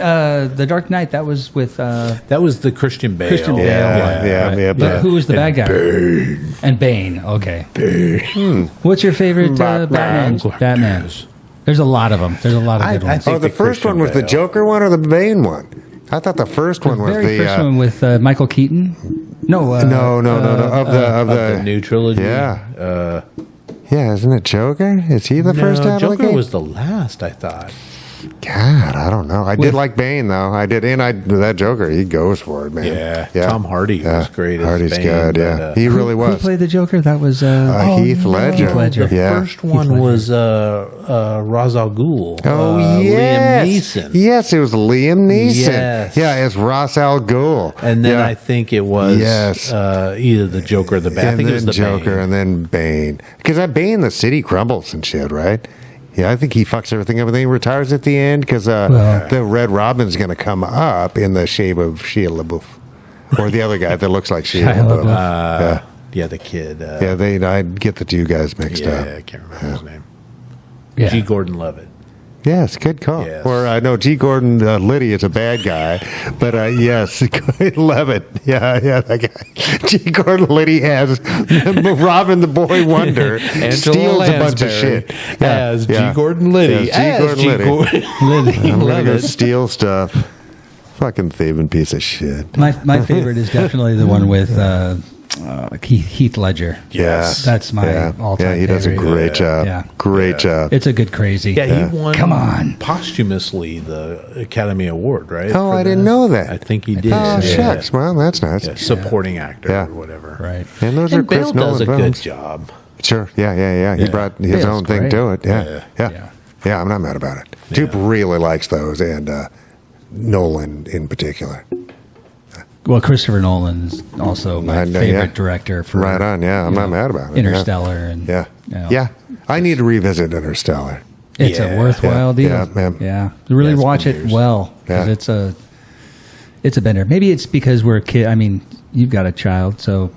The Dark Knight, that was with... that was the Christian Bale. Yeah. But who was the bad guy? Bane. And Bane, okay. Bane. What's your favorite Batman? There's a lot of them. There's a lot of good ones. The first one was the Joker one or the Bane one? I thought the first one was the... very first one with Michael Keaton? No. Of the new trilogy. Yeah. Yeah, isn't it Joker? Is he the first out of the Joker game? was the last, I thought. God, I don't know. I did like Bane, though. I did. And that Joker, he goes for it, man. Yeah. Tom Hardy was great. Hardy's as Bane, good, yeah. He really was. Who played the Joker? That was... Heath Ledger. The first one was Ra's al Ghul. Yes. Liam Neeson. Yes, it was Liam Neeson. Yes. Yeah, it's Ra's al Ghul. And then I think it was either the Joker or the Bane. I think it was the Joker Bane. and then Bane. Because that Bane, the city crumbles and shit, right? Yeah, I think he fucks everything up and then he retires at the end because the Red Robin's going to come up in the shape of Shia LaBeouf. Or the other guy that looks like Shia LaBeouf. The kid. I get the two guys mixed up. Yeah, I can't remember his name. Yeah. G. Gordon-Levitt. Yes, good call. Yes. Or I know G. Gordon Liddy is a bad guy, but yes, Levitt. Yeah, that guy. G. Gordon Liddy has Robin the Boy Wonder steals a bunch of shit. As G. Gordon Liddy. I'm gonna go Liddy. steal stuff. Fucking thieving piece of shit. My favorite is definitely the one with Heath Ledger. Yes, that's my all-time. Yeah, he does a great job. Yeah. Great job. It's a good crazy. Yeah, he won. Come on. Posthumously the Academy Award, right? Oh, I didn't know that. I think he did. Oh, shucks. Well, that's nice. Supporting actor or whatever. Right. And those are Chris Bale Nolan does a films. good job. Sure. Yeah. He brought his Bale's own thing great. to it. Yeah. I'm not mad about it. Dupe really likes those, and Nolan in particular. Well, Christopher Nolan's also my favorite director. For right on. Yeah, I'm not mad about it. Interstellar and yeah. I need to revisit Interstellar. It's a worthwhile deal. Yeah. Really watch it well because it's a bender. Maybe it's because we're a kid. I mean, you've got a child, so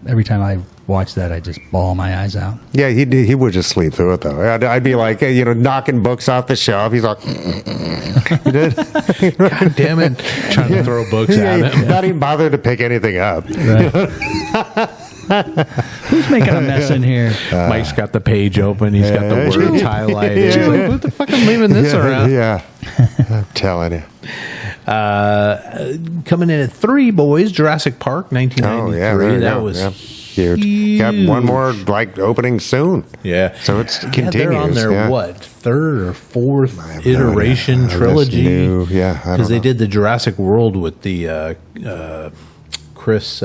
every time I watch that, I just bawl my eyes out. Yeah, he would just sleep through it though. I'd be like, knocking books off the shelf. He's like, you did? God damn it! Trying to throw books at him. Not even bother to pick anything up. Right. Who's making a mess in here? Mike's got the page open. He's got the words highlighted. She's like, what the fuck? I'm leaving this around. Yeah, I'm telling you. Coming in at 3, boys. Jurassic Park, 1993. That was huge. Got one more opening soon. Yeah. So it's continues. They're on their third or fourth iteration trilogy? Because they did the Jurassic World with the Chris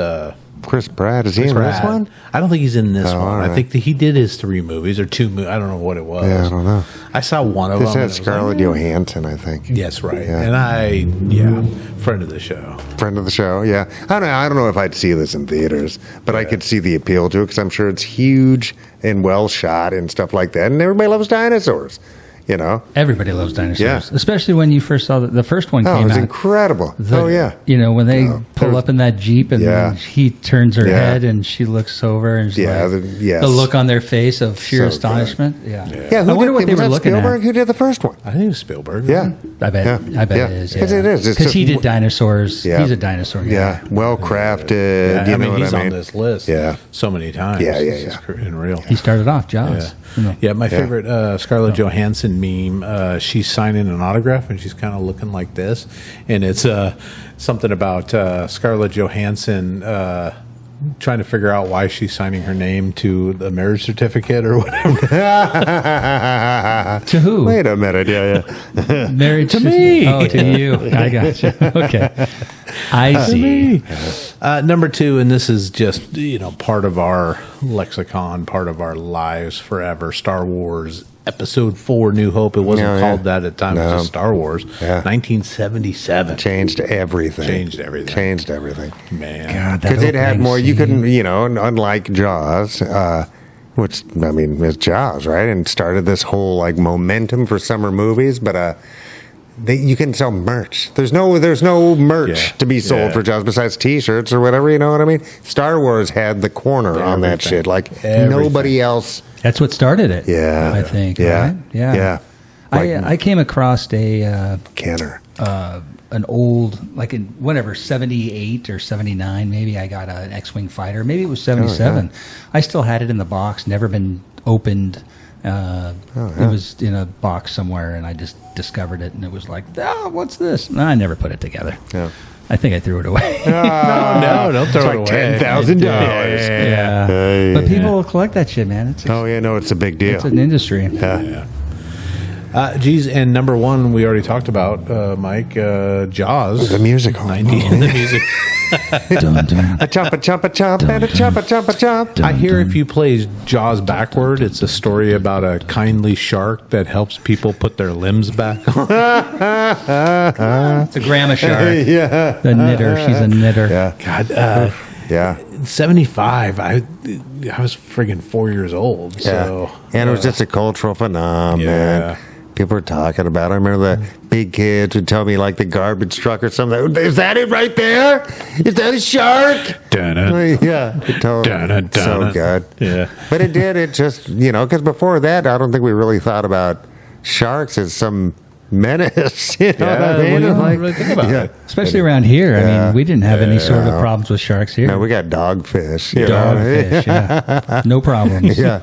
Pratt. Is he in this one? I don't think he's in this one. Right. I think he did his 3 movies or 2 movies. I don't know what it was. Yeah, I don't know. I saw one of them. This had Scarlett Johansson, I think. Yes, right. Yeah. And friend of the show. Friend of the show, yeah. I don't know if I'd see this in theaters, but I could see the appeal to it because I'm sure it's huge and well shot and stuff like that. And everybody loves dinosaurs. Everybody loves dinosaurs, Yeah. especially when you first saw the first one came out. It was incredible. When they pull up in that Jeep and then he turns her head and she looks over and the look on their face of sheer astonishment. Who I wonder what they were looking Spielberg? at. Who did the first one? I think it was Spielberg. Yeah. I bet it is. Because it is. Because he did dinosaurs. Yeah. He's a dinosaur guy. Yeah, well crafted. He's on this list so many times. Yeah. It's unreal. He started off Jaws. Yeah, my favorite Scarlett Johansson meme, she's signing an autograph and she's kind of looking like this. And it's something about Scarlett Johansson trying to figure out why she's signing her name to the marriage certificate or whatever. To who? Wait a minute. Yeah. Married to me. Oh, to you. I got you. Okay. I see. Number 2, and this is just part of our lexicon, part of our lives forever. Star Wars Episode 4, New Hope. It wasn't called that at the time. It was just Star Wars. 1977. Changed everything. Man. God, because it had more. You couldn't, unlike Jaws, which is Jaws, right? And started this whole momentum for summer movies, but you can sell merch. There's no merch to be sold for Jaws besides T-shirts or whatever. You know what I mean? Star Wars had the corner on that shit. Like nobody else. That's what started it. Yeah, I think. Yeah, right? Yeah. I came across a canner. An old, like in whatever, 78 or 79, maybe I got an X-Wing fighter. Maybe it was 77. I still had it in the box, never been opened. It was in a box somewhere, and I just discovered it, and it was like, what's this? No, I never put it together. Yeah. I think I threw it away. No, don't throw it away. $10,000. Yeah. But people will collect that shit, man. It's a big deal. It's an industry. Yeah. Geez, and number one, we already talked about, Mike, Jaws. The musical. The music. A chomp, a chomp, a chomp, and a chomp, a chomp, a chomp. I hear if you play Jaws backward, it's a story about a kindly shark that helps people put their limbs back on. It's a grandma shark. Yeah. The knitter. She's a knitter. Yeah. God, 75. I was friggin' 4 years old. So, and it was just a cultural phenomenon. Yeah. People were talking about it. I remember the big kids would tell me like the garbage truck or something. Is that it right there? Is that a shark? Yeah. So good. Yeah. But it did. It just, because before that, I don't think we really thought about sharks as some menace. You know what I mean? Well, you don't really think about it. Especially around here. I mean, we didn't have any sort of problems with sharks here. No, we got dogfish. Dogfish, yeah. No problems. Yeah.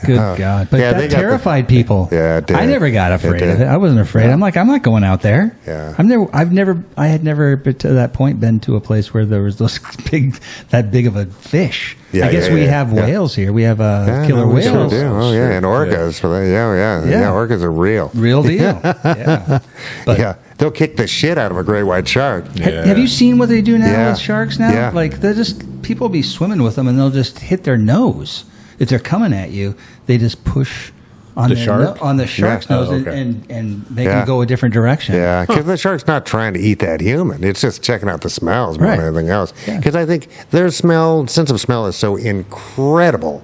Good God. But that terrified people. Yeah, it did. I never got afraid of it. I wasn't afraid. I'm like, I'm not going out there. Yeah. I had never to that point been to a place where there was that big of a fish. I guess we have whales here. We have killer whales. Sure do. Oh, yeah. And orcas. Yeah, orcas are real. Real deal. Yeah. But they'll kick the shit out of a great white shark. Have you seen what they do now with sharks now? Yeah. Like, people be swimming with them and they'll just hit their nose. If they're coming at you, they just push on the shark's nose and make them go a different direction. Yeah, because the shark's not trying to eat that human. It's just checking out the smells more than anything else. Because I think their sense of smell is so incredible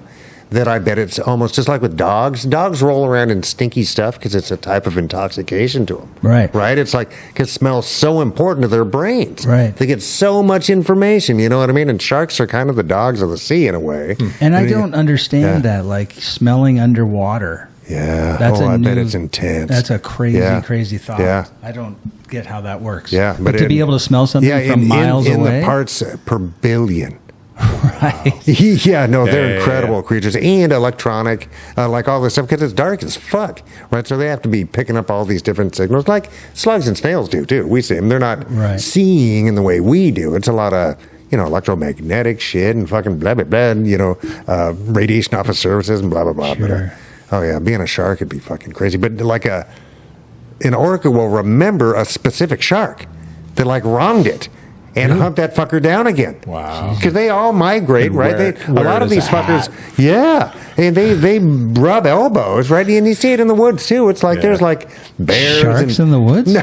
that I bet it's almost just like with dogs. Dogs roll around in stinky stuff because it's a type of intoxication to them. Right? It's like, because smell's so important to their brains. Right. They get so much information, you know what I mean? And sharks are kind of the dogs of the sea in a way. And I don't understand that, like smelling underwater. Yeah. I bet it's intense. That's a crazy thought. Yeah. I don't get how that works. Yeah. But to be able to smell something from miles away. In the parts per billion. Right. They're incredible creatures and electronic, like all this stuff, because it's dark as fuck, right? So they have to be picking up all these different signals, like slugs and snails do too. We see them; they're not seeing in the way we do. It's a lot of electromagnetic shit and fucking blah blah blah, and, radiation off of surfaces and blah blah blah. Sure. But, being a shark would be fucking crazy. But like an orca will remember a specific shark that wronged it. And hunt that fucker down again. Wow. Because they all migrate, and right? A lot of these fuckers, and they rub elbows, right? And you see it in the woods, too. It's like there's bears. Sharks in the woods? No.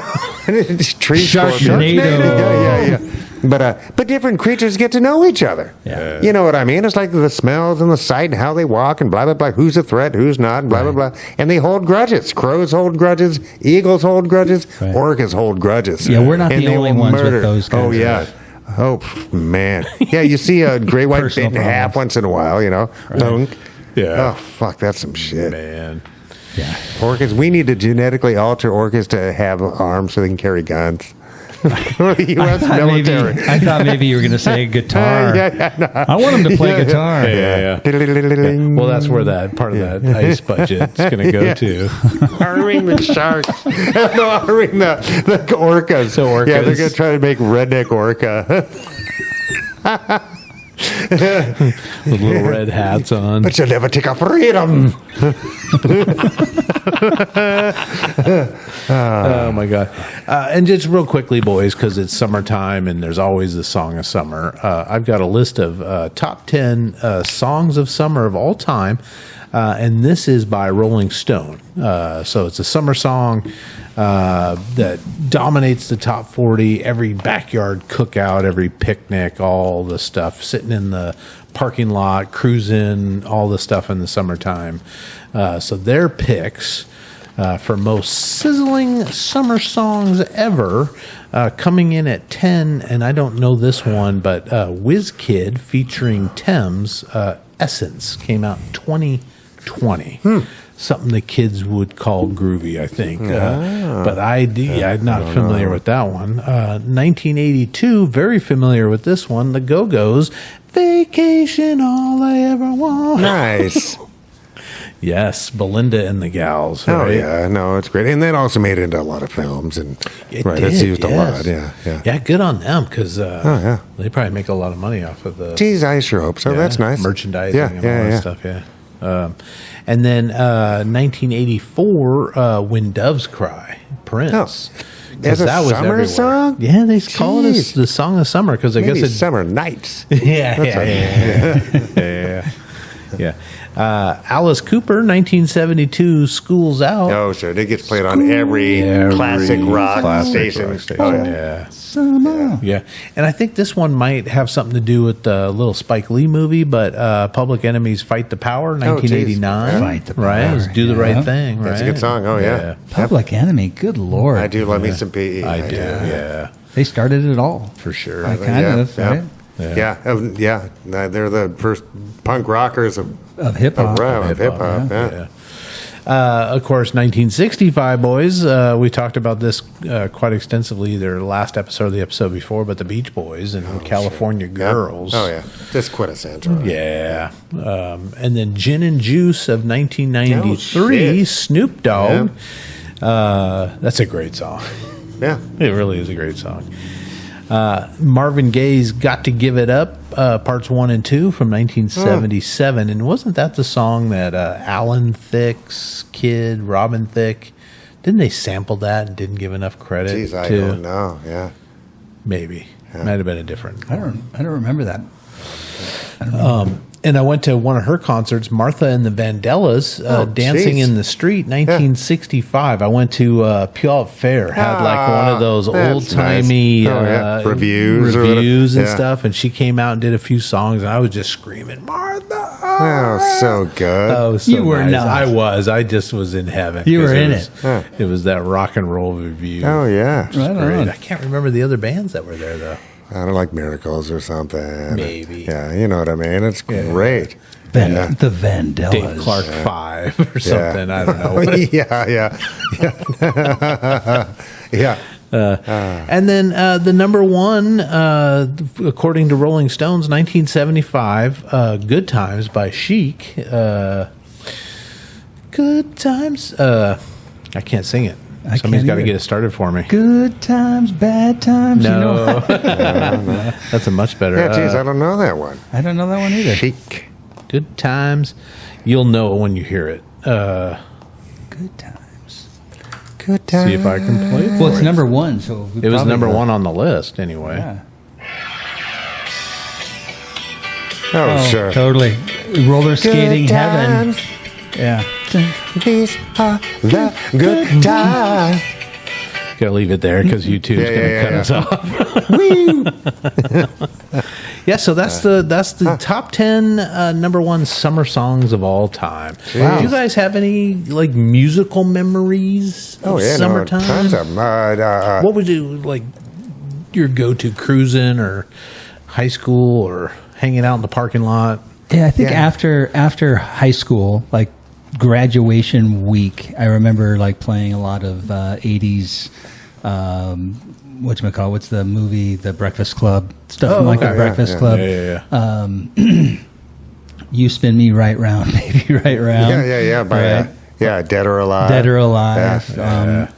Tree Sharknado. Yeah. But different creatures get to know each other. Yeah. You know what I mean? It's like the smells and the sight and how they walk and blah, blah, blah. Who's a threat, who's not, and blah, blah, blah. And they hold grudges. Crows hold grudges. Eagles hold grudges. Right. Orcas hold grudges. Yeah, we're not the only ones with those guys. Oh, yeah. Oh, man. Yeah, you see a great white bit in half once in a while, Right. Yeah. Oh, fuck, that's some shit. Man. Yeah. Orcas, we need to genetically alter orcas to have arms so they can carry guns. The U.S. military. I thought maybe you were going to say a guitar. I want him to play guitar. Yeah. Well, that's where that part of that ice budget's going to go to. Arming the sharks. No, arming the orcas. So orcas. Yeah, they're going to try to make redneck orca. With little red hats on. But you'll never take our freedom. Oh my God. And just real quickly, boys, because it's summertime and there's always the song of summer. I've got a list of top 10 songs of summer of all time. And this is by Rolling Stone. So it's a summer song that dominates the top 40, every backyard cookout, every picnic, all the stuff, sitting in the parking lot, cruising, all the stuff in the summertime. So their picks for most sizzling summer songs ever. Coming in at 10, and I don't know this one, but WizKid featuring Thames, Essence, came out in 2020. Something the kids would call groovy, I think. But I'm not familiar with that one. 1982, very familiar with this one. The Go-Go's, Vacation All I Ever Want. Nice. Yes, Belinda and the Gals. Oh, right? yeah. No, it's great. And that also made it into a lot of films. And it's used a lot. Yeah. Yeah, good on them, because they probably make a lot of money off of the... Geez, I sure hope so. That's nice. Merchandising and all that stuff, and then 1984, When Doves Cry, Prince. As a summer song? Yeah, they call it the song of summer, because I guess it's... Summer Nights. Yeah. Alice Cooper, 1972, School's Out. Oh, sure. It gets played on every classic rock station. Yeah. And I think this one might have something to do with the little Spike Lee movie, but Public Enemy's Fight the Power, 1989. Fight the Power. Right? It was Do the Right Thing, right? That's a good song. Oh, yeah. Public Enemy, good Lord. I do love me some PE. I do, yeah. They started it all. For sure. Kind of, right? Yeah. They're the first punk rockers of hip-hop. Of hip-hop, yeah. Of course, 1965, boys. We talked about this quite extensively, either last episode or the episode before, but the Beach Boys and California Girls. Oh, yeah. Just quintessential. Yeah. And then Gin and Juice of 1993, Snoop Dogg. That's a great song. Yeah. It really is a great song. Marvin Gaye's Got to Give It Up, parts 1 and 2 from 1977. And wasn't that the song that Alan Thicke's kid, Robin Thicke, didn't they sample that and didn't give enough credit to? Jeez, I don't know. Yeah. Maybe. Might have been a different. I don't remember that. And I went to one of her concerts, Martha and the Vandellas, Dancing in the Street, 1965. I went to Puyallup Fair, had like one of those old-timey reviews and stuff, and she came out and did a few songs, and I was just screaming, Martha! Oh, so good. Oh, so you were nice. not. I was. I just was in heaven. You were in it. It was that rock and roll review. Oh, yeah. Right Great. on. I can't remember the other bands that were there, though. I don't like Miracles or something. Maybe. Yeah, you know what I mean. It's great. The Vandellas. Dave Clark 5 or something. I don't know. Yeah. And then the number one, according to Rolling Stones, 1975, Good Times by Chic. Good Times. I can't sing it. Somebody's got to get it started for me. Good times, bad times. No. No. That's a much better. Yeah, geez, I don't know that one. I don't know that one either. Chic. Good Times. You'll know it when you hear it. Good times. Good times. See if I can play it. Well, it's number one, so it was number one on the list anyway. Yeah. Oh, sure. Totally. Roller skating heaven. Times. Yeah. These are the good times. Gotta leave it there because YouTube's gonna cut us off. Yeah, so that's the top 10 number one summer songs of all time. Wow. Do you guys have any like musical memories of summertime? Tons of them. What would you like your go-to cruising or high school or hanging out in the parking lot? Yeah, I think after high school, like graduation week, I remember like playing a lot of 80s. Whatchamacallit, what's the movie, The Breakfast Club? Stuff from like The Breakfast Club. Yeah. You Spin Me Right Round, Baby, Right Round. Yeah. By, Dead or Alive. Dead or Alive.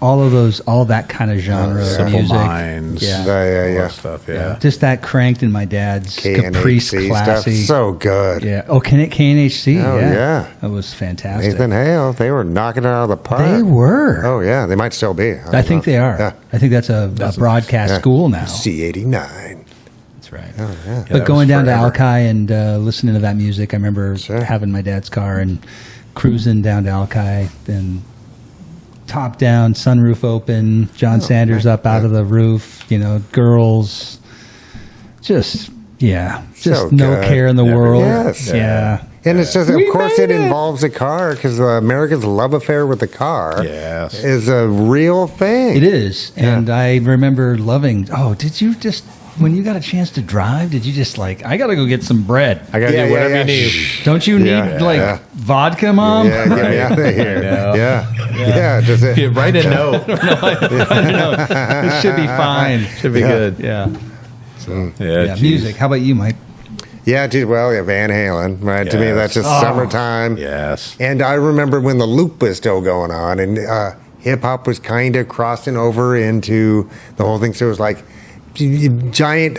All of those, all that kind of genre of Simple music. Minds. Yeah. Stuff, Just that cranked in my dad's Caprice KNHC Classy. stuff. So good. Yeah. Oh, KNHC? Oh, yeah. That was fantastic. Nathan Hale, they were knocking it out of the park. They were. Oh, yeah. They might still be. I think they are. Yeah. I think that's a broadcast school now. C89. That's right. Oh, yeah. But going down to Alki and listening to that music, I remember having my dad's car and cruising down to Alki, then top down, sunroof open, John Sanders up out of the roof, girls, just So no good. care in the world. Yes. Yeah. And it's just, of course, it involves a car because America's love affair with the car is a real thing. It is. And I remember loving, did you just, when you got a chance to drive, did you just I got to go get some bread? I got to do whatever you need. Don't you need, vodka, Mom? Yeah, get me out of here. Yeah. Just write a note. It should be fine. Should be good. Yeah. So, music. How about you, Mike? Yeah, dude. Well, Van Halen, right? Yes. To me, that's just summertime. Yes. And I remember when the loop was still going on, and hip hop was kind of crossing over into the whole thing. So it was like giant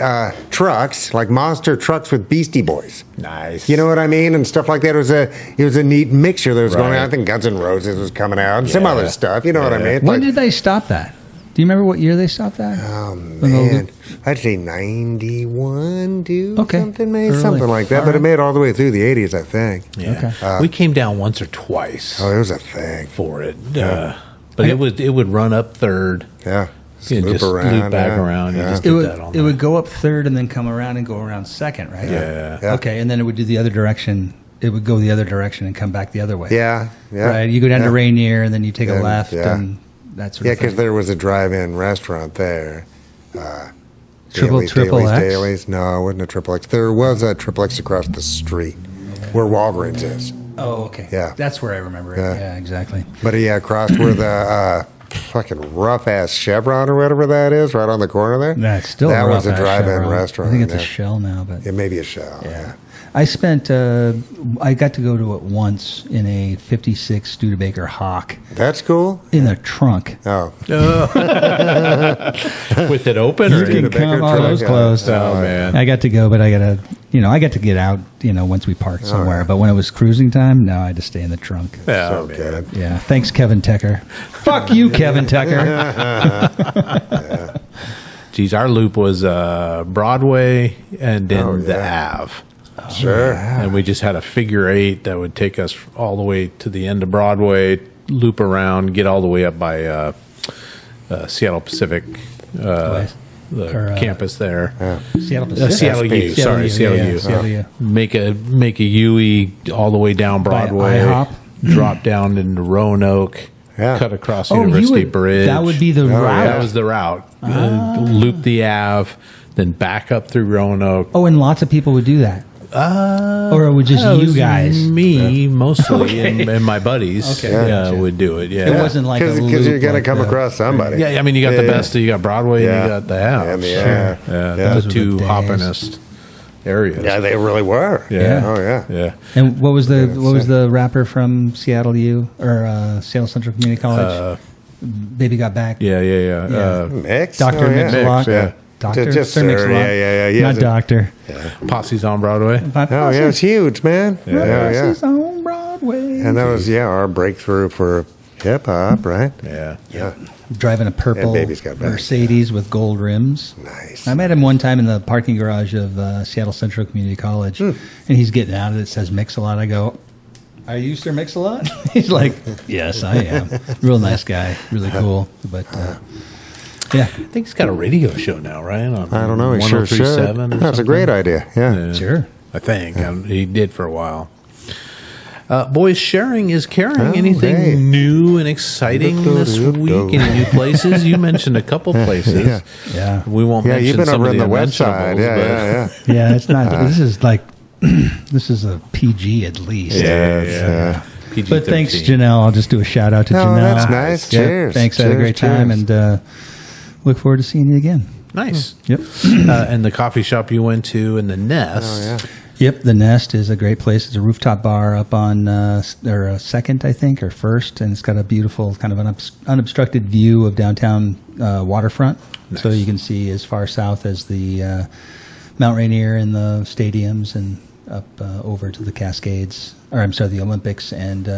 trucks, like monster trucks with Beastie Boys. Nice. You know what I mean? And stuff like that. It was a neat mixture that was going on. I think Guns N' Roses was coming out, and some other stuff. You know what I mean? When did they stop that? Do you remember what year they stopped that? Oh, man. I'd say 91, dude. Okay. Something like that. But it made it all the way through the 80s, I think. Yeah. Okay. We came down once or twice. Oh, it was a thing. For it. But it would run up third. Yeah. Just loop back around. You just did that all night. It would go up third and then come around and go around second, right? Yeah. Okay, and then it would do the other direction. It would go the other direction and come back the other way. Yeah. Right? You go down to Rainier and then you take a left and that sort of thing. Yeah, because there was a drive-in restaurant there. Triple X? Dailies. No, it wasn't a Triple X. There was a Triple X across the street where Walgreens is. Oh, okay. Yeah. That's where I remember it. Yeah, exactly. But across where the fucking rough-ass Chevron or whatever that is, right on the corner there. That's still that a was a drive-in Chevron. restaurant. I think it's a Shell now, but it may be a Shell. Yeah. I spent. I got to go to it once in a '56 Studebaker Hawk. That's cool. In the trunk. Oh. With it open, or you can come. Oh, it was closed. Oh man. I got to go, but I got to get out. Once we parked somewhere. But when it was cruising time, no, I had to stay in the trunk. So good. Yeah. Thanks, Kevin Tecker. Fuck you, Kevin Tecker. Geez, our loop was Broadway and then the Ave. Sure. And we just had a figure 8 that would take us all the way to the end of Broadway, loop around, get all the way up by Seattle Pacific, campus there. Seattle Pacific. Seattle U. Seattle U. Make a U-E all the way down Broadway. Drop down into Roanoke. Yeah. Cut across University Bridge. That would be the route. That was the route. Loop the Ave, then back up through Roanoke. Oh, and lots of people would do that. Or it was just you guys? Me, mostly, and my buddies would do it. Yeah. It wasn't like because you're going to come across somebody. Yeah, I mean, you got the best. You got Broadway and you got the Ave. And the the two hoppinest areas. Yeah, they really were. Yeah. Oh, yeah. Yeah. And what was the rapper from Seattle U or Seattle Central Community College? Baby Got Back. Yeah. Mix? Dr. Mix-a-Lot. Yeah. Doctor? Just Sir Mix-a-Lot. Yeah. Not Doctor. Yeah. Posse's on Broadway. Oh, yeah, it's huge, man. Posse's on Broadway. And that was, our breakthrough for hip-hop, right? Yeah. Driving a purple Mercedes with gold rims. Nice. I met him one time in the parking garage of Seattle Central Community College, and he's getting out of it. It says Mix-a-Lot. I go, are you Sir Mix-a-Lot? He's like, yes, I am. Real nice guy. Really cool. But, yeah. I think he's got a radio show now, right? I don't know. He sure should. That's a great idea. Yeah. Sure. I think. He did for a while. Boys, sharing is caring. Anything new and exciting this week? Any new places? You mentioned a couple places. Yeah. We won't mention you've been some over of on the the west side. Yeah, it's not. This is like, this is a PG at least. Yeah. PG-13. But thanks, Janelle. I'll just do a shout out to Janelle. That's nice. Cheers. Thanks. I had a great time and look forward to seeing you again. Nice. Yep. And the coffee shop you went to in the Nest. Oh, yeah. Yep, the Nest is a great place. It's a rooftop bar up on Second, I think, or First, and it's got a beautiful kind of an unobstructed view of downtown waterfront. Nice. So you can see as far south as the Mount Rainier and the stadiums, and up over to the Cascades, the Olympics, and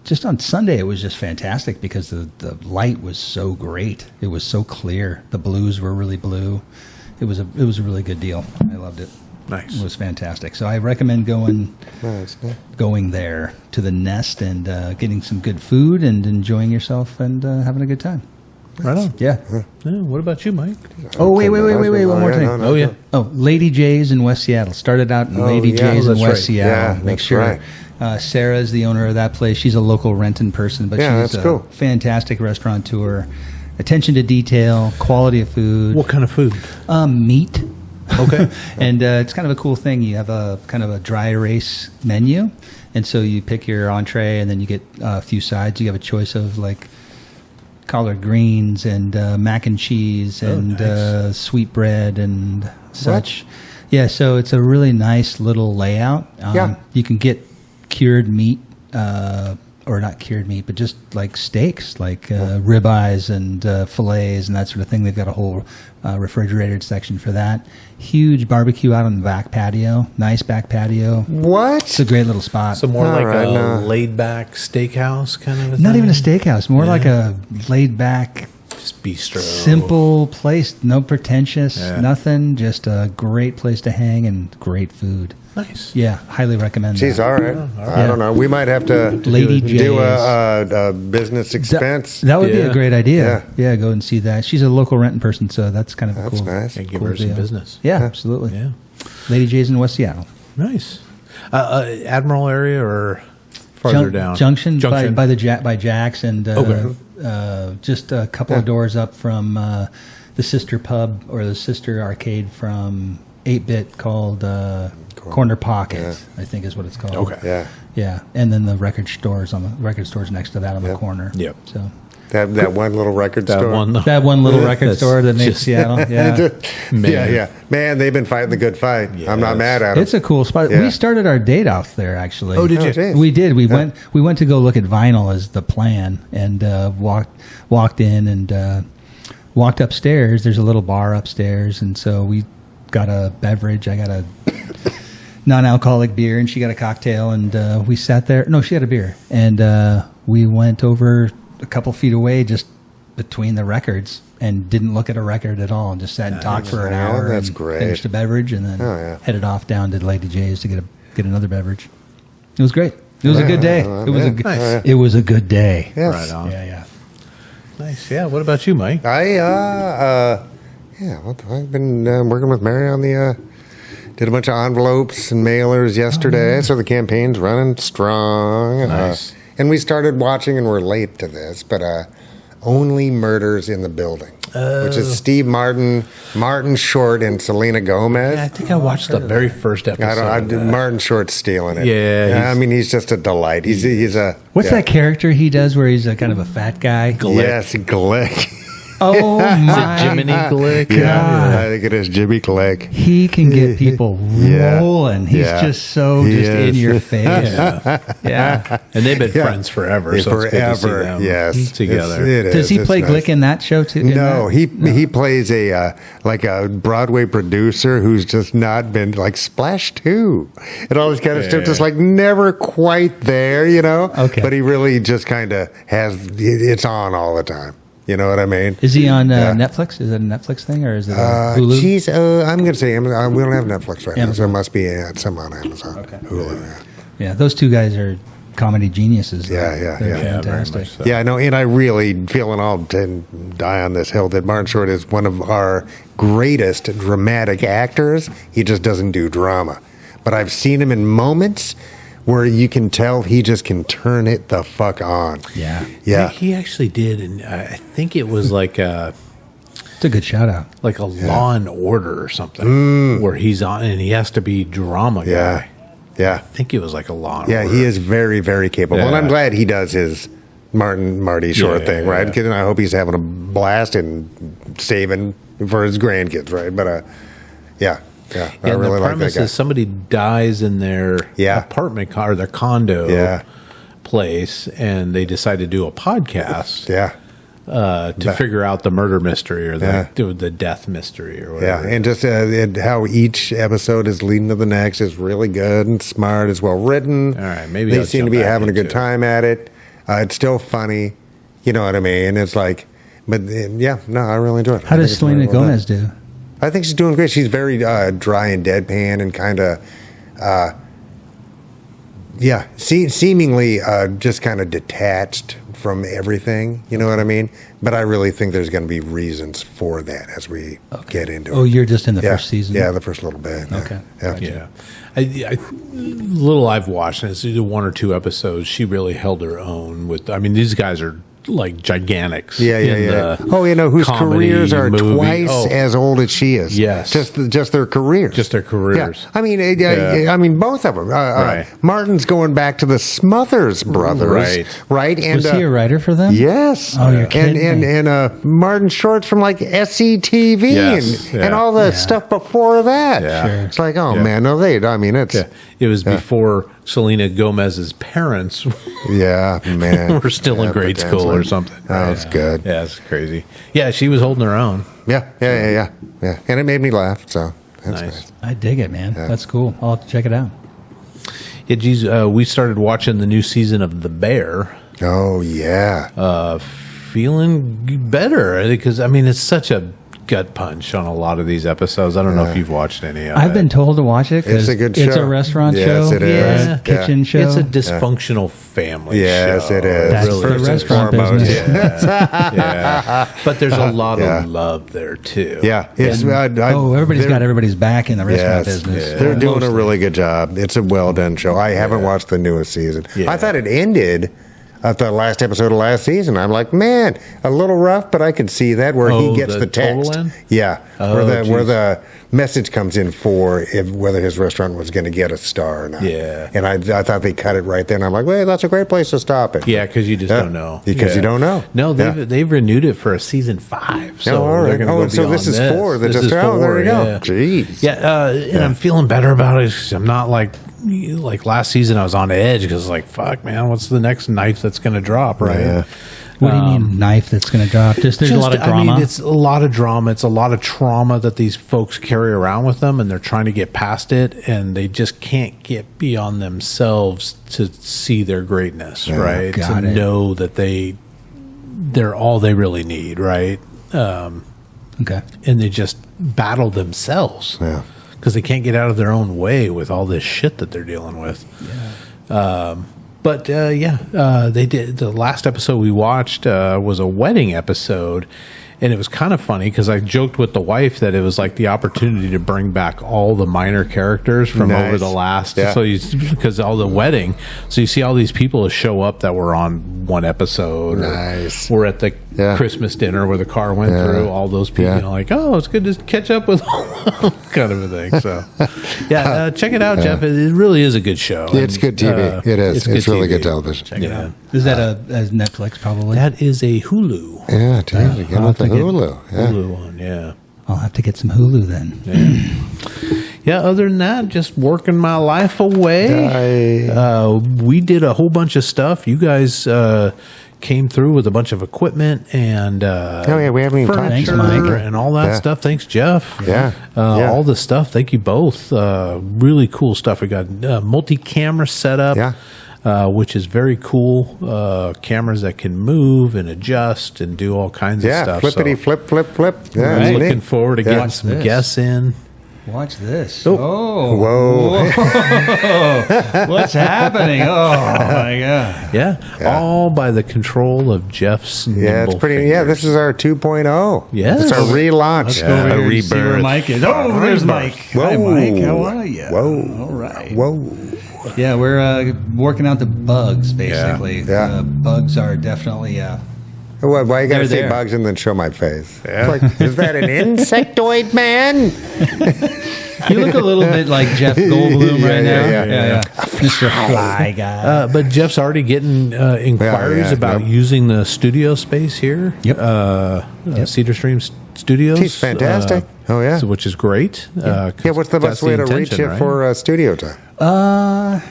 just on Sunday it was just fantastic because the light was so great. It was so clear. The blues were really blue. It was a really good deal. I loved it. Nice. It was fantastic. So I recommend going there to the Nest and getting some good food and enjoying yourself and having a good time. Right on. Yeah. What about you, Mike? Oh, wait. One more thing. Oh, yeah. Oh, Lady J's in West Seattle. Started out in Lady J's in that's West right. Seattle. Yeah, Make that's sure. right. Sarah is the owner of that place. She's a local Renton person, but Yeah, she's that's a cool. fantastic restaurateur. Attention to detail, quality of food. What kind of food? Meat. Okay. And it's kind of a cool thing. You have a kind of a dry erase menu. And so you pick your entree and then you get a few sides. You have a choice of like collard greens and mac and cheese and sweet bread and such. Yeah, so it's a really nice little layout. You can get cured meat, or not cured meat, but just like steaks, like ribeyes and fillets and that sort of thing. They've got a whole refrigerated section for that. Huge barbecue out on the back patio. Nice back patio. What? It's a great little spot. So more All like right, a no. laid-back steakhouse kind of a Not thing? even a steakhouse, more like a laid-back, Just bistro. simple place, no pretentious, Yeah. nothing, just a great place to hang and great food. Nice. Yeah, highly recommend Geez, that. all right. I don't know. We might have to Lady do J's. a business expense. That would be Yeah. a great idea. Yeah. Yeah, go and see that. She's a local Renton person, so that's kind of a That's cool. nice. And give cool her some deal. business. Yeah, absolutely. Yeah. Lady J's in West Seattle. Nice. Admiral area or farther down? Junction by by Jack's and Okay. just a couple of doors up from the sister pub or the sister arcade from 8-Bit called Corner Pocket, I think is what it's called. Okay. Yeah. Yeah, and then the record stores next to that on the corner. Yep. So That one little record That store. one. that one little record That's store that made just- Seattle. Yeah. Man. Yeah. Man, they've been fighting the good fight. I'm not Yes. mad at them. It's a cool spot. Yeah. We started our date off there, actually. Oh, did you? geez. We did. We went to go look at vinyl as the plan, and walked in and walked upstairs. There's a little bar upstairs, and so we got a beverage. I got a non-alcoholic beer, and she got a cocktail, and we sat there. No, she had a beer, and we went over a couple feet away, just between the records, and didn't look at a record at all, and just sat and talked for an Yeah, hour. that's and great. Finished a beverage, and then Oh, yeah. headed off down to Lady J's to get another beverage. It was great. It was a good day. It was a good. Nice. It was a good day. Yes. Right on. Yeah. Nice. Yeah. What about you, Mike? I've been working with Mary on the. Did a bunch of envelopes and mailers yesterday, so the campaign's running strong. Nice. And we started watching, and we're late to this, but Only Murders in the Building, which is Steve Martin, Martin Short, and Selena Gomez. Yeah, I think I watched the very first episode. Martin Short's stealing it. Yeah, I mean, he's just a delight. He's a What's that character he does where he's a kind of a fat guy? Yes, Glick. Oh my Jiminy Glick. Yeah, I think it is Jimmy Glick. He can get people Yeah. rolling. He's Yeah. just so He just in is. your face. Yeah. And they've been friends forever, so it's good to see them yes, together. Does he play Glick in that show too? in No, that? he plays a like a Broadway producer who's just not been like Splash 2 and all this kind of stuff, just like never quite there, you know. Okay. But he really just kind of has it's on all the time. You know what I mean? Is he on Netflix? Is it a Netflix thing or is it Hulu? Geez, I'm going to say Amazon. We don't have Netflix right now, so Amazon. it must be some on Amazon. Okay. Hulu. Yeah, those two guys are comedy geniuses. Yeah, though. yeah, They're yeah. Yeah, very fantastic. much so. Yeah, I know, and I really feel, and I'll die on this hill, that Martin Short is one of our greatest dramatic actors. He just doesn't do drama. But I've seen him in moments where you can tell he just can turn it the fuck on. Yeah. Yeah. He actually did, and I think it was like a It's a good shout out. Law and Order or something, where he's on and he has to be drama guy. Yeah. Yeah. I think it was like a Law and Yeah, Order. he is very, very capable. And Yeah. I'm glad he does his Marty Short Yeah, thing, right? yeah. Because I hope he's having a blast and saving for his grandkids, right? But, yeah. Yeah, I And really the like premise that guy. is somebody dies in their apartment or their condo place, and they decide to do a podcast Yeah. to figure out the murder mystery or the death mystery or Yeah, whatever. and just and how each episode is leading to the next is really good and smart. It's well written. All right, maybe they I'll seem to jump be back having a into good it. time at it. It's still funny, you know what I mean? It's like, but yeah, no, I really enjoy it. How does Selena Gomez do? I think she's doing great. She's very dry and deadpan and kind of, seemingly just kind of detached from everything. You know what I mean? But I really think there's going to be reasons for that as we get into it. Oh, you're just in the first season? Yeah, the first little bit. Okay. Yeah. Little I've watched, and it's either 1 or 2 episodes, she really held her own with, I mean, these guys are like gigantics. Yeah. Oh, whose careers are twice as old as she is. Yes. Just their careers. Just their careers. Yeah. I mean, both of them. Right. Martin's going back to the Smothers Brothers. Right. And was he a writer for them? Yes. Oh, you're kidding and Martin Short's from like SCTV and all the stuff before that. Yeah. Sure. It's like, man, no, it was before Selena Gomez's parents man. were still in grade school or something. Oh, that's good. Yeah, it's crazy. Yeah, she was holding her own. Yeah. And it made me laugh, so that's nice. I dig it, man. That's cool. I'll have to check it out. Yeah, geez, we started watching the new season of The Bear. Oh, yeah. Feeling better because, I mean, it's such a gut punch on a lot of these episodes. I don't know if you've watched any of it. I've been told to watch it because it's a good show. It's a restaurant show. Yes, it is. Right? Kitchen show. It's a dysfunctional family show. Yes, it is. That's really the restaurant business. But there's a lot of love there, too. Yeah. Everybody's got everybody's back in the restaurant business. Yeah. They're doing a really good job. It's a well-done show. I haven't watched the newest season. Yeah. I thought it ended at the last episode of last season. I'm like, man, a little rough, but I could see that where he gets the text. Yeah. Where the message comes in for whether his restaurant was going to get a star or not. Yeah. And I thought they cut it right then. I'm like, well, that's a great place to stop it. Yeah, because you just don't know. Because you don't know. No, they've renewed it for a season 5. So all right. So this is 4. There you go. Yeah. Jeez. Yeah, and I'm feeling better about it because I'm not like last season I was on edge because like, fuck, man, what's the next knife that's going to drop, right? Yeah. What do you mean knife that's going to drop? There's a lot of drama. I mean, it's a lot of drama. It's a lot of trauma that these folks carry around with them, and they're trying to get past it, and they just can't get beyond themselves to see their greatness, right? To know that they're all they really need, right? Okay. And they just battle themselves. Yeah. Because they can't get out of their own way with all this shit that they're dealing with. Yeah. They did. The last episode we watched was a wedding episode, and it was kind of funny because I joked with the wife that it was like the opportunity to bring back all the minor characters from over the last. Yeah. So because all the wedding, so you see all these people show up that were on one episode. Nice. Or at the Christmas dinner where the car went through. All those people, like, oh, it's good to catch up with all kind of a thing. So, check it out, Jeff. It really is a good show. It's good TV. It is. It's really good television. Check it out. Is that a Netflix probably? That is a Hulu. Yeah, it is. Again with the Hulu. Hulu one, yeah. I'll have to get some Hulu then. Yeah, other than that, just working my life away. We did a whole bunch of stuff. You guys came through with a bunch of equipment and we haven't even talked. Thanks, Mike. And all that stuff. Thanks, Jeff. Yeah. All the stuff. Thank you both. Really cool stuff. We got multi-camera setup. Yeah. Which is very cool. Cameras that can move and adjust and do all kinds of stuff. Flippity flip. Yeah, I'm looking forward to getting some guests in. Watch this. Whoa. What's happening? Oh, my God. Yeah. All by the control of Jeff's nimble it's pretty. fingers. Yeah, this is our 2.0. Yes. It's our relaunch. Let's go over here and see where Mike is. Oh, there's Mike. Whoa. Hi, Mike. How are you? Whoa. All right. Whoa. Yeah, we're working out the bugs, basically. Yeah. Bugs are definitely... Why you got to say there. bugs and then show my face? Yeah. Like, is that an insectoid, man? You look a little bit like Jeff Goldblum right now. Yeah. Mr. Fly Guy. But Jeff's already getting inquiries about using the studio space here. Yep. Cedar Stream Studios. He's fantastic. Which is great. What's the best way to reach it for studio time?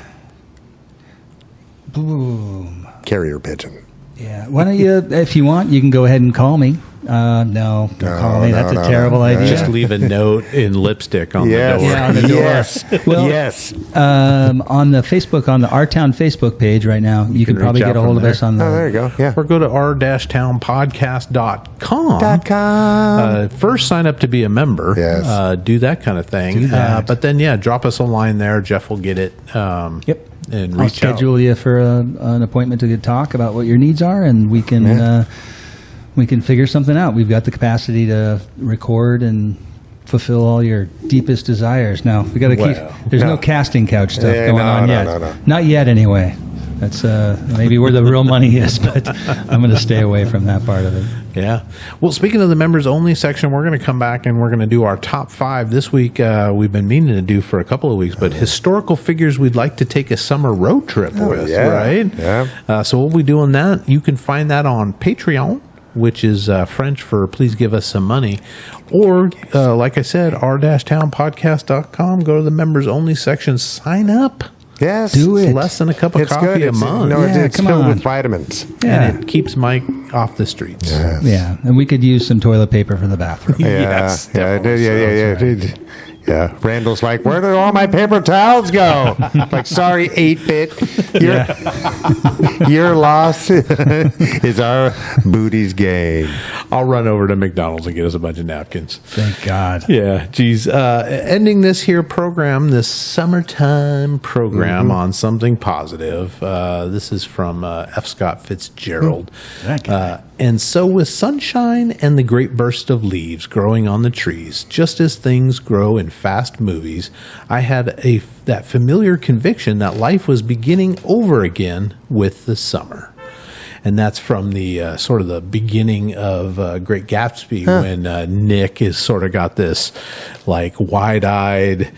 Boom. Carrier pigeon. Yeah. Why don't you, if you want, you can go ahead and call me. No, don't call me. That's a terrible idea. Just leave a note in lipstick on the door. Yeah, on the door. Yes. Well, yes. On the Facebook, on the Our Town Facebook page right now, you can probably get a hold of us on the... Oh, there you go. Yeah. Or go to r-townpodcast.com. First, sign up to be a member. Yes. Do that kind of thing. Do that. But then, drop us a line there. Jeff will get it. Yep. and I'll reach schedule you for an appointment to talk about what your needs are, and we can figure something out. We've got the capacity to record and fulfill all your deepest desires. Now we got to keep. There's no casting couch stuff going on yet. No. Not yet, anyway. That's maybe where the real money is, but I'm going to stay away from that part of it. Yeah. Well, speaking of the members only section, we're going to come back and we're going to do our top 5 this week. We've been meaning to do for a couple of weeks, but historical figures we'd like to take a summer road trip with, right? Yeah. So we'll be doing that. You can find that on Patreon, which is French for please give us some money. Or, like I said, r-townpodcast.com. Go to the members only section. Sign up. Yes. Do it. It's less than a cup of coffee a month. No, it's filled with vitamins. Yeah. And it keeps Mike off the streets. Yes. Yeah, and we could use some toilet paper for the bathroom. Yes, Yeah. Randall's like, where did all my paper towels go? Like, sorry, 8-bit. Your loss is our booty's gain. I'll run over to McDonald's and get us a bunch of napkins. Thank God. Yeah, geez. Ending this here program, this summertime program on something positive. This is from F. Scott Fitzgerald. That guy. And so with sunshine and the great burst of leaves growing on the trees, just as things grow in fast movies, I had that familiar conviction that life was beginning over again with the summer. And that's from the sort of the beginning of Great Gatsby when Nick is sort of got this like wide-eyed...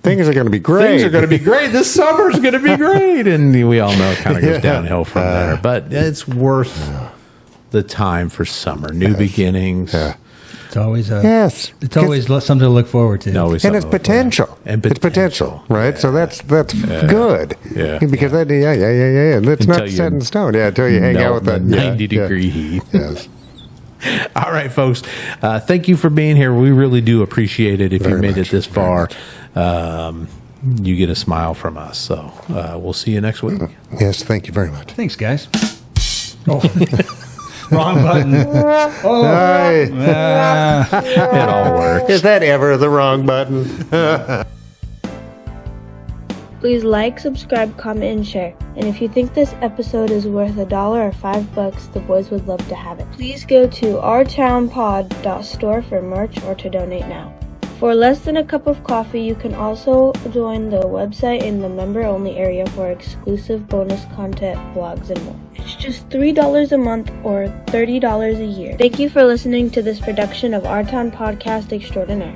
Things are going to be great. Things are going to be great. This summer's going to be great. And we all know it kind of goes downhill from there. But it's worth the time for summer. New beginnings. Yeah. It's always It's always something to look forward to. And it's potential. It's potential, right? So that's good. Yeah. Because it's not set in stone. Yeah, until you hang out with that 90-degree heat. Yes. All right, folks. Thank you for being here. We really do appreciate it if you made it this far. You get a smile from us. So we'll see you next week. Yes, thank you very much. Thanks, guys. Oh. Wrong button. Oh. It all works. Is that ever the wrong button? Please like, subscribe, comment, and share. And if you think this episode is worth $1 or $5, the boys would love to have it. Please go to ourtownpod.store for merch or to donate now. For less than a cup of coffee, you can also join the website in the member-only area for exclusive bonus content, vlogs, and more. It's just $3 a month or $30 a year. Thank you for listening to this production of Our Town Podcast Extraordinaire.